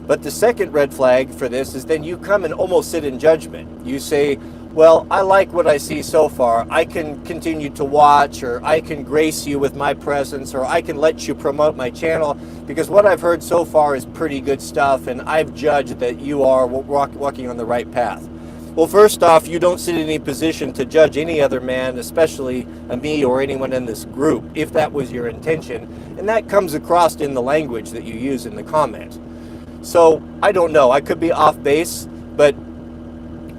But the second red flag for this is then you come and almost sit in judgment. You say, well, I like what I see so far. I can continue to watch, or I can grace you with my presence, or I can let you promote my channel because what I've heard so far is pretty good stuff, and I've judged that you are walking on the right path. Well, first off, you don't sit in any position to judge any other man, especially me or anyone in this group, if that was your intention. And that comes across in the language that you use in the comment. So, I don't know. I could be off base, but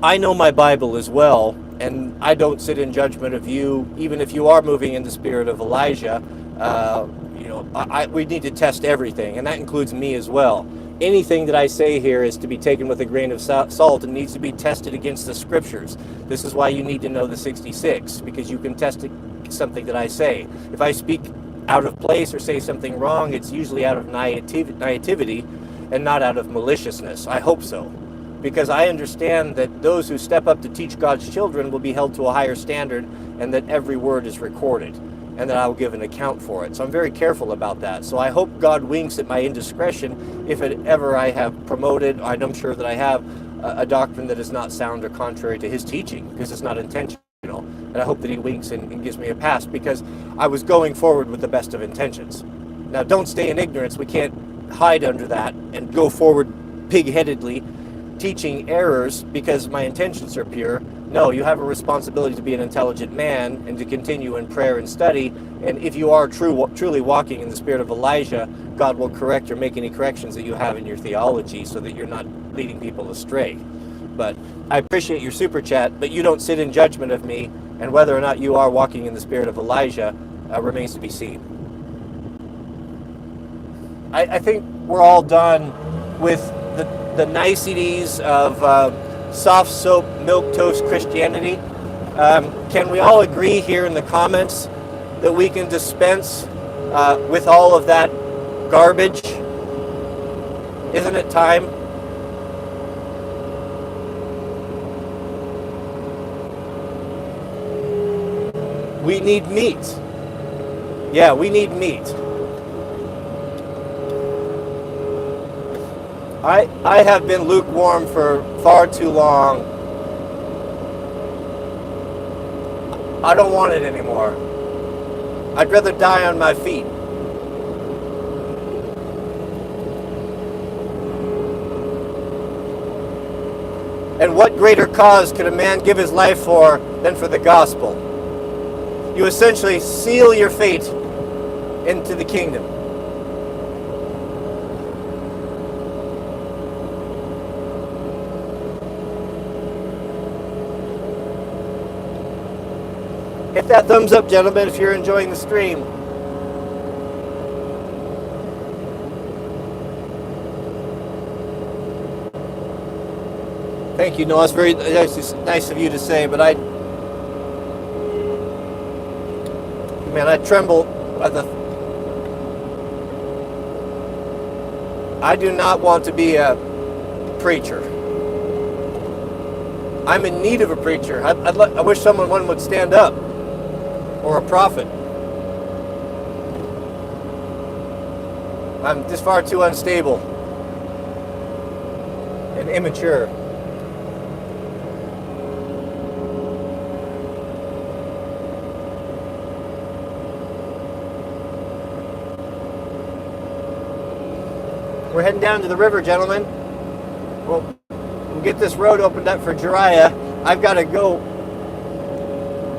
I know my Bible as well, and I don't sit in judgment of you, even if you are moving in the spirit of Elijah. We need to test everything, and that includes me as well. Anything that I say here is to be taken with a grain of salt and needs to be tested against the scriptures. This is why you need to know the 66, because you can test something that I say. If I speak out of place or say something wrong, it's usually out of naivety and not out of maliciousness. I hope so, because I understand that those who step up to teach God's children will be held to a higher standard, and that every word is recorded, and that I will give an account for it. So I'm very careful about that. So I hope God winks at my indiscretion if ever I have promoted, and I'm sure that I have, a doctrine that is not sound or contrary to his teaching, because it's not intentional. And I hope that he winks and gives me a pass, because I was going forward with the best of intentions. Now, don't stay in ignorance. We can't hide under that and go forward pig-headedly teaching errors because my intentions are pure. No, you have a responsibility to be an intelligent man and to continue in prayer and study. And if you are truly walking in the spirit of Elijah, God will correct or make any corrections that you have in your theology so that you're not leading people astray. But I appreciate your super chat, but you don't sit in judgment of me, and whether or not you are walking in the spirit of Elijah remains to be seen. I think we're all done with the niceties of soft soap milquetoast Christianity. Can we all agree here in the comments that we can dispense with all of that garbage? Isn't it time? We need meat. Yeah, we need meat. I have been lukewarm for far too long, I don't want it anymore. I'd rather die on my feet. And what greater cause could a man give his life for than for the gospel? You essentially seal your fate into the kingdom. Hit that thumbs up, gentlemen, if you're enjoying the stream. Thank you, Noah. It's very nice of you to say, but I tremble at I do not want to be a preacher. I'm in need of a preacher. I wish one would stand up, or a prophet. I'm just far too unstable and immature. We're heading down to the river, gentlemen. We'll get this road opened up for Jariah. I've got to go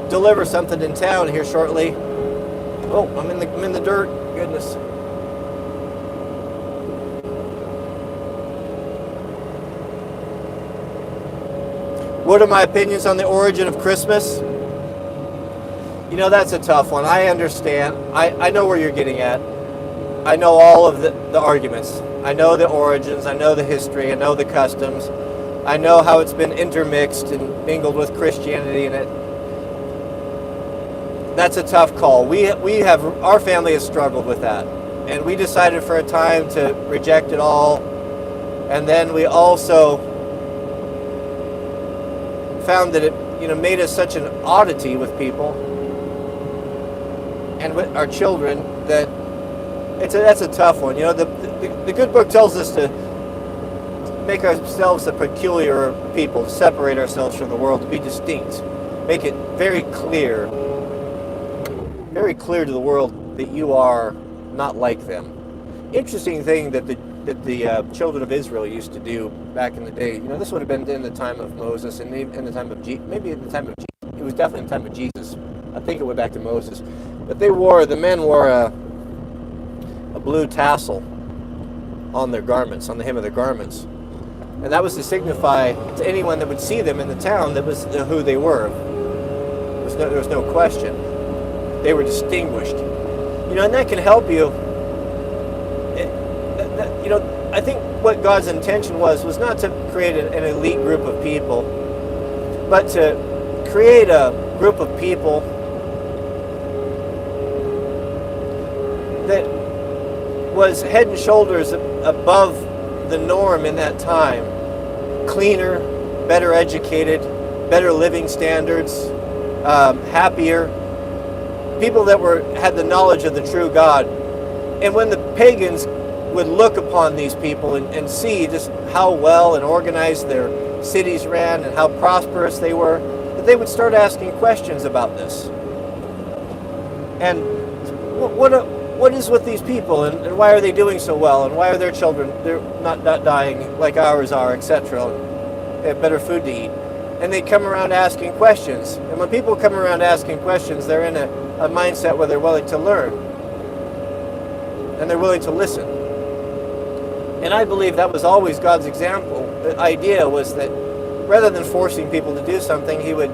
deliver something in town here shortly. Oh, I'm in the dirt. Goodness. What are my opinions on the origin of Christmas? You know, that's a tough one. I understand. I know where you're getting at. I know all of the arguments. I know the origins. I know the history. I know the customs. I know how it's been intermixed and mingled with Christianity in it. That's a tough call. Our family has struggled with that, and we decided for a time to reject it all. And then we also found that it, made us such an oddity with people and with our children that that's a tough one. The good book tells us to make ourselves a peculiar people, to separate ourselves from the world, to be distinct, make it very clear to the world that you are not like them. Interesting thing that the children of Israel used to do back in the day. This would have been in the time of Moses and in the time of maybe in the time of Jesus. It was definitely in the time of Jesus. I think it went back to Moses. But the men wore a blue tassel on their garments, on the hem of their garments. And that was to signify to anyone that would see them in the town that was who they were. There was no question. They were distinguished. And that can help you. I think what God's intention was not to create an elite group of people, but to create a group of people that was head and shoulders above the norm in that time. Cleaner, better educated, better living standards, happier. People that had the knowledge of the true God. And when the pagans would look upon these people and see just how well and organized their cities ran and how prosperous they were, that they would start asking questions about this. And what is with these people, and why are they doing so well, and why are their children they're not dying like ours are, etc. They have better food to eat. And they come around asking questions. And when people come around asking questions, they're in a mindset where they're willing to learn. And they're willing to listen. And I believe that was always God's example. The idea was that rather than forcing people to do something, he would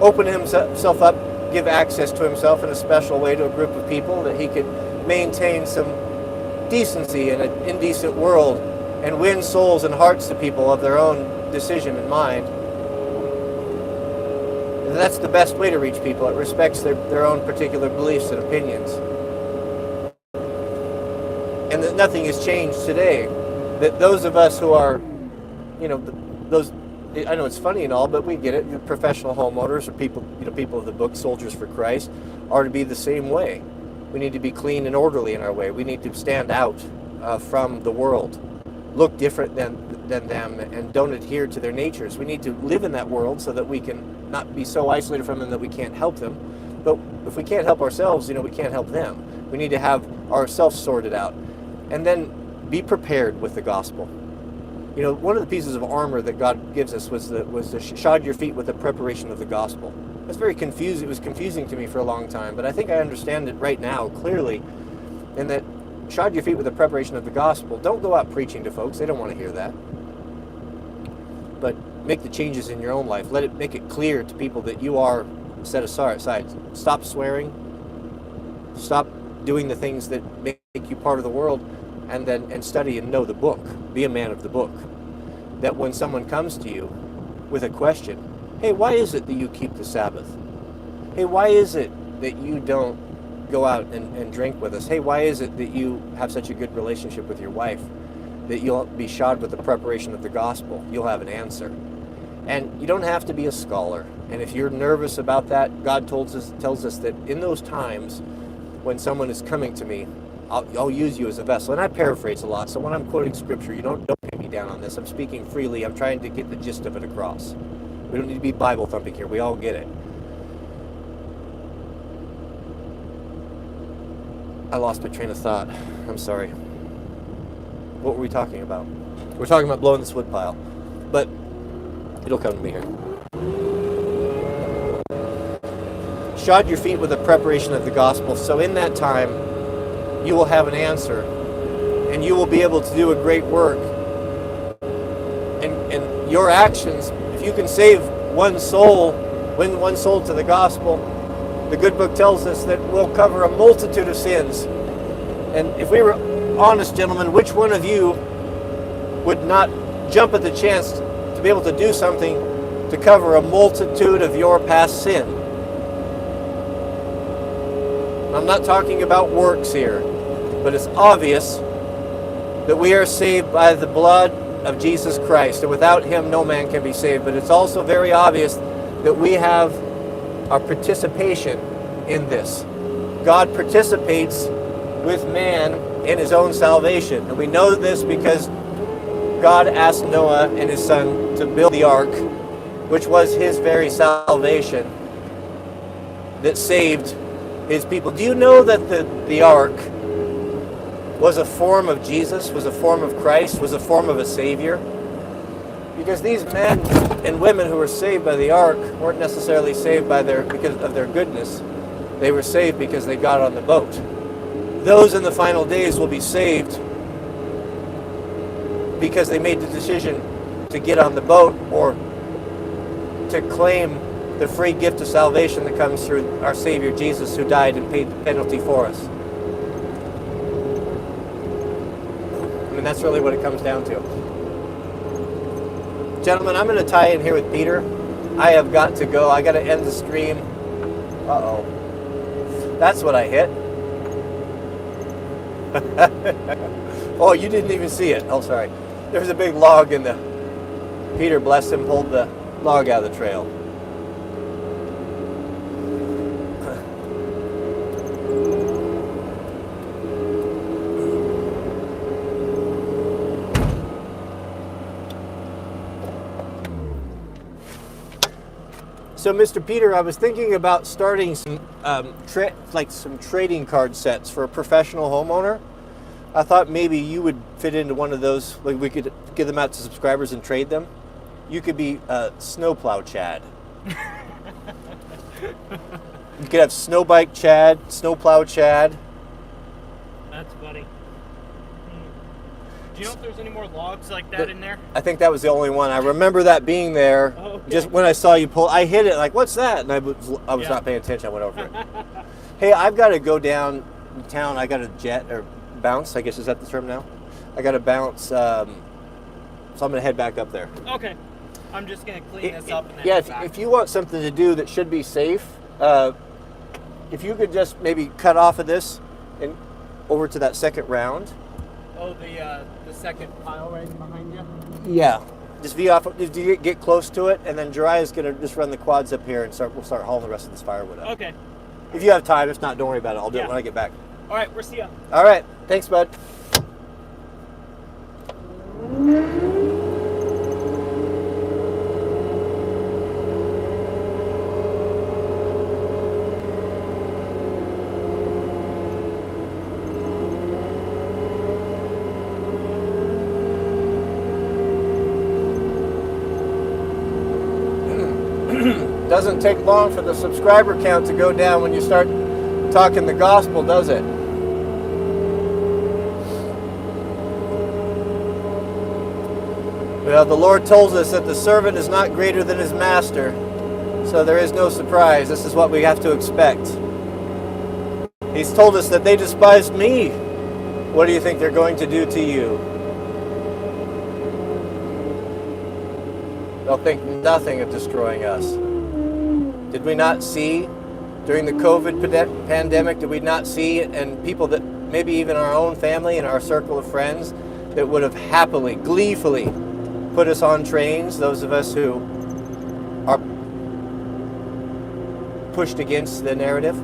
open himself up, give access to himself in a special way to a group of people, that he could maintain some decency in an indecent world and win souls and hearts to people of their own decision in mind. And that's the best way to reach people. It respects their own particular beliefs and opinions. And that nothing has changed today. That those of us who are, those, I know it's funny and all, but we get it. The professional homeowners or people, people of the book, soldiers for Christ, are to be the same way. We need to be clean and orderly in our way. We need to stand out from the world. look different than them and don't adhere to their natures. We need to live in that world so that we can not be so isolated from them that we can't help them. But if we can't help ourselves, we can't help them. We need to have ourselves sorted out. And then be prepared with the gospel. One of the pieces of armor that God gives us was to shod your feet with the preparation of the gospel. That's very confusing. It was confusing to me for a long time, but I think I understand it right now clearly. In that, shod your feet with the preparation of the gospel. Don't go out preaching to folks. They don't want to hear that. But make the changes in your own life. Make it clear to people that you are set aside. Stop swearing. Stop doing the things that make you part of the world, and study and know the book. Be a man of the book. That when someone comes to you with a question, hey, why is it that you keep the Sabbath? Hey, why is it that you don't go out and drink with us? Hey, why is it that you have such a good relationship with your wife? That you'll be shod with the preparation of the gospel. You'll have an answer. And you don't have to be a scholar. And if you're nervous about that, God tells us that in those times when someone is coming to me, I'll use you as a vessel. And I paraphrase a lot, so when I'm quoting scripture, you don't pin me down on this. I'm speaking freely. I'm trying to get the gist of it across. We don't need to be Bible thumping here. We all get it. I lost my train of thought. I'm sorry. What were we talking about? We're talking about blowing this wood pile. But it'll come to me here. Shod your feet with the preparation of the gospel. So in that time, you will have an answer. And you will be able to do a great work. And your actions, if you can save one soul, win one soul to the gospel, the good book tells us that we'll cover a multitude of sins. And if we were honest, gentlemen, which one of you would not jump at the chance to be able to do something to cover a multitude of your past sin? I'm not talking about works here, but it's obvious that we are saved by the blood of Jesus Christ, and without him no man can be saved. But it's also very obvious that we have our participation in this. God participates with man in his own salvation. And we know this because God asked Noah and his son to build the ark, which was his very salvation that saved his people. Do you know that the ark was a form of Jesus, was a form of Christ, was a form of a Savior? Because these men and women who were saved by the ark weren't necessarily saved because of their goodness. They were saved because they got on the boat. Those in the final days will be saved because they made the decision to get on the boat or to claim the free gift of salvation that comes through our Savior Jesus, who died and paid the penalty for us. I mean, that's really what it comes down to. Gentlemen, I'm going to tie in here with Peter. I have got to go. I got to end the stream. Uh-oh. That's what I hit. Oh, you didn't even see it. Oh, sorry. There's a big log in the... Peter, bless him, pulled the log out of the trail. So, Mr. Peter, I was thinking about starting some some trading card sets for a professional homeowner. I thought maybe you would fit into one of those. Like, we could give them out to subscribers and trade them. You could be Snowplow Chad. You could have Snowbike Chad, Snowplow Chad. That's funny. Do you know if there's any more logs like that in there? I think that was the only one. I remember that being there. Oh, okay. Just when I saw you pull, I hit it like, what's that? And I was not paying attention. I went over it. Hey, I've got to go downtown. I got to jet or bounce. I guess is that the term now? I got to bounce. So I'm going to head back up there. Okay. I'm just going to clean this up and then if you want something to do that should be safe, if you could just maybe cut off of this and over to that second round. Oh, the second pile right behind you? Yeah. Just just get close to it, and then Jariah's going to just run the quads up here and we'll start hauling the rest of this firewood up. Okay. If you have time. If not, don't worry about it. I'll do it when I get back. All right, we'll see ya. All right. Thanks, bud. Doesn't take long for the subscriber count to go down when you start talking the gospel, does it? Well, the Lord tells us that the servant is not greater than his master, so there is no surprise. This is what we have to expect. He's told us that they despised me. What do you think they're going to do to you? They'll think nothing of destroying us. Did we not see during the COVID pandemic, did we not see, and people that maybe even our own family and our circle of friends that would have happily, gleefully put us on trains, those of us who are pushed against the narrative?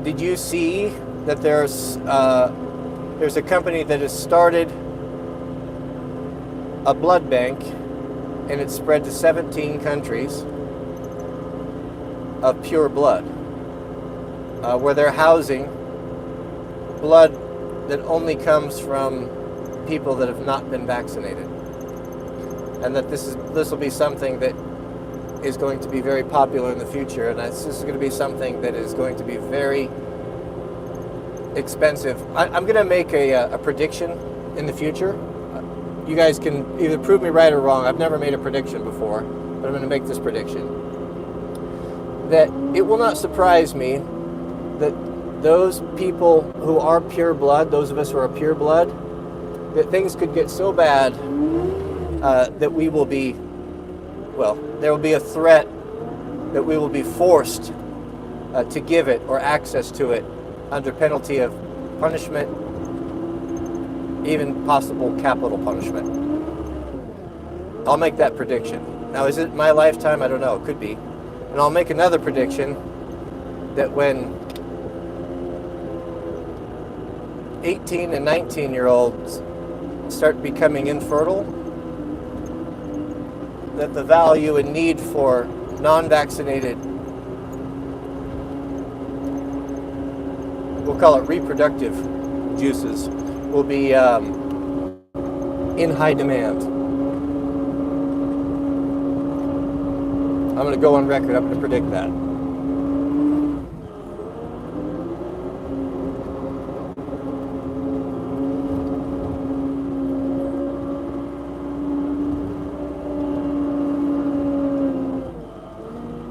Did you see that there's a company that has started a blood bank, and it's spread to 17 countries of pure blood, where they're housing blood that only comes from people that have not been vaccinated, and that this will be something that is going to be very popular in the future, and this is going to be something that is going to be very expensive. I'm going to make a prediction in the future. You guys can either prove me right or wrong. I've never made a prediction before, but I'm going to make this prediction. That it will not surprise me that those people who are pure blood, those of us who are pure blood, that things could get so bad that we will be, well, there will be a threat that we will be forced to give it or access to it under penalty of punishment, even possible capital punishment. I'll make that prediction. Now, is it my lifetime? I don't know. It could be. And I'll make another prediction that when 18 and 19-year-olds start becoming infertile, that the value and need for non-vaccinated, we'll call it reproductive juices, will be in high demand. I'm going to go on record. I'm going to predict that.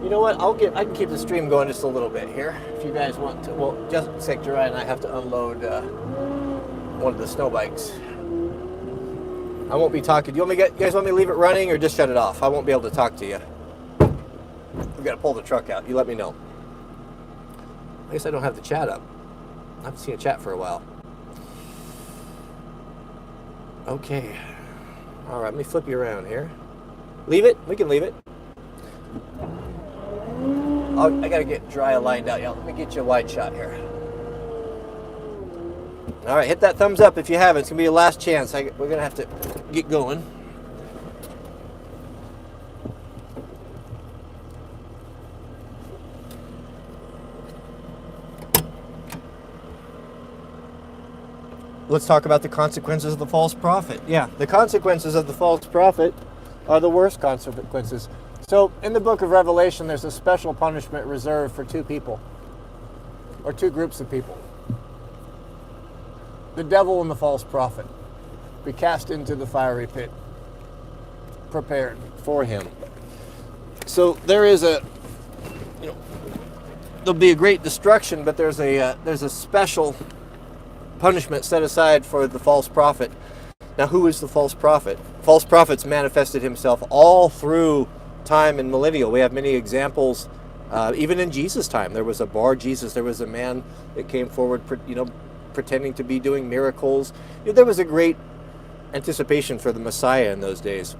You know what? I can keep the stream going just a little bit here if you guys want to. Well, just like Jeriah and I have to unload one of the snow bikes. I won't be talking. You guys want me to leave it running or just shut it off? I won't be able to talk to you. We've got to pull the truck out. You let me know. I guess I don't have the chat up. I haven't seen a chat for a while. Okay. All right, let me flip you around here. Leave it? We can leave it. I got to get Jeriah lined out. Yeah, let me get you a wide shot here. All right, hit that thumbs up if you haven't. It's going to be your last chance. We're going to have to get going. Let's talk about the consequences of the false prophet. Yeah, the consequences of the false prophet are the worst consequences. So in the book of Revelation, there's a special punishment reserved for two people, or two groups of people. The devil and the false prophet be cast into the fiery pit prepared for him. So there is there'll be a great destruction, but there's a special punishment set aside for the false prophet. Now, who is the false prophet? False prophets manifested himself all through time and millennial. We have many examples. Even in Jesus' time, there was a bar Jesus. There was a man that came forward, pretending to be doing miracles. There was a great anticipation for the Messiah in those days.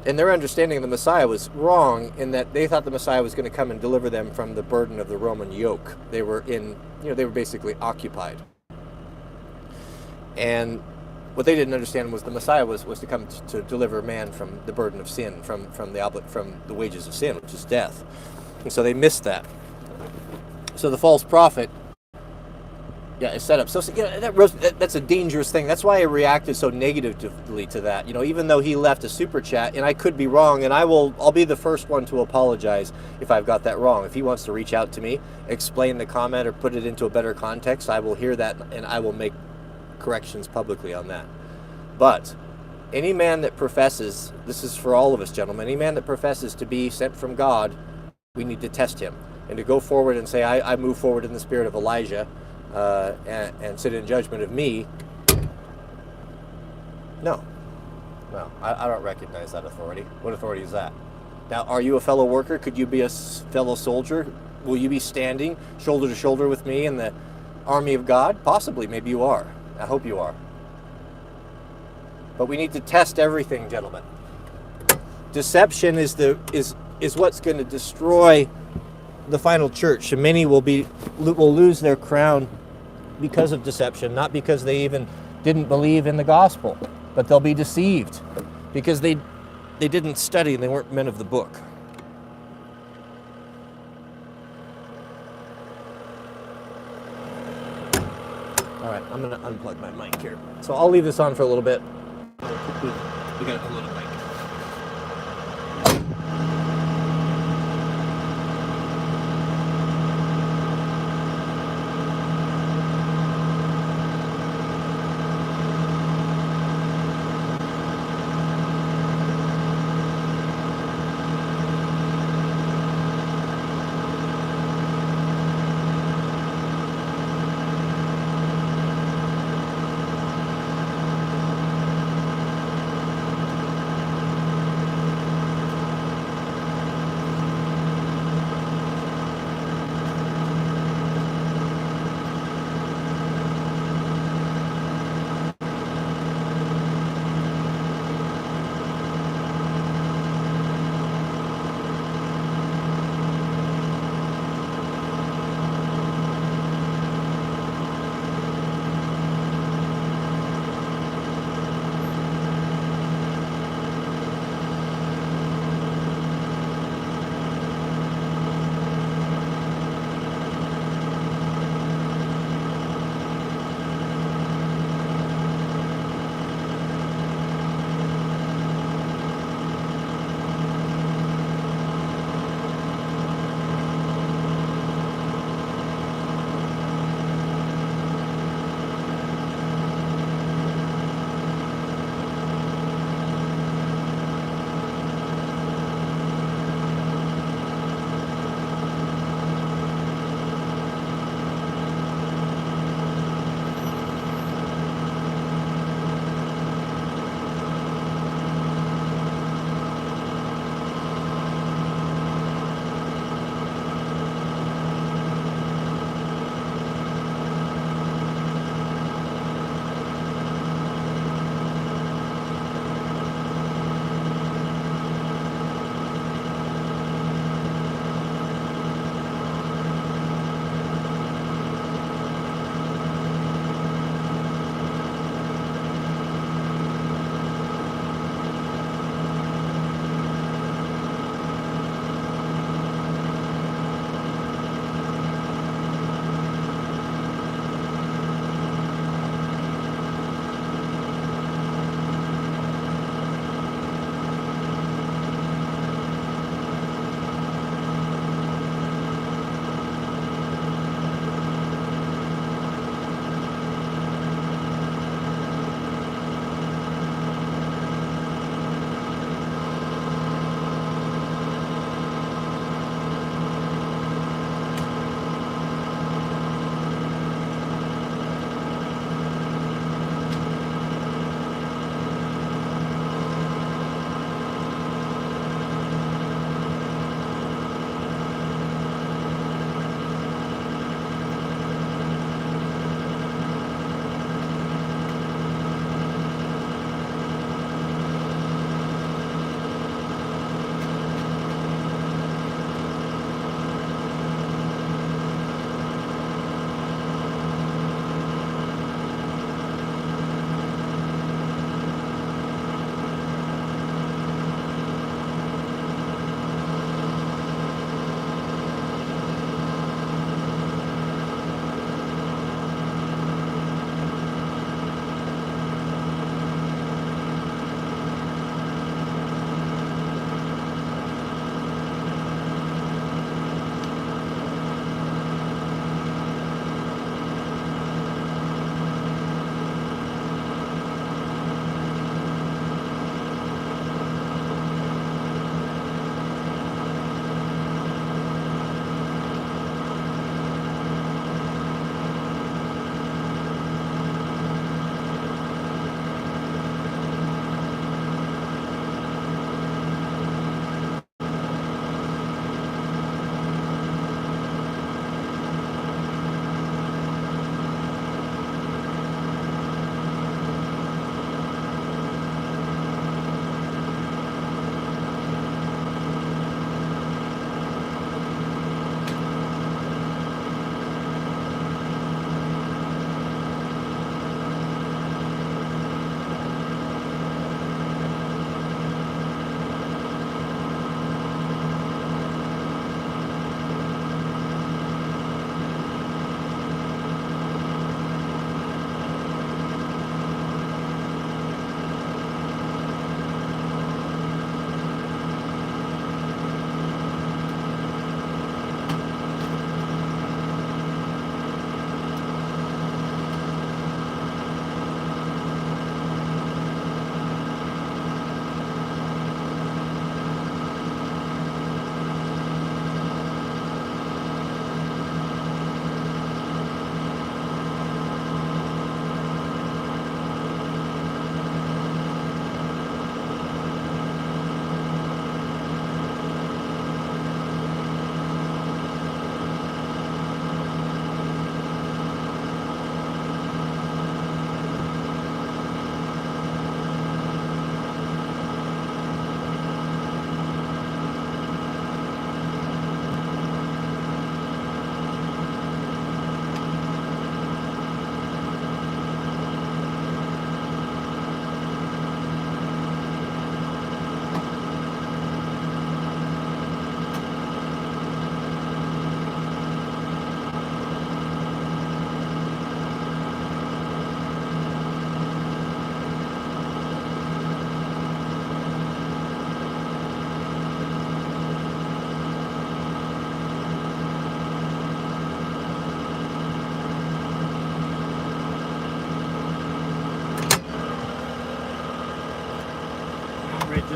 And their understanding of the Messiah was wrong in that they thought the Messiah was going to come and deliver them from the burden of the Roman yoke. They were they were basically occupied. And what they didn't understand was the Messiah was to come to deliver man from the burden of sin, from the wages of sin, which is death. And so they missed that. So the false prophet, is set up. So that's a dangerous thing. That's why I reacted so negatively to that. Even though he left a super chat, and I could be wrong, and I'll be the first one to apologize if I've got that wrong. If he wants to reach out to me, explain the comment, or put it into a better context, I will hear that, and I will make corrections publicly on that. But any man that professes, this is for all of us, gentlemen, any man that professes to be sent from God, we need to test him. And to go forward and say, I move forward in the spirit of Elijah, and sit in judgment of me, no, I don't recognize that authority. What authority is that? Now, are you a fellow worker? Could you be a fellow soldier? Will you be standing shoulder to shoulder with me in the army of God? Possibly, maybe you are. I hope you are. But we need to test everything, gentlemen. Deception is what's going to destroy the final church, and many will lose their crown because of deception, not because they even didn't believe in the gospel, but they'll be deceived because they didn't study and they weren't men of the book. All right, I'm going to unplug my mic here. So I'll leave this on for a little bit. We got a little mic.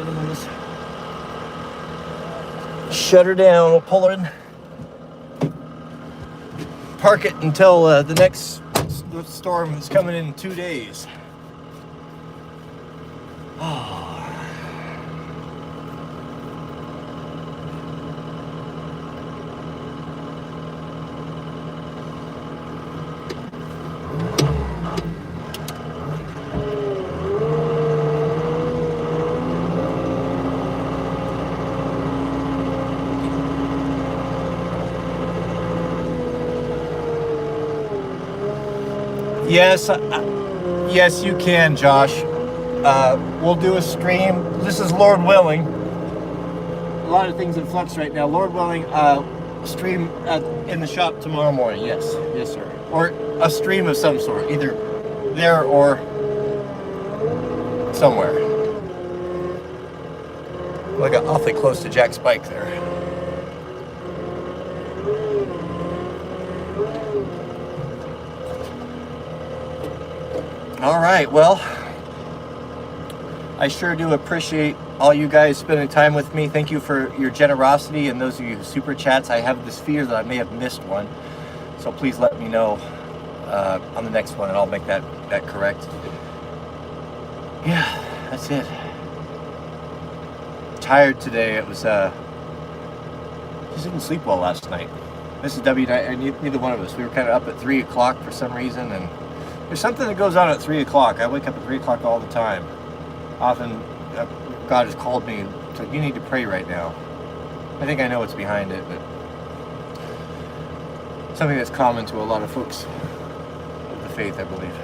then we'll just shut her down. We'll pull her in, park it until the next storm is coming in 2 days. Oh. Yes, yes, you can, Josh. We'll do a stream. This is Lord willing. A lot of things in flux right now. Lord willing, stream in the shop tomorrow morning. Yes, yes, sir. Or a stream of some sort, either there or somewhere. I got awfully close to Jack's bike there. All right, well, I sure do appreciate all you guys spending time with me. Thank you for your generosity and those of you who super chats. I have this fear that I may have missed one, so please let me know on the next one and I'll make that correct. Yeah, that's it. Tired today. It was just didn't sleep well last night. Mrs. W and I, neither one of us, we were kind of up at 3 o'clock for some reason, and there's something that goes on at 3 o'clock. I wake up at 3 o'clock all the time. Often, God has called me and said, you need to pray right now. I think I know what's behind it, but something that's common to a lot of folks of the faith, I believe.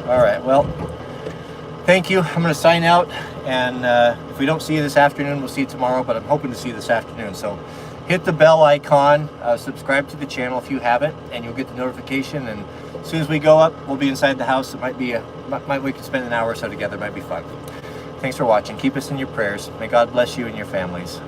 All right, well, thank you. I'm going to sign out, and if we don't see you this afternoon, we'll see you tomorrow, but I'm hoping to see you this afternoon. So hit the bell icon, subscribe to the channel if you haven't, and you'll get the notification. And as soon as we go up, we'll be inside the house. It might be we can spend an hour or so together. It might be fun. Thanks for watching. Keep us in your prayers. May God bless you and your families.